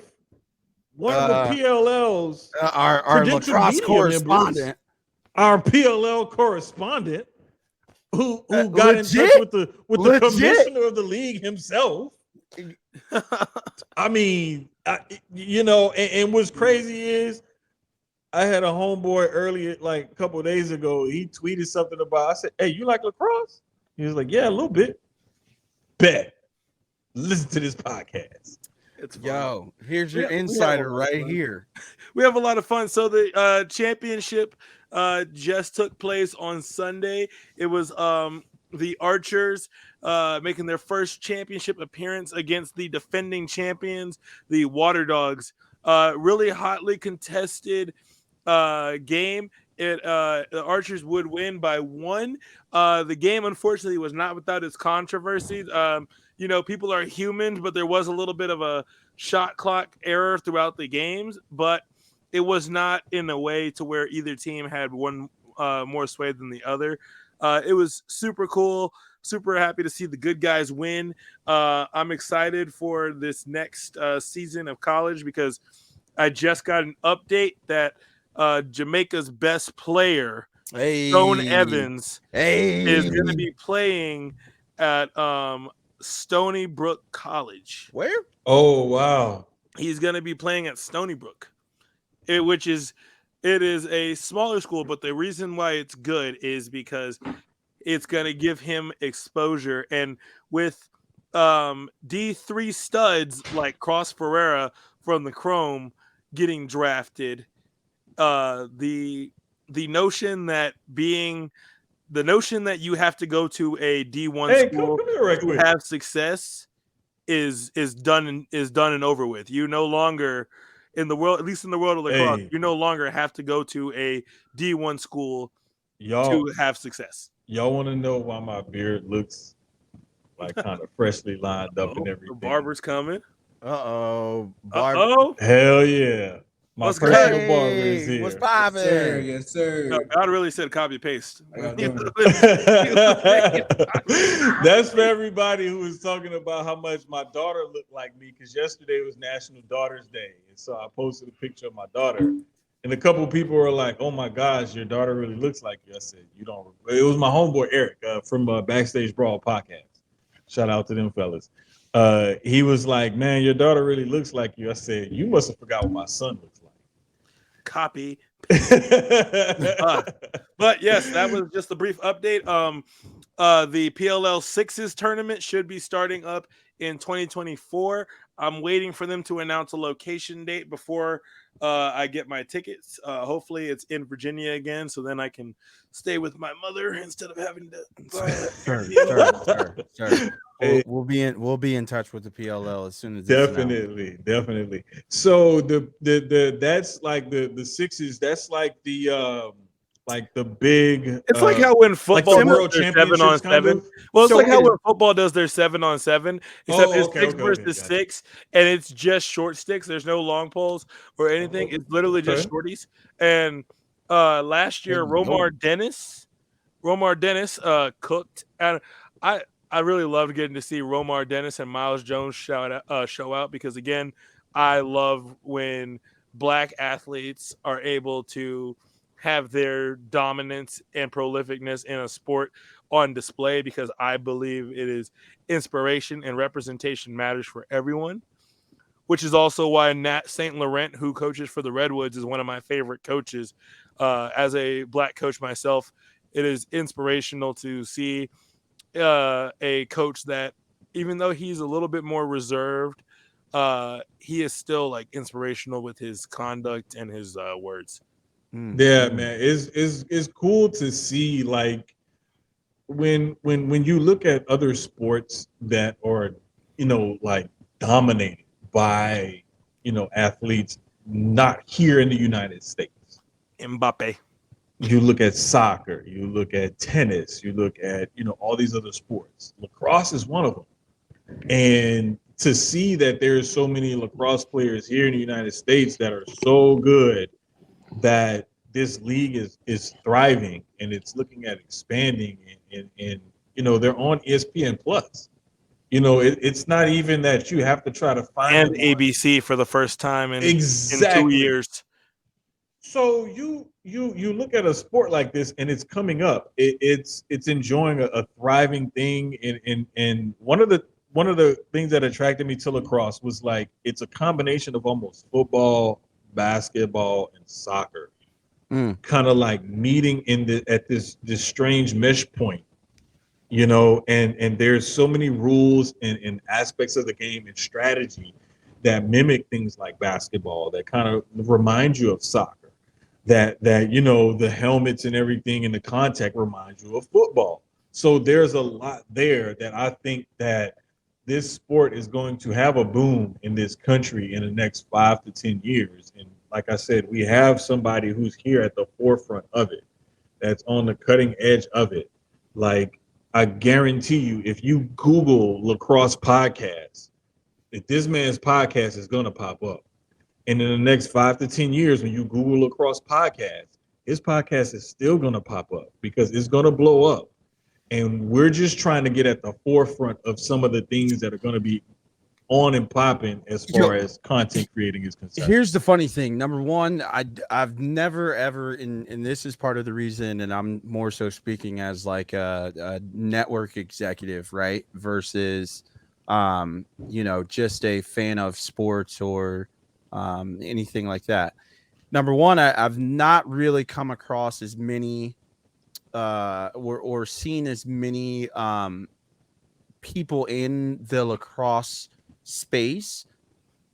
one of the PLL's our lacrosse correspondent, members, our PLL correspondent, who got in touch with the commissioner of the league himself. I mean, and what's crazy is, I had a homeboy earlier, like a couple of days ago. He tweeted something about, I said, "Hey, you like lacrosse?" He was like, "Yeah, a little bit." Bet. Listen to this podcast. It's fun. Yo, here's your insider right here. We have a lot of fun. So the championship just took place on Sunday. It was the Archers making their first championship appearance against the defending champions, the Water Dogs. Really hotly contested game. The Archers would win by 1. The game, unfortunately, was not without its controversies. People are human, but there was a little bit of a shot clock error throughout the games, but it was not in a way to where either team had one more sway than the other. It was super cool. Super happy to see the good guys win. I'm excited for this next season of college, because I just got an update that Jamaica's best player, Stone Evans, is going to be playing at Stony Brook College. Where? Oh, wow. He's going to be playing at Stony Brook, it is a smaller school, but the reason why it's good is because it's going to give him exposure. And with D3 studs like Cross Ferreira from the Chrome getting drafted, the notion that you have to go to a D1 school to have success is done and over with. You no longer, in the world, at least in the world of lacrosse, you no longer have to go to a D1 school to have success. Y'all want to know why my beard looks like kind of freshly lined up and everything? The barber's coming. Uh-oh. Hell yeah. My personal barber is here. What's poppin'? Yes, sir. No, God really said copy paste. That's for everybody who was talking about how much my daughter looked like me, because yesterday was National Daughters Day. And so I posted a picture of my daughter. And a couple of people were like, "Oh my gosh, your daughter really looks like you." I said, "You don't." It was my homeboy Eric from Backstage Brawl podcast. Shout out to them fellas. He was like, "Man, your daughter really looks like you." I said, "You must have forgot what my son looks like." Copy. But yes, that was just a brief update. The PLL Sixes tournament should be starting up in 2024. I'm waiting for them to announce a location date before I get my tickets. Hopefully, it's in Virginia again, so then I can stay with my mother instead of having to. Sir. We'll be in touch with the PLL as soon as definitely. So the that's like the Sixes. That's like the big. It's like how when football like the World does Championships 7-on-7. kind of? Well, it's So like how when football does their 7-on-7, except it's six versus gotcha. 6, and it's just short sticks. There's no long poles or anything. It's literally just shorties. And last year, Romar Dennis cooked, and I really loved getting to see Romar Dennis and Miles Jones show out because again, I love when Black athletes are able to have their dominance and prolificness in a sport on display because I believe it is inspiration and representation matters for everyone, which is also why Nat St. Laurent, who coaches for the Redwoods, is one of my favorite coaches. As a Black coach myself, it is inspirational to see a coach that, even though he's a little bit more reserved, he is still like inspirational with his conduct and his words. Yeah, man, it's cool to see like when you look at other sports that are like dominated by athletes not here in the United States. Mbappe. You look at soccer, you look at tennis, you look at all these other sports. Lacrosse is one of them, and to see that there's so many lacrosse players here in the United States that are so good that this league is thriving and it's looking at expanding and they're on ESPN Plus. It's not even that you have to try to find and ABC for the first time in 2 years. So you look at a sport like this and it's coming up. It's enjoying a thriving thing and one of the things that attracted me to lacrosse was like it's a combination of almost football, basketball, and soccer. Kind of like meeting at this strange mesh point, and there's so many rules and aspects of the game and strategy that mimic things like basketball that kind of remind you of soccer, that the helmets and everything and the contact reminds you of football. So there's a lot there that I think that this sport is going to have a boom in this country in the next 5 to 10 years. And like I said, we have somebody who's here at the forefront of it, that's on the cutting edge of it. Like, I guarantee you, if you Google lacrosse podcast, that this man's podcast is going to pop up. And in the next 5 to 10 years, when you Google lacrosse podcast, his podcast is still going to pop up because it's going to blow up. And we're just trying to get at the forefront of some of the things that are going to be on and popping as far as content creating is concerned. Here's the funny thing. Number one, I've never ever, and this is part of the reason, and I'm more so speaking as like a network executive, right? Versus, just a fan of sports or anything like that. Number one, I've not really come across as many or seen as many people in the lacrosse space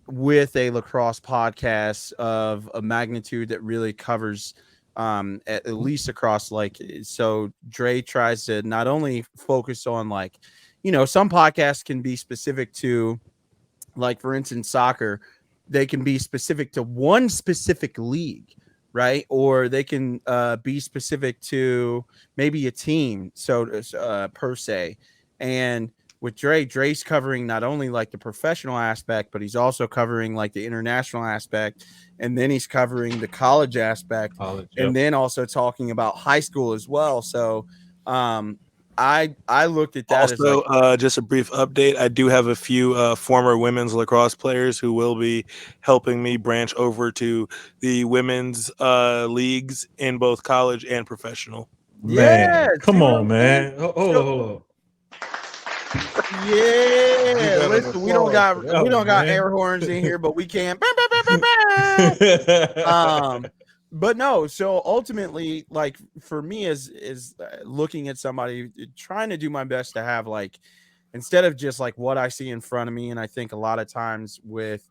with a lacrosse podcast of a magnitude that really covers at least across like, so Dre tries to not only focus on like, some podcasts can be specific to, like, for instance, soccer. They can be specific to one specific league, right? Or they can be specific to maybe a team, so per se. And with Dre's covering not only like the professional aspect, but he's also covering like the international aspect, and then he's covering the college aspect, and then also talking about high school as well. So I looked at that also, as like, just a brief update. I do have a few former women's lacrosse players who will be helping me branch over to the women's leagues in both college and professional. Man, come on, man. Hold on. Yeah, listen, we don't got air horns in here, but we can. But no, so ultimately, like for me is looking at somebody, trying to do my best to have like, instead of just like what I see in front of me, and I think a lot of times with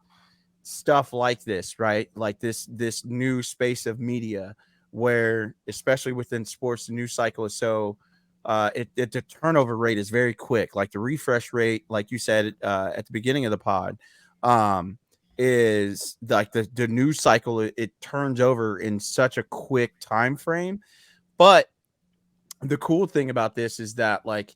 stuff like this, right? Like this new space of media where, especially within sports, the news cycle is so the turnover rate is very quick. Like the refresh rate, like you said at the beginning of the pod, is like the news cycle. It turns over in such a quick time frame. But the cool thing about this is that like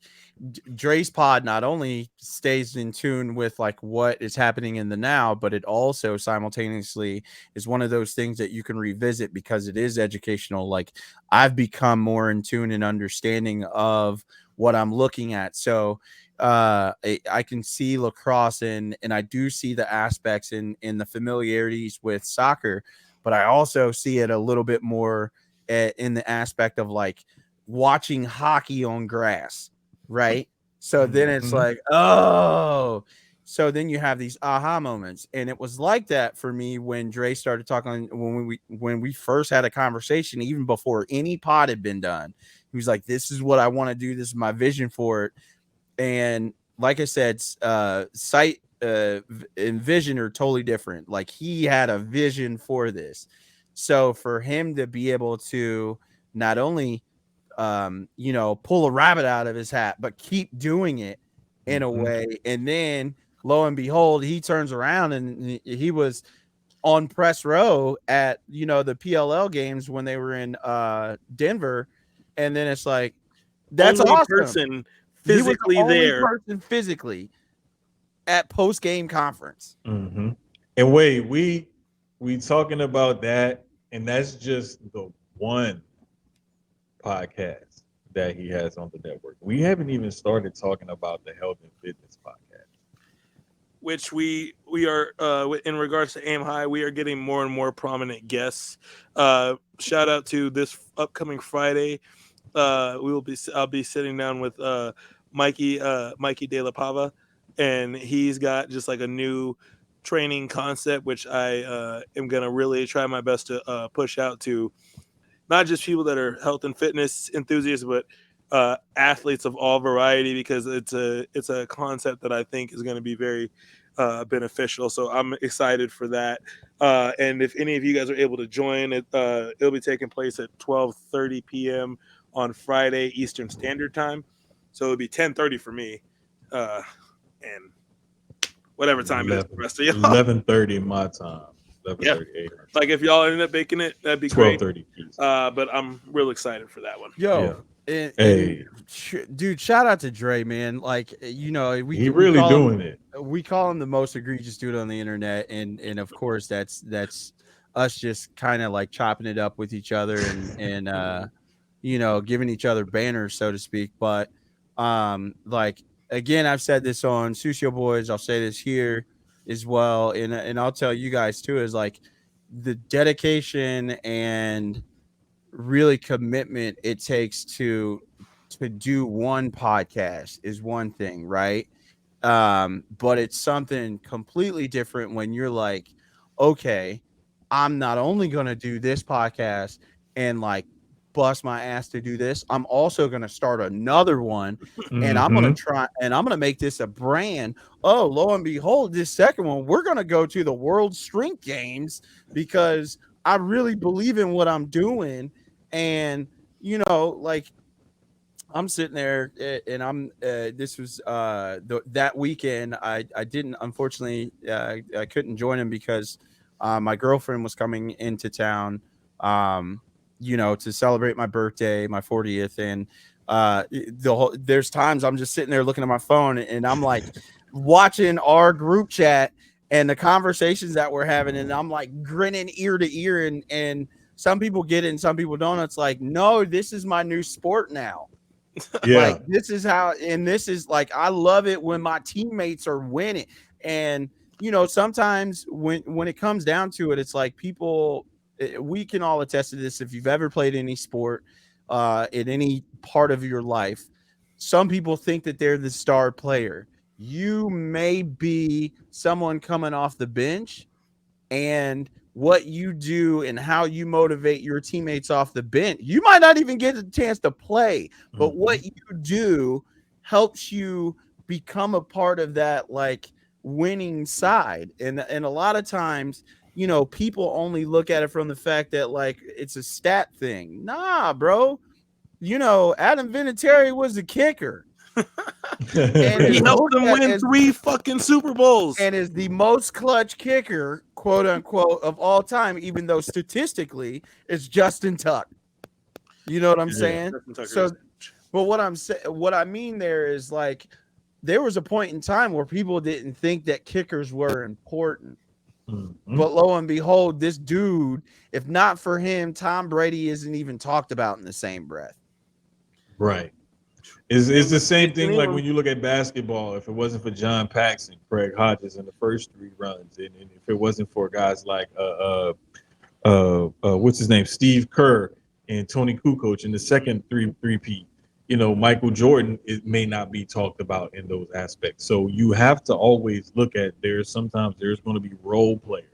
Dre's pod not only stays in tune with like what is happening in the now, but it also simultaneously is one of those things that you can revisit because it is educational. Like I've become more in tune and understanding of what I'm looking at. So I can see lacrosse and I do see the aspects in the familiarities with soccer, but I also see it a little bit more in the aspect of like watching hockey on grass, right? So then it's like, oh, so then you have these aha moments, and it was like that for me when Dre started talking when we first had a conversation, even before any pod had been done. He was like, "This is what I want to do. This is my vision for it." And like I said, sight and vision are totally different. Like he had a vision for this, so for him to be able to not only pull a rabbit out of his hat, but keep doing it in a way. And then lo and behold, he turns around and he was on press row at, the PLL games when they were in Denver. And then it's like, that's only awesome. Person physically he was the only there. person physically at post-game conference. And wait, we talking about that, and that's just the one podcast that he has on the network. We haven't even started talking about the health and fitness podcast, which we are in regards to Aim High, we are getting more and more prominent guests. Shout out to this upcoming Friday. I'll be sitting down with Mikey De La Pava, and he's got just like a new training concept, which I am gonna really try my best to push out to not just people that are health and fitness enthusiasts, but athletes of all variety, because it's a concept that I think is going to be very beneficial. So I'm excited for that. And if any of you guys are able to join, it'll be taking place at 12:30 p.m. on Friday Eastern Standard Time. So it'll be 10:30 for me, and whatever time it is for the rest of y'all. 11:30 my time. 11:30 like if y'all end up making it, that'd be great. 12:30. But I'm real excited for that one. And, dude, shout out to Dre, man. Like, he really doing it. We call him the most egregious dude on the internet, and of course that's us just kind of like chopping it up with each other and giving each other banners, so to speak. But like again, I've said this on Sucio Boys, I'll say this here as well, and I'll tell you guys too, is like the dedication and really commitment it takes to do one podcast is one thing, right? But it's something completely different when you're like, okay, I'm not only going to do this podcast and like bust my ass to do this, I'm also going to start another one, and I'm going to try, and I'm going to make this a brand. Oh, lo and behold, this second one, we're going to go to the World Strength Games because I really believe in what I'm doing. And like I'm sitting there and I'm this was that weekend I didn't, unfortunately, I couldn't join him because my girlfriend was coming into town to celebrate my birthday, my 40th, and there's times I'm just sitting there looking at my phone and I'm like watching our group chat and the conversations that we're having, and I'm like grinning ear to ear, and some people get it and some people don't. It's like, no, this is my new sport now. Like this is how, and this is like, I love it when my teammates are winning. And sometimes when it comes down to it, it's like people, we can all attest to this. If you've ever played any sport in any part of your life, some people think that they're the star player. You may be someone coming off the bench, and what you do and how you motivate your teammates off the bench, you might not even get a chance to play, but what you do helps you become a part of that like winning side. And a lot of times, you know, people only look at it from the fact that like it's a stat thing. Nah, bro. You know, Adam Vinatieri was the kicker. And he helped them win 3 fucking Super Bowls. And is the most clutch kicker, quote unquote, of all time, even though statistically it's Justin Tuck. You know what I'm saying? So, but what I'm saying, what I mean there is like there was a point in time where people didn't think that kickers were important. But lo and behold, this dude, if not for him, Tom Brady isn't even talked about in the same breath. Right. It's the same thing like when you look at basketball. If it wasn't for John Paxson, Craig Hodges in the first 3 runs, and if it wasn't for guys like what's his name, Steve Kerr and Tony Kukoc in the second three-peat, you know, Michael Jordan, it may not be talked about in those aspects. So you have to always look at sometimes there's going to be role players.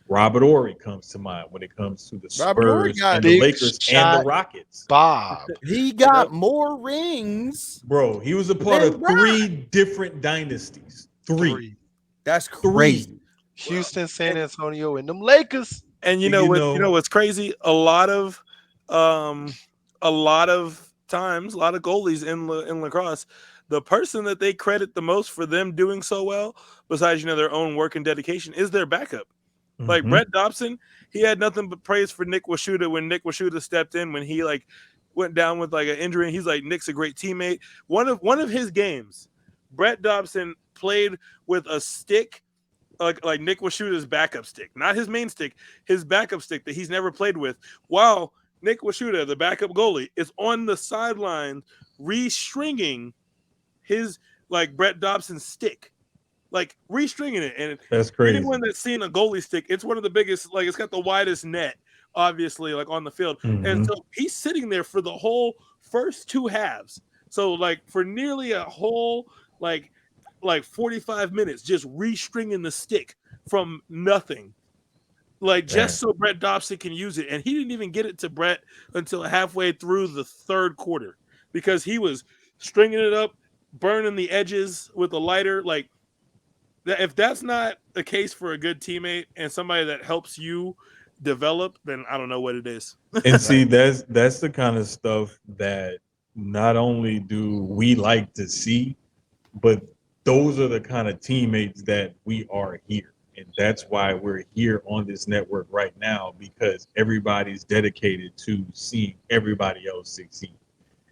Robert Ory comes to mind when it comes to the Spurs and the Lakers and the Rockets. Bob. He got more rings. Bro, he was a part of 3 different dynasties. 3. That's crazy. Houston, San Antonio, and them Lakers. And you know what's crazy? A lot of times, a lot of goalies in lacrosse, the person that they credit the most for them doing so well, besides their own work and dedication, is their backup. Like Brett Dobson, he had nothing but praise for Nick Washuta when Nick Washuta stepped in when he like went down with like an injury. And he's like, Nick's a great teammate. One of his games, Brett Dobson played with a stick, like Nick Washuta's backup stick, not his main stick, his backup stick that he's never played with. While Nick Washuta, the backup goalie, is on the sideline restringing his like Brett Dobson's stick. Like restringing it, and that's crazy. Anyone that's seen a goalie stick, it's one of the biggest. Like it's got the widest net, obviously, like on the field, and so he's sitting there for the whole first 2 halves. So like for nearly a whole like 45 minutes, just restringing the stick from nothing, like just so Brett Dobson can use it. And he didn't even get it to Brett until halfway through the 3rd quarter because he was stringing it up, burning the edges with a lighter, like. If that's not the case for a good teammate and somebody that helps you develop, then I don't know what it is. And see, that's the kind of stuff that not only do we like to see, but those are the kind of teammates that we are here. And that's why we're here on this network right now, because everybody's dedicated to seeing everybody else succeed.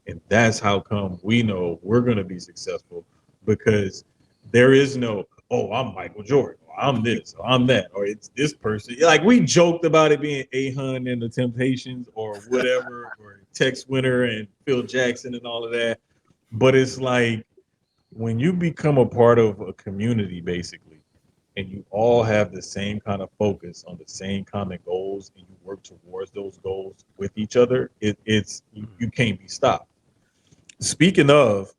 And that's how come we know we're going to be successful, because there is no, oh, I'm Michael Jordan, or I'm this, or I'm that, or it's this person. Like we joked about it being Ahun and the Temptations or whatever, or Tex Winter and Phil Jackson and all of that. But it's like when you become a part of a community, basically, and you all have the same kind of focus on the same common goals, and you work towards those goals with each other, you can't be stopped. Speaking of,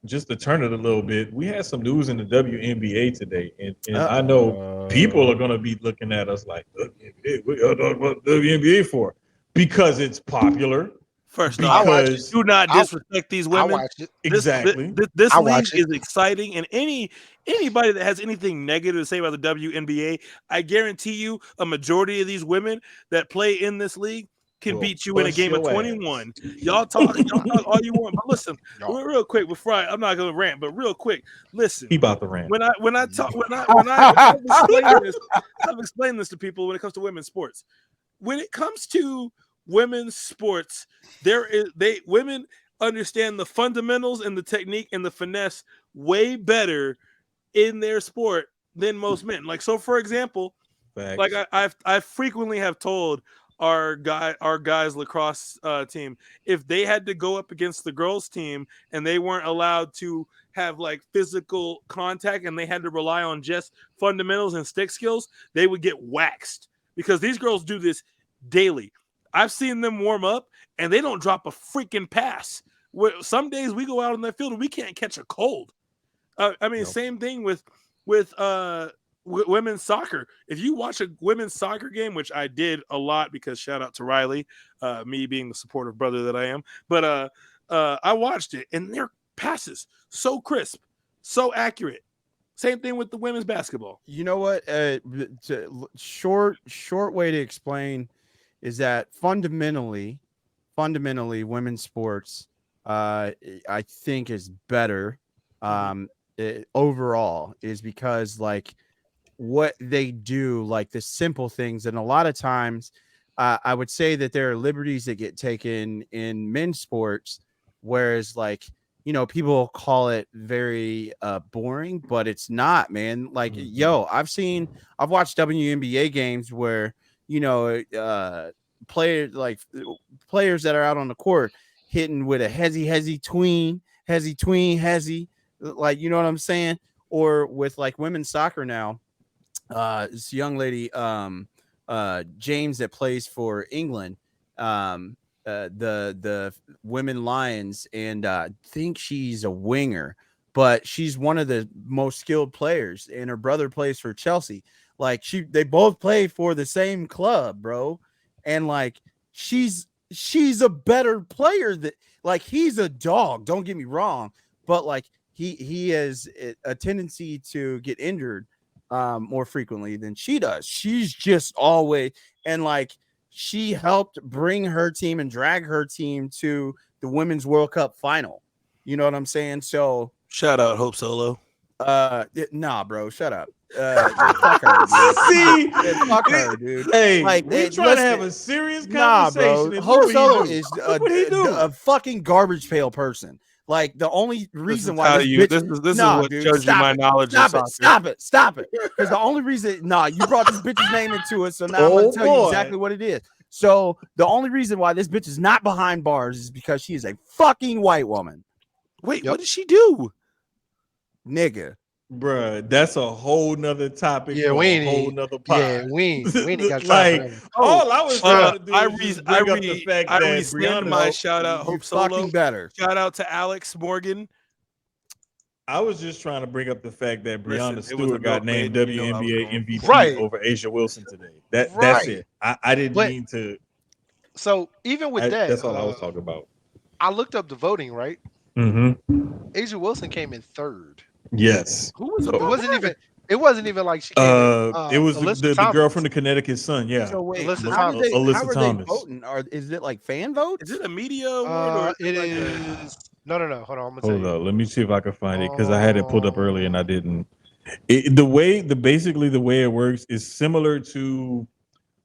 just to turn it a little bit, we had some news in the WNBA today, and I know people are going to be looking at us like, WNBA, what y'all talking about WNBA for? Because it's popular. First off, do not disrespect these women. Exactly. This league is exciting, and anybody that has anything negative to say about the WNBA, I guarantee you a majority of these women that play in this league can beat you in a game of 21. Y'all talk all you want, but listen, real quick before I'm not gonna rant, but real quick, listen. He about to rant. When I I've explained this to people when it comes to women's sports. When it comes to women's sports, women understand the fundamentals and the technique and the finesse way better in their sport than most men. Like so, for example, like I frequently have told our guys lacrosse team, if they had to go up against the girls team and they weren't allowed to have like physical contact and they had to rely on just fundamentals and stick skills, they would get waxed because these girls do this daily. I've seen them warm up and they don't drop a freaking pass some days we go out on that field and we can't catch a cold. I mean, same thing with women's soccer. If you watch a women's soccer game, which I did a lot because shout out to Riley, me being the supportive brother that I am, but I watched it and their passes so crisp, so accurate. Same thing with the women's basketball. You know what? Short way to explain is that fundamentally, women's sports, I think is better overall, is because like what they do, like the simple things, and a lot of times, I would say that there are liberties that get taken in men's sports, whereas like, you know, people call it very boring, but it's not, man. Like, yo, I've watched WNBA games where, you know, players that are out on the court hitting with a hezzy tween, like, you know what I'm saying? Or with like women's soccer now, this young lady, James, that plays for England, the women Lions, and think she's a winger, but she's one of the most skilled players, and her brother plays for Chelsea. Like they both play for the same club, bro. And like she's a better player that, like, he's a dog, don't get me wrong, but like he has a tendency to get injured more frequently than she does. She's just always, and like she helped bring her team and drag her team to the Women's World Cup final. You know what I'm saying? So shout out Hope Solo. Nah, bro, shut up. Fuck her, dude. See, fuck her, dude. Hey, like, we trying to have a serious Nah, conversation. bro. Hope Solo is a fucking garbage pail person. Like the only reason why this is what shows you my knowledge of soccer. Stop it. Because the only reason, you brought this bitch's name into it, so now I'm gonna tell you exactly what it is. So the only reason why this bitch is not behind bars is because she is a fucking white woman. Wait, what did she do? Nigga. Bruh, that's a whole nother topic. Yeah, we ain't a whole nother pod. Yeah, we ain't got like time. all I was trying to do I is rescind my shout out Hope Solo. Better. Shout out to Alex Morgan. I was just trying to bring up the fact that Breonna Listen, Stewart got named WNBA MVP right over Asia Wilson today. That's it. I didn't mean to. So even with that's all I was talking about. I looked up the voting, right? Mm-hmm. Asia Wilson came in third. Yes. Who was it wasn't even like she came in, it was the girl from the Connecticut Sun. Yeah. So wait, Alyssa how Thomas. Alyssa are Thomas. they voting? Is it like fan votes? Is it a media award or it is no. Hold on, I'm gonna tell Hold you. up, let me see if I can find it because I had it pulled up earlier and I didn't. Basically the way it works is similar to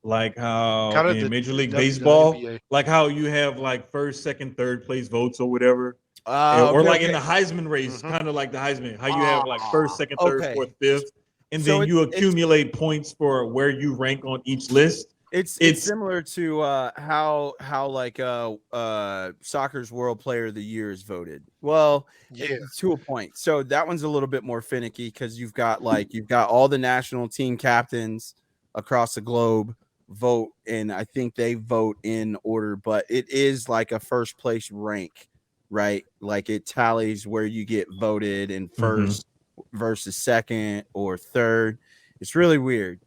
like how Kinda in Major League the Baseball, NBA. like how you have like first, second, third place votes or whatever. Or like in the Heisman race, kind of like the Heisman, how you have like first, second, third, fourth, fifth, and So then you accumulate points for where you rank on each list. It's similar to how like soccer's World Player of the Year is voted. Well, to a point. So that one's a little bit more finicky because you've got all the national team captains across the globe vote, and I think they vote in order, but it is like a first place rank, right? Like it tallies where you get voted in first versus second or third. It's really weird.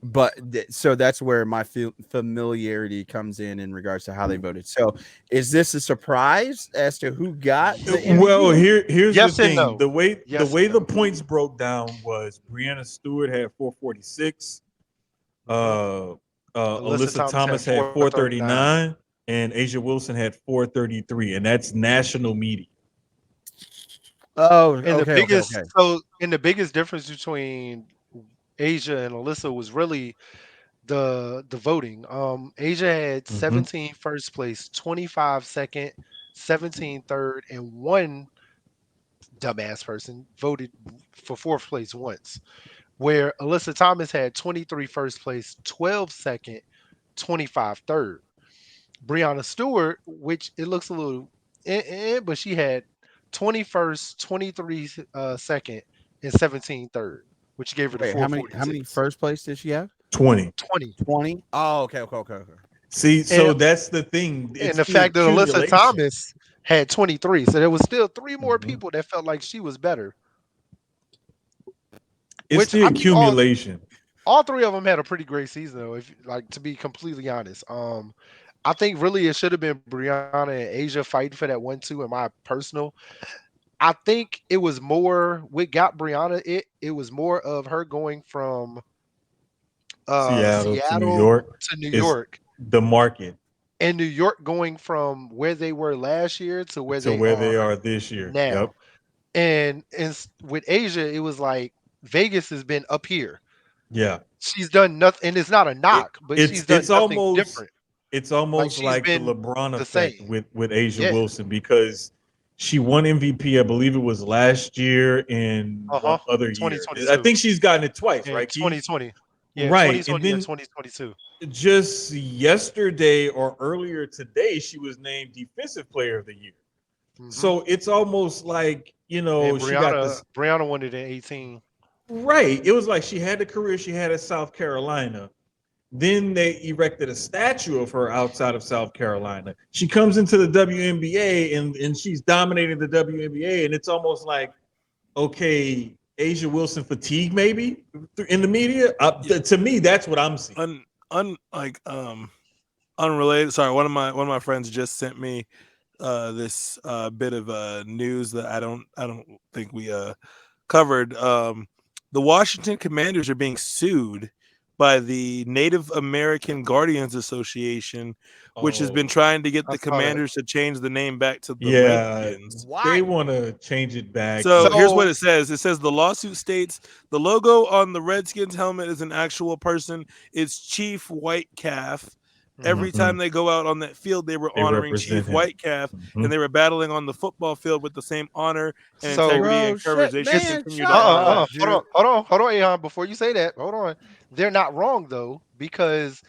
But so that's where my familiarity comes in regards to how they voted. So is this a surprise as to who got the MVP? Well, here's Yes the thing. and no. The way Yes the points broke down was Breonna Stewart had 446. Alyssa Thomas had 439, and Asia Wilson had 433, and that's national media. Oh, and the biggest difference between Asia and Alyssa was really the voting. Asia had 17 first place, 25 second, 17 third, and one dumbass person voted for fourth place once. Where Alyssa Thomas had 23 first place, 12 second, 25 third. Breonna Stewart, which it looks a little, but she had 21st, 23 second, and 17 third, which gave her the 446. How many first place did she have? 20. 20. Oh, okay. See, so that's the thing. And the fact that Alyssa Thomas had 23. So there was still 3 more people that felt like she was better. It's the accumulation. All 3 of them had a pretty great season, though. If like to be completely honest, I think really it should have been Brianna and Asia fighting for that 1-2. In my personal, I think it was more what got Brianna. It was more of her going from Seattle to New York, the market, and New York going from where they were last year to where they are this year now. Yep. And with Asia, it was like Vegas has been up here. Yeah, she's done nothing, and it's not a knock, but she's done nothing different. It's almost like the LeBron effect with Asia Wilson, because she won MVP, I believe it was last year and one other year. I think she's gotten it twice, right? 2020. Yeah, right. 2020 and 2022. Just yesterday or earlier today, she was named Defensive Player of the Year. So it's almost like, you know, she got this. Brianna won it in 18. Right. It was like she had the career she had at South Carolina. Then they erected a statue of her outside of South Carolina. She comes into the WNBA and she's dominating the WNBA. And it's almost like, okay, Asia Wilson fatigue maybe in the media. To me, that's what I'm seeing. Unrelated. Sorry, one of my friends just sent me this bit of news that I don't think we covered. The Washington Commanders are being sued by the Native American Guardians Association, which has been trying to get the Commanders to change the name back to the Redskins. They want to change it back. So here's what it says. It says the lawsuit states the logo on the Redskins helmet is an actual person. It's Chief White Calf. Every time they go out on that field, they were honoring Chief White Calf, and they were battling on the football field with the same honor and integrity and courage. They should continue to hold on, Ahan. Before you say that, hold on. They're not wrong, though, because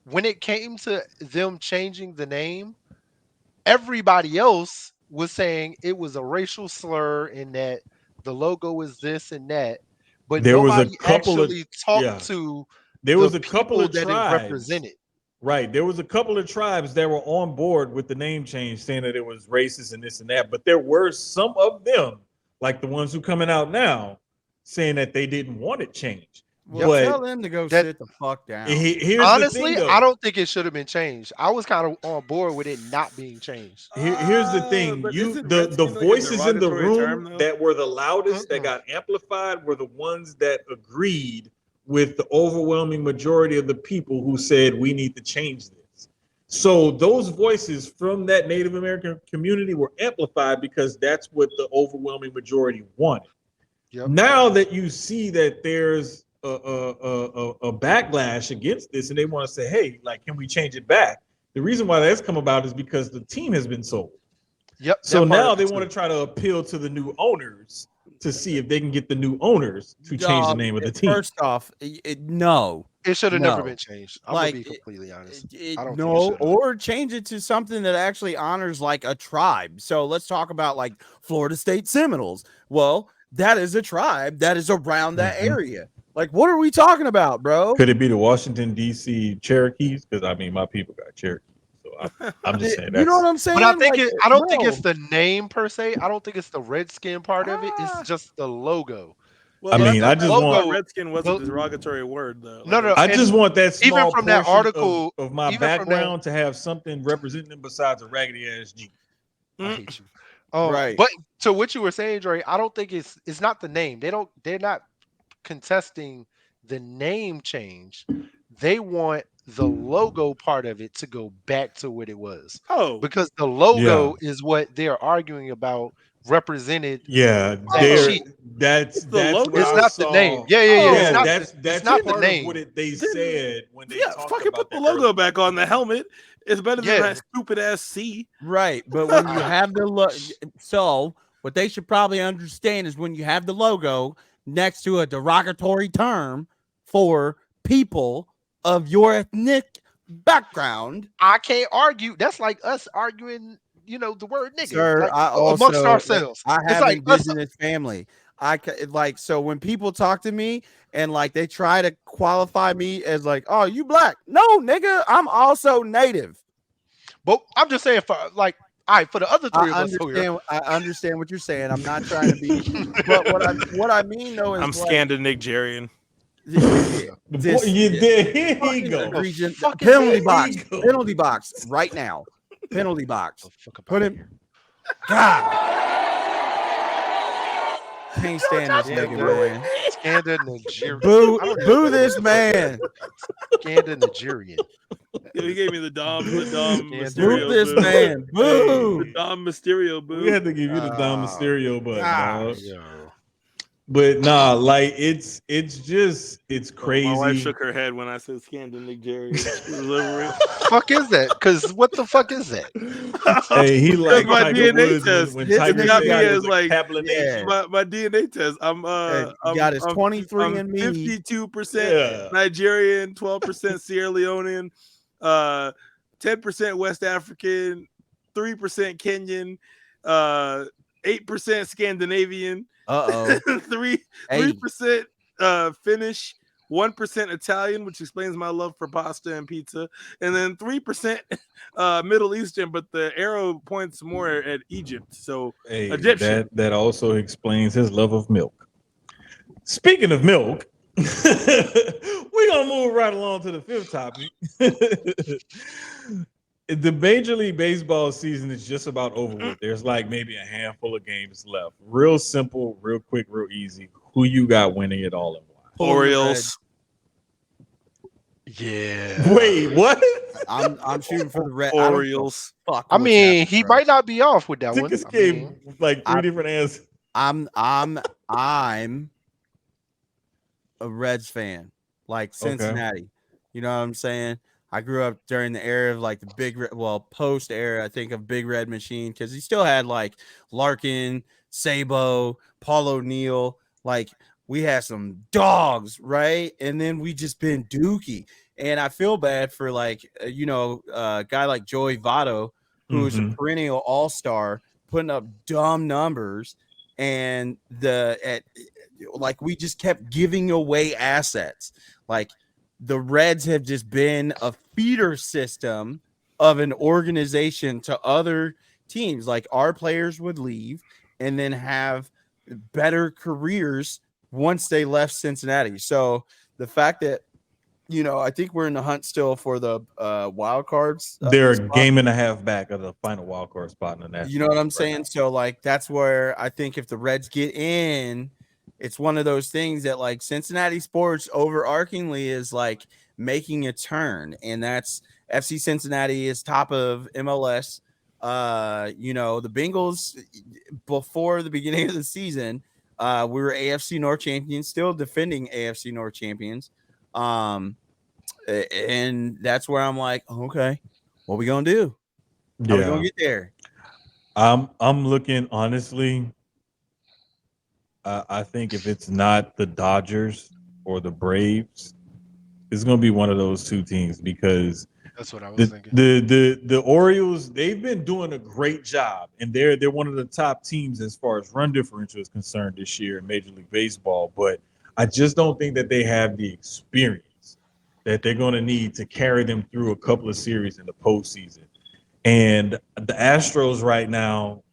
when it came to them changing the name, everybody else was saying it was a racial slur and that the logo is this and that. But there was nobody a couple actually talked to there was a couple of that tribes it represented. Right. There was a couple of tribes that were on board with the name change, saying that it was racist and this and that. But there were some of them, like the ones who coming out now, saying that they didn't want it changed. Well, tell them to go sit the fuck down. Honestly, the thing, I don't think it should have been changed. I was kind of on board with it not being changed. Here's the thing: the voices in the room that were the loudest, that got amplified, were the ones that agreed with the overwhelming majority of the people who said we need to change this. So those voices from that Native American community were amplified because that's what the overwhelming majority wanted. Yep. Now that you see that there's a backlash against this and they want to say, hey, like, can we change it back? The reason why that's come about is because the team has been sold. Yep. So now they want to try to appeal to the new owners to see if they can get the new owners to change the name of the team. First off, no. It should have never been changed. I'm gonna be completely honest. I don't know, or change it to something that actually honors like a tribe. So let's talk about like Florida State Seminoles. Well, that is a tribe that is around that area. Like, what are we talking about, bro? Could it be the Washington, D.C. Cherokees? Because I mean, my people got Cherokees. I'm just saying that. You know what I'm saying? But I think I don't think it's the name per se. I don't think it's the Redskin part of it. It's just the logo. Well, I mean, I just want Redskin wasn't a derogatory word though. No. I just want that small even from that article of my background to have something representing them besides a raggedy ass Jeep. I hate you. Right. But to what you were saying, Dre, I don't think it's not the name. They're not contesting the name change. They want the logo part of it to go back to what it was. Oh, because the logo is what they're arguing about represented. Yeah, that's the logo. It's not the name. Yeah. That's not the name. What they said when they talked fucking about put the logo back on the helmet. It's better than that stupid ass C. Right, but when you have the so what they should probably understand is when you have the logo next to a derogatory term for people of your ethnic background. I can't argue. That's like us arguing, the word nigga. Sir, like, I also, amongst ourselves. I have an indigenous family. So when people talk to me and like they try to qualify me as like, oh, you black. No, nigga, I'm also native. But I'm just saying, for like All right, for the other three of us here. I understand what you're saying. I'm not trying to be, but what I mean though is I'm Scandinavian. Boy, you did. Here he go. Penalty box right now. Penalty box. Put him. God. Can't stand this nigga, man. Scandinavian. Boo this man. Scandinavian. Yo, he gave me the Dom Mysterio. Boo this man. Boo. The Dom Mysterio boo. We had to give you the Dom Mysterio button, dog. Yo. But nah, like it's crazy. My wife shook her head when I said Scandinavian. Fuck is that? Because what the fuck is that? Hey, he like my Tiger DNA Woods test. when His Tiger got said me it as was a like caplination. my DNA test. I'm got his 23 and me. 52% Nigerian, 12% Sierra Leonean, 10% West African, 3% Kenyan, 8% Scandinavian. 3% Finnish, 1% Italian, which explains my love for pasta and pizza, and then 3% Middle Eastern, but the arrow points more at Egypt. So Egyptian. That also explains his love of milk. Speaking of milk, we're gonna move right along to the fifth topic. The Major League Baseball season is just about over with. There's like maybe a handful of games left. Real simple, real quick, real easy. Who you got winning it all and why? Orioles. Yeah. Wait, what? I'm shooting for the red. Orioles. I mean, he might not be off with that one. This gave like three different answers. I'm a Reds fan, like Cincinnati. Okay. You know what I'm saying? I grew up during the era of like the post era, I think, of Big Red Machine, because he still had like Larkin, Sabo, Paul O'Neill. Like we had some dogs, right? And then we just been dookie. And I feel bad for like, a guy like Joey Votto, who's a perennial all-star, putting up dumb numbers. And we just kept giving away assets. Like, the Reds have just been a feeder system of an organization to other teams. Like our players would leave and then have better careers once they left Cincinnati. So the fact that, I think we're in the hunt still for the wild cards. They're a game and a half back of the final wild card spot in the National. You know what I'm saying? So like, that's where I think if the Reds get in, it's one of those things that like Cincinnati sports overarchingly is like making a turn, and that's FC Cincinnati is top of MLS. The Bengals before the beginning of the season, we were AFC North champions, still defending AFC North champions. And that's where I'm like, okay, what are we gonna do? How are we gonna get there? I'm looking honestly. I think if it's not the Dodgers or the Braves, it's going to be one of those two teams, because that's what I was thinking. The Orioles, they've been doing a great job, and they're one of the top teams as far as run differential is concerned this year in Major League Baseball. But I just don't think that they have the experience that they're going to need to carry them through a couple of series in the postseason. And the Astros right now,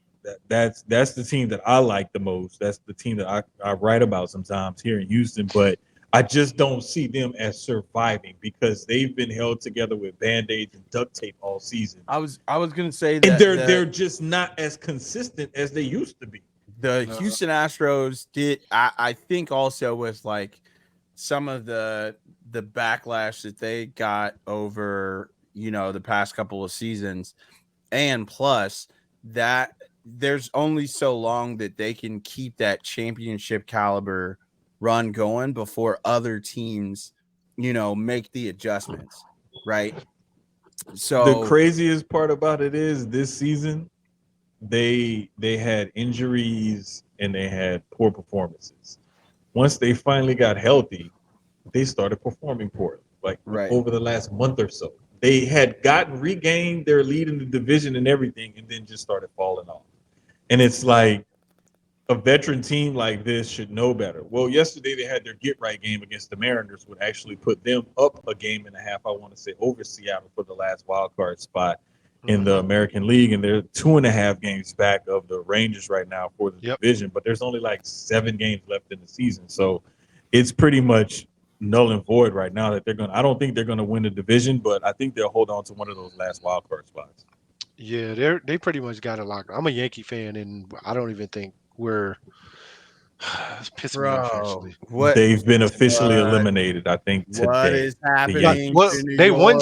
that's the team that I like the most. That's the team that I write about sometimes here in Houston, but I just don't see them as surviving because they've been held together with Band-Aids and duct tape all season. I was going to say that, and they're just not as consistent as they used to be. The Houston Astros did, I think, also with like some of the backlash that they got over the past couple of seasons, and plus that there's only so long that they can keep that championship caliber run going before other teams, make the adjustments, right? So the craziest part about it is this season, they had injuries and they had poor performances. Once they finally got healthy, they started performing poorly, over the last month or so. They had regained their lead in the division and everything, and then just started falling off. And it's like a veteran team like this should know better. Well, yesterday they had their get-right game against the Mariners, would actually put them up a game and a half, I want to say, over Seattle for the last wild card spot. in the American League, and they're 2.5 games back of the Rangers right now for the division. But there's only like 7 games left in the season, so it's pretty much null and void right now. That they're gonna. I don't think they're gonna win the division, but I think they'll hold on to one of those last wild card spots. Yeah, they pretty much got it locked. I'm a Yankee fan, and I don't even think we're. It's pissing me off actually. They've been officially eliminated, I think, today. What is happening? They won.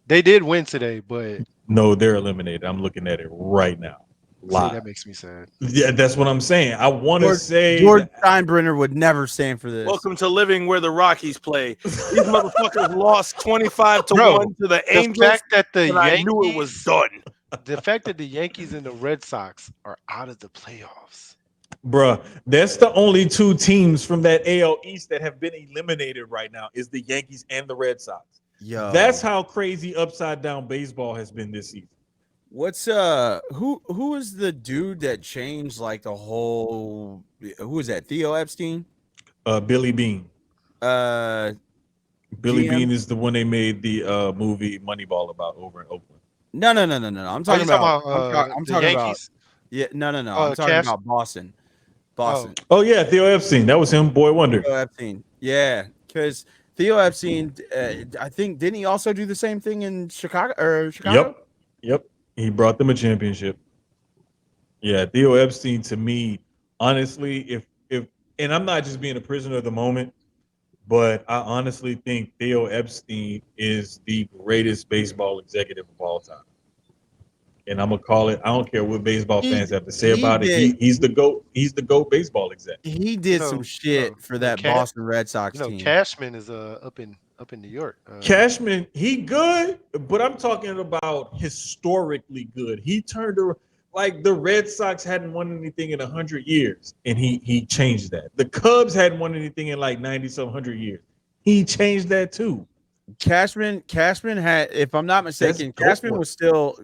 They did win today, but no, they're eliminated. I'm looking at it right now. See, that makes me sad. Yeah, that's what I'm saying. I want to say George Steinbrenner would never stand for this. Welcome to living where the Rockies play. These motherfuckers lost 25-1 to the Angels. The fact that the Yankees, I knew it was done. The fact that the Yankees and the Red Sox are out of the playoffs. Bruh, that's the only 2 teams from that AL East that have been eliminated right now is the Yankees and the Red Sox. Yo, that's how crazy upside down baseball has been this season. What's who is the dude that changed like the whole? Who is that? Theo Epstein? Billy Bean. Billy Bean is the one they made the movie Moneyball about over in Oakland. No. I'm talking about. I'm talking about. Yeah, no. I'm talking about Boston. Oh yeah, Theo Epstein. That was him, Boy Wonder. Theo Epstein. Yeah, because Theo Epstein, I think, didn't he also do the same thing in Chicago? Yep. He brought them a championship. Yeah, Theo Epstein, to me, honestly, if and I'm not just being a prisoner of the moment, but I honestly think Theo Epstein is the greatest baseball executive of all time. And I'm gonna call it. I don't care what baseball fans have to say about it. He's the GOAT. He's the GOAT baseball exec. He did some shit for that Boston Red Sox team. Cashman is up in New York. Cashman, he good, but I'm talking about historically good. He turned like the Red Sox hadn't won anything in 100 years, and he changed that. The Cubs hadn't won anything in like 90-some 100 years. He changed that too. Cashman had, if I'm not mistaken, Cashman was still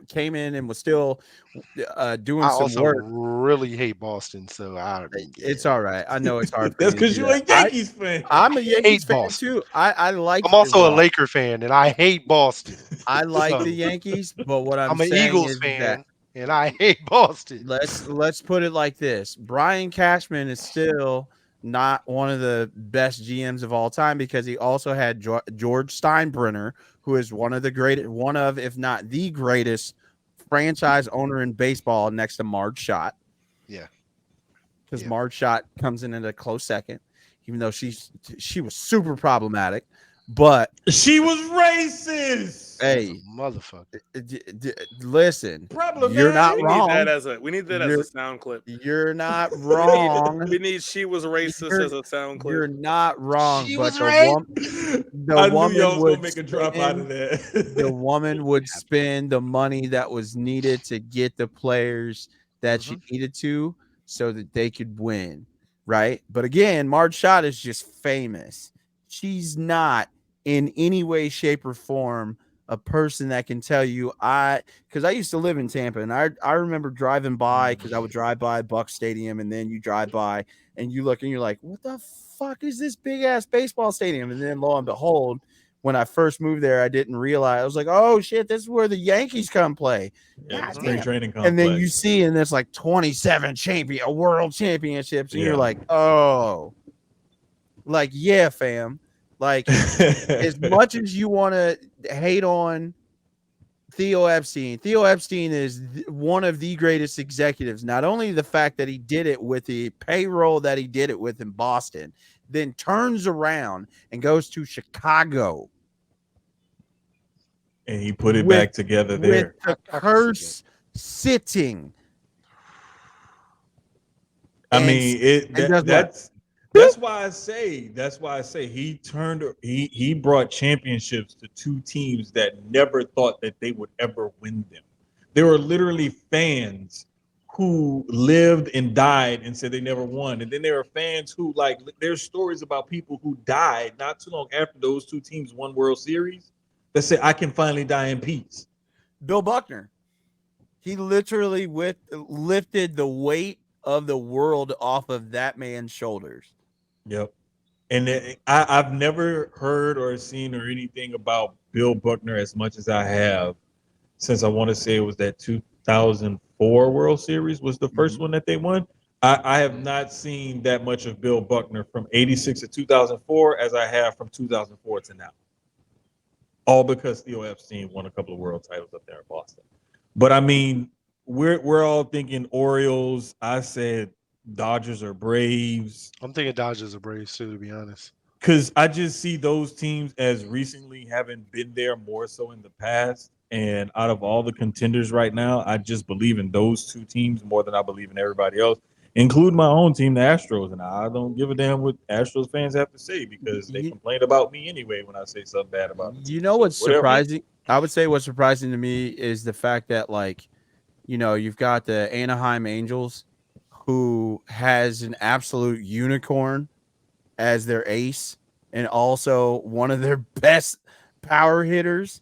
came in and was still doing some work. I really hate Boston, so it's all right. I know it's hard. That's because you're a Yankees fan. I'm a Yankees fan too. I like. I'm also a Laker fan, and I hate Boston. I like the Yankees, but what I'm an Eagles fan, and I hate Boston. Let's put it like this: Brian Cashman is still not one of the best GMs of all time because he also had George Steinbrenner, who is one of, if not the greatest franchise owner in baseball next to Marge Schott. Yeah. Because Marge Schott comes in at a close second, even though she was super problematic. But she was racist. Hey, motherfucker! Listen, you're not wrong. We need that as a sound clip. You're not wrong. we need she was racist as a sound clip. You're not wrong. She but was the woman would make a drop out of that. The woman would spend the money that was needed to get the players that she needed to, so that they could win. Right, but again, Marge Schott is just famous. She's not in any way, shape, or form a person that can tell you because I used to live in Tampa, and I remember driving by, because I would drive by Buck Stadium, and then you drive by and you look and you're like, what the fuck is this big ass baseball stadium? And then lo and behold, when I first moved there, I didn't realize. I was like, oh shit, this is where the Yankees come play. Yeah, spring training complex. And then you see, and there's like 27 world championships, and you're like, oh, like, yeah, fam. Like, as much as you want to hate on Theo Epstein is one of the greatest executives. Not only the fact that he did it with the payroll that he did it with in Boston, then turns around and goes to Chicago. And he put it back together there. With the curse sitting. I mean, that's why I say he brought championships to 2 teams that never thought that they would ever win them. There were literally fans who lived and died and said they never won. And then there are fans who, like, there's stories about people who died not too long after those 2 teams won World Series that said, I can finally die in peace. Bill Buckner. He literally lifted the weight of the world off of that man's shoulders. Yep. And I've never heard or seen or anything about Bill Buckner as much as I have since I want to say it was that 2004 World Series was the first one that they won. I have not seen that much of Bill Buckner from 86 to 2004 as I have from 2004 to now. All because Theo Epstein won a couple of world titles up there in Boston. But I mean, we're all thinking Orioles. I said Dodgers or Braves. I'm thinking Dodgers or Braves too, to be honest. Because I just see those teams as recently having been there more so in the past. And out of all the contenders right now, I just believe in those two teams more than I believe in everybody else, including my own team, the Astros. And I don't give a damn what Astros fans have to say because they complain about me anyway when I say something bad about them. You know what's surprising? I would say what's surprising to me is the fact that, like, you know, you've got the Anaheim Angels, who has an absolute unicorn as their ace and also one of their best power hitters,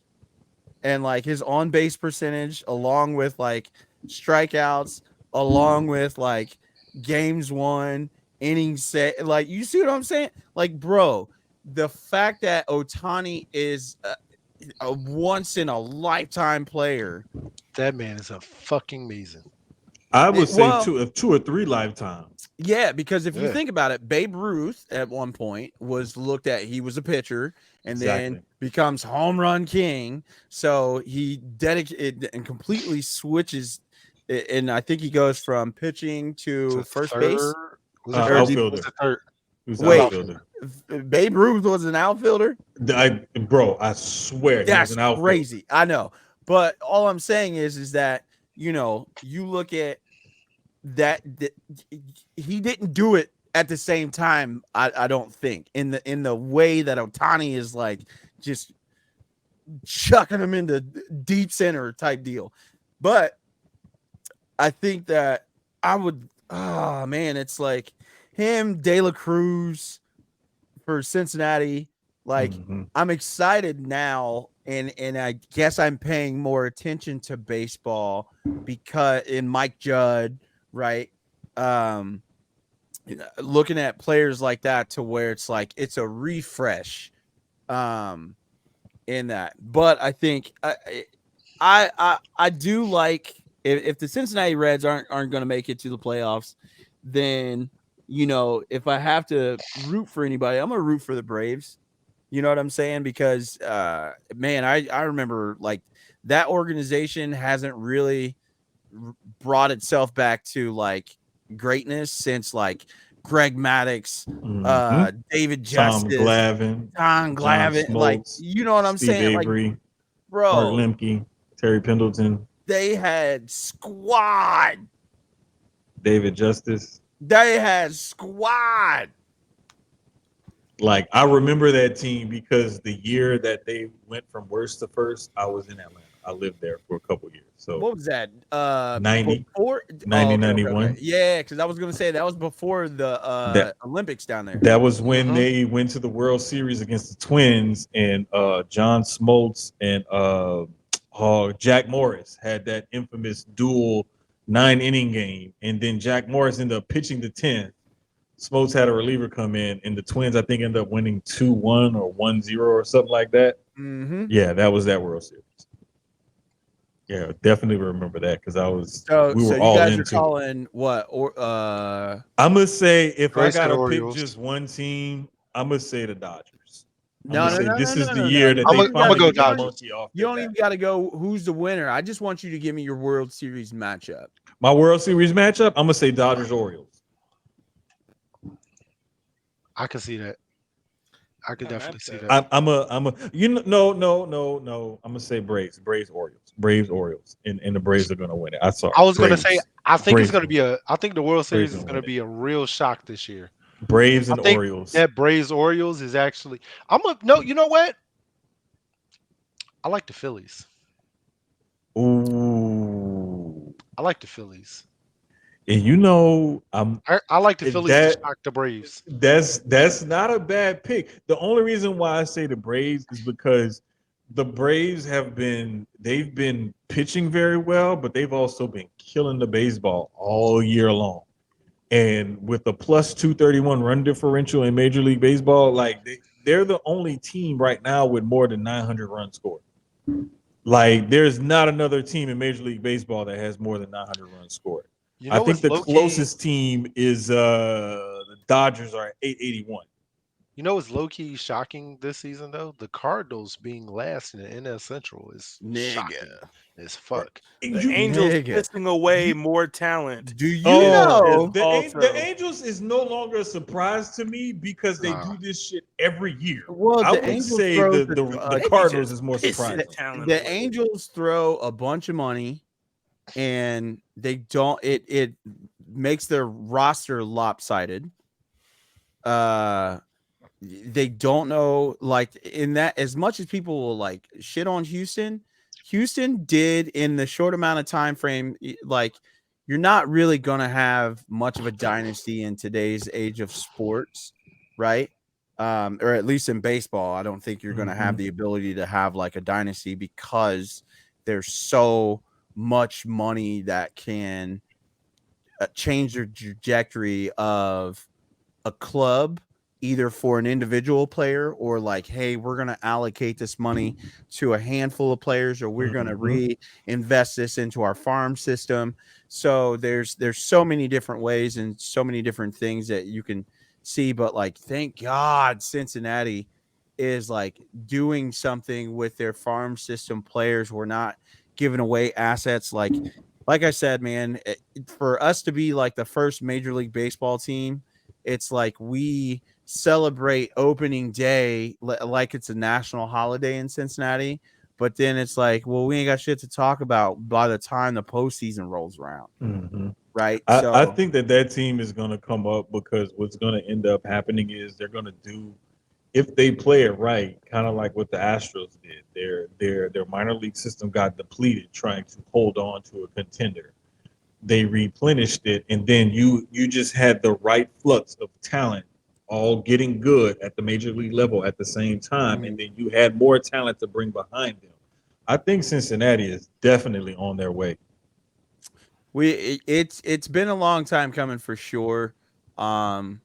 and like his on base percentage, along with like strikeouts, along with like games won, innings set. Like, you see what I'm saying? Like, bro, the fact that Ohtani is a once in a lifetime player. That man is a fucking amazing. I would say two or three lifetimes. Yeah, because if you think about it, Babe Ruth at one point was looked at, he was a pitcher and then becomes home run king. So he dedicated and completely switches. And I think he goes from pitching to first base. Outfielder. Outfielder. Babe Ruth was an outfielder. I swear that's he was an outfielder. Crazy. I know, but all I'm saying is that, you know, you look at that he didn't do it at the same time. I don't think in the way that Ohtani is like just chucking him into deep center type deal. But I think that I would. Oh man, it's like him, De La Cruz for Cincinnati. Like, I'm excited now, and I guess I'm paying more attention to baseball because in Mike Judd, right? Looking at players like that to where it's like it's a refresh in that. But I think I do like if the Cincinnati Reds aren't going to make it to the playoffs, then, you know, if I have to root for anybody, I'm going to root for the Braves. You know what I'm saying? Because, man, I remember, like, that organization hasn't really brought itself back to, like, greatness since, like, Greg Maddux, David Justice, Tom Glavine, like, you know what I'm saying? Avery, like, bro, Mark Lemke, Terry Pendleton. They had squad. David Justice. They had squad. Like, I remember that team because the year that they went from worst to first, I was in Atlanta. I lived there for a couple years. So what was that? 90, before 90, 91. Okay. Yeah, because I was going to say that was before the Olympics down there. That was when they went to the World Series against the Twins, and John Smoltz and Jack Morris had that infamous dual 9-inning game, and then Jack Morris ended up pitching the 10th. Smoltz had a reliever come in, and the Twins, I think, ended up winning 2-1 or 1-0 or something like that. Yeah, that was that World Series. Yeah, definitely remember that because we were all into it. So you guys are calling what? I'm gonna say if I gotta pick just one team, I'm gonna say the Dodgers. This is the year that I'm gonna go Dodgers. You don't even got to go who's the winner. I just want you to give me your World Series matchup. My World Series matchup, I'm gonna say Dodgers Orioles. I can see that. I could definitely see that. I'm gonna say Braves Orioles, and the Braves are gonna win it. I was gonna say I think the World Series is gonna be a real shock this year. Braves and Orioles. That Braves Orioles is actually. You know what? I like the Phillies. Ooh. I like the Phillies. And you know, I like the Phillies to shock the Braves. That's not a bad pick. The only reason why I say the Braves is because the Braves they've been pitching very well, but they've also been killing the baseball all year long. And with a plus 231 run differential in Major League Baseball, like they're the only team right now with more than 900 runs scored. Like, there's not another team in Major League Baseball that has more than 900 runs scored. I think the closest team is the Dodgers are at 881. You know what's low-key shocking this season, though? The Cardinals being last in the NL Central is shocking as fuck. The Angels pissing away more talent. Do you know the Angels is no longer a surprise to me because they do this shit every year. Well, I would say the Cardinals is more surprising. The Angels throw a bunch of money, and they don't. It makes their roster lopsided. They don't know, like, in that, as much as people will like shit on Houston did in the short amount of time frame, like, you're not really gonna have much of a dynasty in today's age of sports, right? Or at least in baseball, I don't think you're gonna have the ability to have like a dynasty because there's so much money that can change the trajectory of a club, either for an individual player or like, hey, we're going to allocate this money to a handful of players, or we're going to reinvest this into our farm system. So there's so many different ways and so many different things that you can see. But like, thank God Cincinnati is like doing something with their farm system players. We're not giving away assets. Like I said, man, for us to be like the first Major League Baseball team, it's like we celebrate opening day like it's a national holiday in Cincinnati, but then it's like, well, we ain't got shit to talk about by the time the postseason rolls around. Right. I think that team is going to come up because what's going to end up happening is they're going to do, if they play it right, kind of like what the Astros did. Their minor league system got depleted trying to hold on to a contender. They replenished it, and then you just had the right flux of talent all getting good at the major league level at the same time, and then you had more talent to bring behind them. I think Cincinnati is definitely on their way. It's been a long time coming for sure. I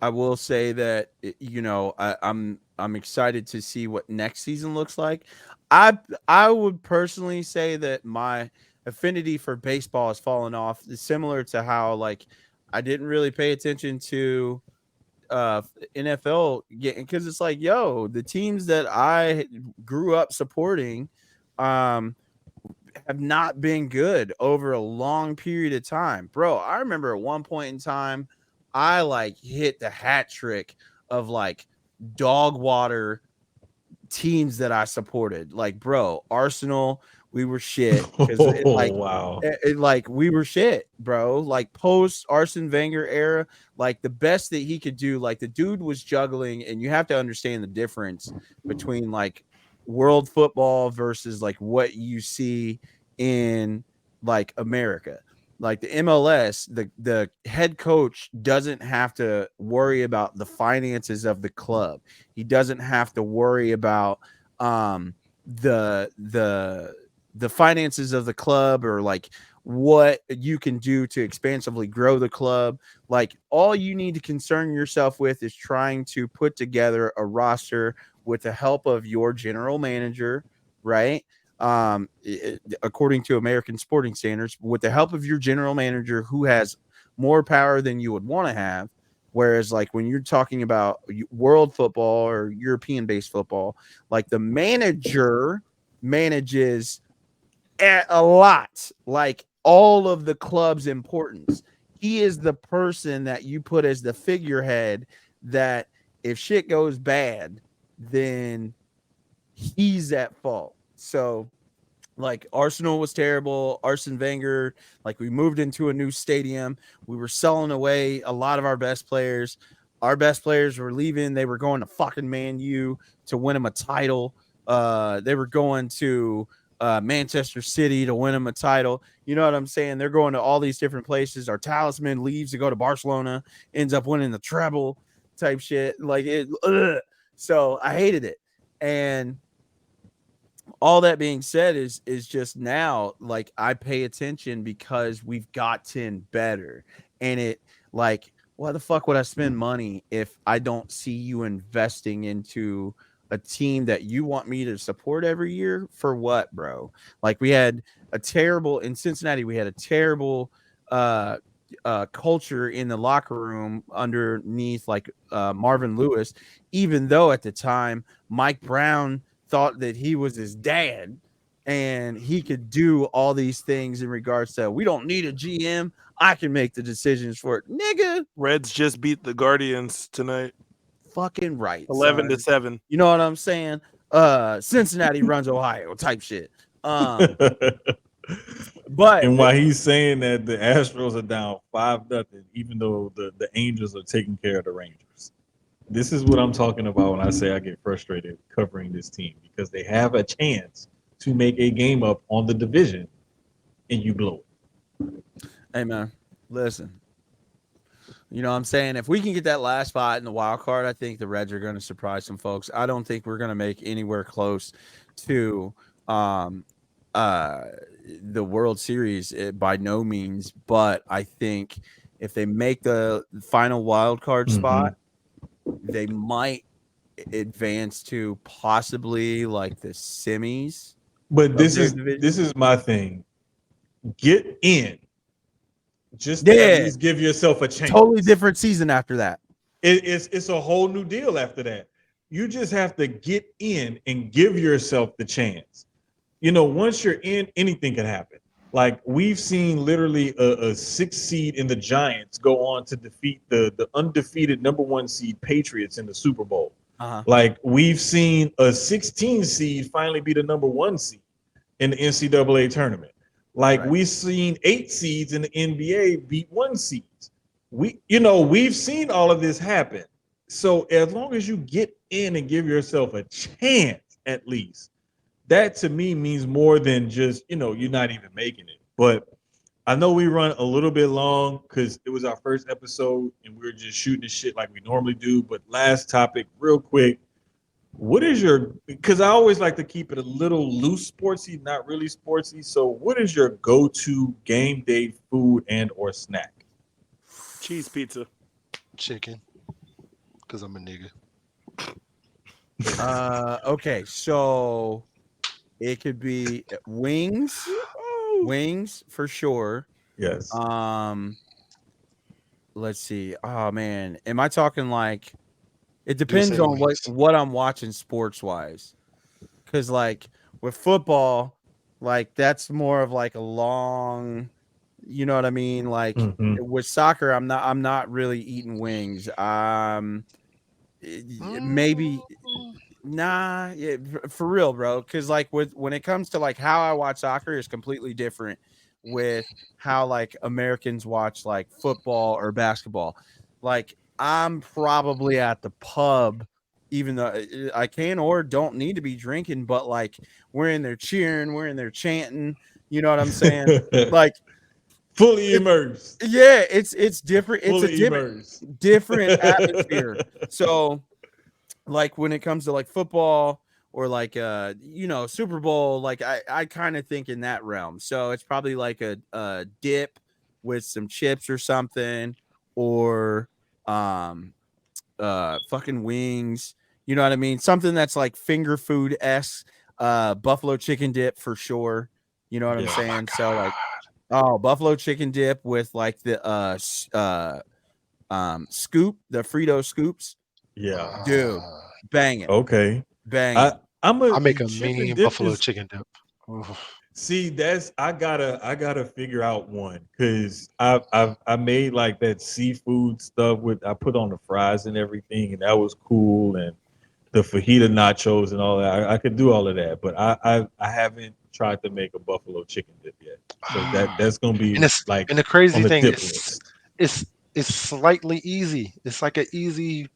will say that, you know, I'm excited to see what next season looks like. I would personally say that my affinity for baseball has fallen off. It's similar to how, like, I didn't really pay attention to NFL because it's like, yo, the teams that I grew up supporting have not been good over a long period of time. Bro, I remember at one point in time, I like hit the hat trick of like dog water teams that I supported. Like, bro, Arsenal, we were shit. Like we were shit, bro. Like post Arsene Wenger era, like the best that he could do, like the dude was juggling, and you have to understand the difference between like world football versus like what you see in like America. Like the MLS, the head coach doesn't have to worry about the finances of the club. He doesn't have to worry about the finances of the club, or like what you can do to expansively grow the club. Like all you need to concern yourself with is trying to put together a roster with the help of your general manager, right? According to American sporting standards, with the help of your general manager who has more power than you would want to have. Whereas like when you're talking about world football or European based football, like the manager manages a lot, like all of the club's importance. He is the person that you put as the figurehead that if shit goes bad, then he's at fault. So like Arsenal was terrible. Arsene Wenger, like we moved into a new stadium. We were selling away a lot of our best players. Our best players were leaving. They were going to fucking Man U to win them a title. They were going to Manchester City to win them a title. You know what I'm saying? They're going to all these different places. Our talisman leaves to go to Barcelona, ends up winning the treble type shit. Like it. So I hated it. And all that being said is just now, like I pay attention because we've gotten better. And it like, why the fuck would I spend money if I don't see you investing into a team that you want me to support every year for what, bro? Like we had a terrible in Cincinnati. We had a terrible culture in the locker room underneath like Marvin Lewis, even though at the time Mike Brown thought that he was his dad and he could do all these things in regards to we don't need a GM. I can make the decisions for it. Nigga. Reds just beat the Guardians tonight. Fucking right. 11-7. You know what I'm saying? Cincinnati runs Ohio type shit. But and while he's saying that the Astros are down 5-0, even though the Angels are taking care of the Rangers. This is what I'm talking about when I say I get frustrated covering this team because they have a chance to make a game up on the division and you blow it. Hey man, listen. You know what I'm saying? If we can get that last spot in the wild card, I think the Reds are going to surprise some folks. I don't think we're going to make anywhere close to the World Series by no means, but I think if they make the final wild card spot, they might advance to possibly like the semis. But this is my thing. Get in. Just to at least give yourself a chance. Totally different season after that. It's a whole new deal after that. You just have to get in and give yourself the chance. You know, once you're in, anything can happen. Like we've seen literally a 6 seed in the Giants go on to defeat the undefeated number 1 seed Patriots in the Super Bowl. Like we've seen a 16 seed finally be the number 1 seed in the NCAA tournament. Like we've seen 8 seeds in the NBA beat 1 seeds. We've seen all of this happen. So as long as you get in and give yourself a chance, at least, that to me means more than just, you're not even making it. But I know we run a little bit long because it was our first episode and we were just shooting the shit like we normally do. But last topic, real quick. What is because I always like to keep it a little loose sportsy, not really sportsy. So what is your go-to game day food and or snack? Cheese pizza. Chicken. Because I'm a nigga. Okay, so it could be wings. Wings for sure. Yes. Let's see. Oh man. Am I talking like it depends on what I'm watching sports wise. Cause like with football, like that's more of like a long, you know what I mean? Like with soccer, I'm not really eating wings. Maybe nah, yeah, for real, bro. Cause like when it comes to like how I watch soccer is completely different with how like Americans watch like football or basketball. Like I'm probably at the pub, even though I can or don't need to be drinking, but like we're in there cheering, we're in there chanting. You know what I'm saying? Like fully immersed. Yeah, it's different. It's fully a different atmosphere. So, like when it comes to like football or like Super Bowl, like I kind of think in that realm. So it's probably like a dip with some chips or something, or fucking wings, you know what I mean? Something that's like finger food-esque, buffalo chicken dip for sure. You know what I'm saying? So like buffalo chicken dip with like the scoop, the Frito scoops. Yeah. Dude, bang it. Okay. Bang it. I make a mean buffalo chicken dip. See, I gotta figure out one because I made like that seafood stuff I put on the fries and everything, and that was cool, and the fajita nachos and all that. I could do all of that, but I haven't tried to make a buffalo chicken dip yet. So that's gonna be and the crazy thing is it's slightly easy. It's like an easy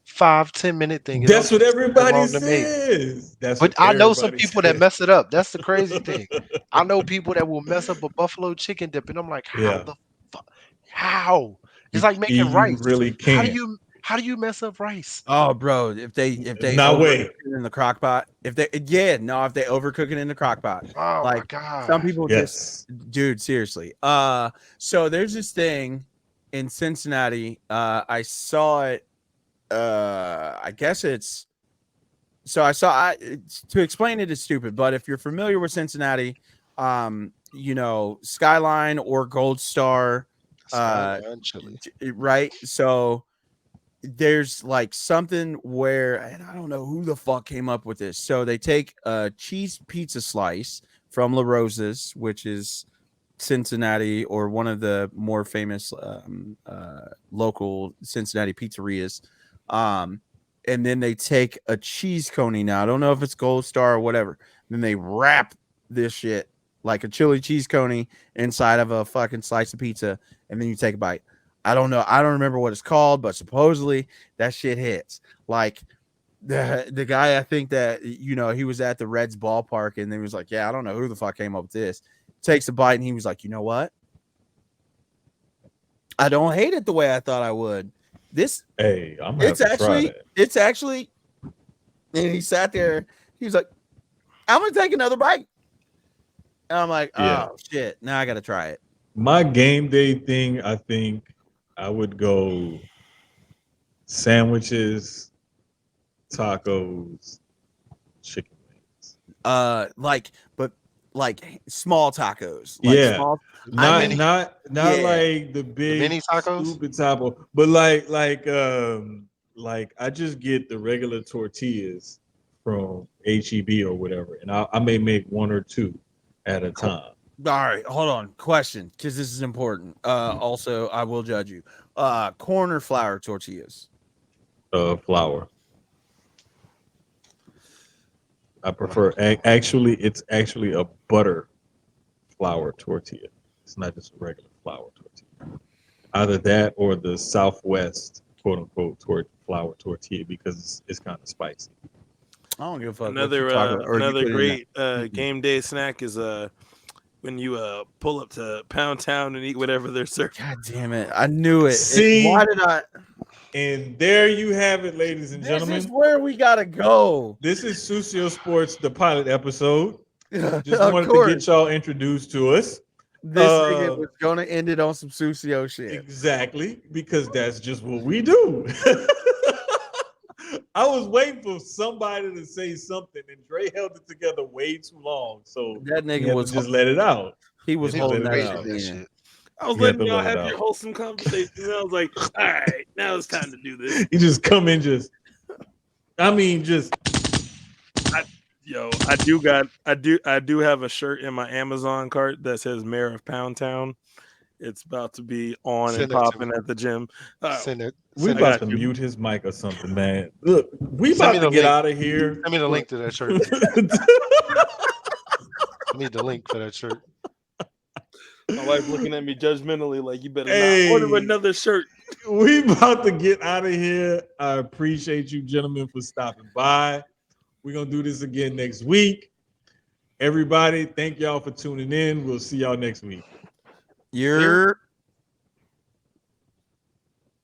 5-10 minute thing. That's what everybody says. But I know some people that mess it up. That's the crazy thing. I know people that will mess up a buffalo chicken dip, and I'm like, how the fuck? How? It's like making rice. Really can't. How do you mess up rice? Oh, bro, if they overcook it in the crock pot, if they overcook it in the crock pot. Oh like, my god. Some people dude, seriously. So there's this thing in Cincinnati. I saw it. I guess it's So to explain it is stupid, but if you're familiar with Cincinnati, Skyline or Gold Star, right? So there's like something where, and I don't know who the fuck came up with this. So they take a cheese pizza slice from La Rosa's, which is Cincinnati or one of the more famous local Cincinnati pizzerias. And then they take a cheese coney. Now, I don't know if it's Gold Star or whatever. Then they wrap this shit like a chili cheese coney inside of a fucking slice of pizza. And then you take a bite. I don't know. I don't remember what it's called, but supposedly that shit hits. Like the guy, I think that, he was at the Reds ballpark and he was like, yeah, I don't know who the fuck came up with this. Takes a bite and he was like, you know what? I don't hate it the way I thought I would. It's actually, and he sat there. He was like, I'm gonna take another bite. And I'm like, oh shit, now I gotta try it. My game day thing, I think I would go sandwiches, tacos, chicken wings. Like small tacos. Not like the big mini tacos, stupid taco, but like I just get the regular tortillas from HEB or whatever, and I may make one or two at a time. All right, hold on. Question, because this is important. Also, I will judge you. Corn or flour tortillas? Flour. I prefer it's actually a butter flour tortilla. It's not just a regular flour tortilla. Either that or the Southwest quote unquote flour tortilla because it's kind of spicy. I don't give a fuck. Another great game day snack is when you pull up to Pound Town and eat whatever they're serving. God damn it! I knew it. See, why did I? And there you have it, ladies and gentlemen. This is where we gotta go. This is Sucio Sportz, the pilot episode. Just wanted to get y'all introduced to us. This nigga was gonna end it on some Sucio shit. Exactly, because that's just what we do. I was waiting for somebody to say something, and Dre held it together way too long. So that nigga was just let it out. He was holding that out. I was letting y'all have your wholesome conversation. And I was like, all right, now it's time to do this. You just come in, I do have a shirt in my Amazon cart that says Mayor of Pound Town. It's about to be on and popping at the gym. We're about to mute his mic or something, man. Look, we about to get out of here. Send me the link to that shirt. I need the link for that shirt. My wife looking at me judgmentally like, you better not order another shirt. We about to get out of here. I appreciate you gentlemen for stopping by. We're going to do this again next week. Everybody, thank y'all for tuning in. We'll see y'all next week. You're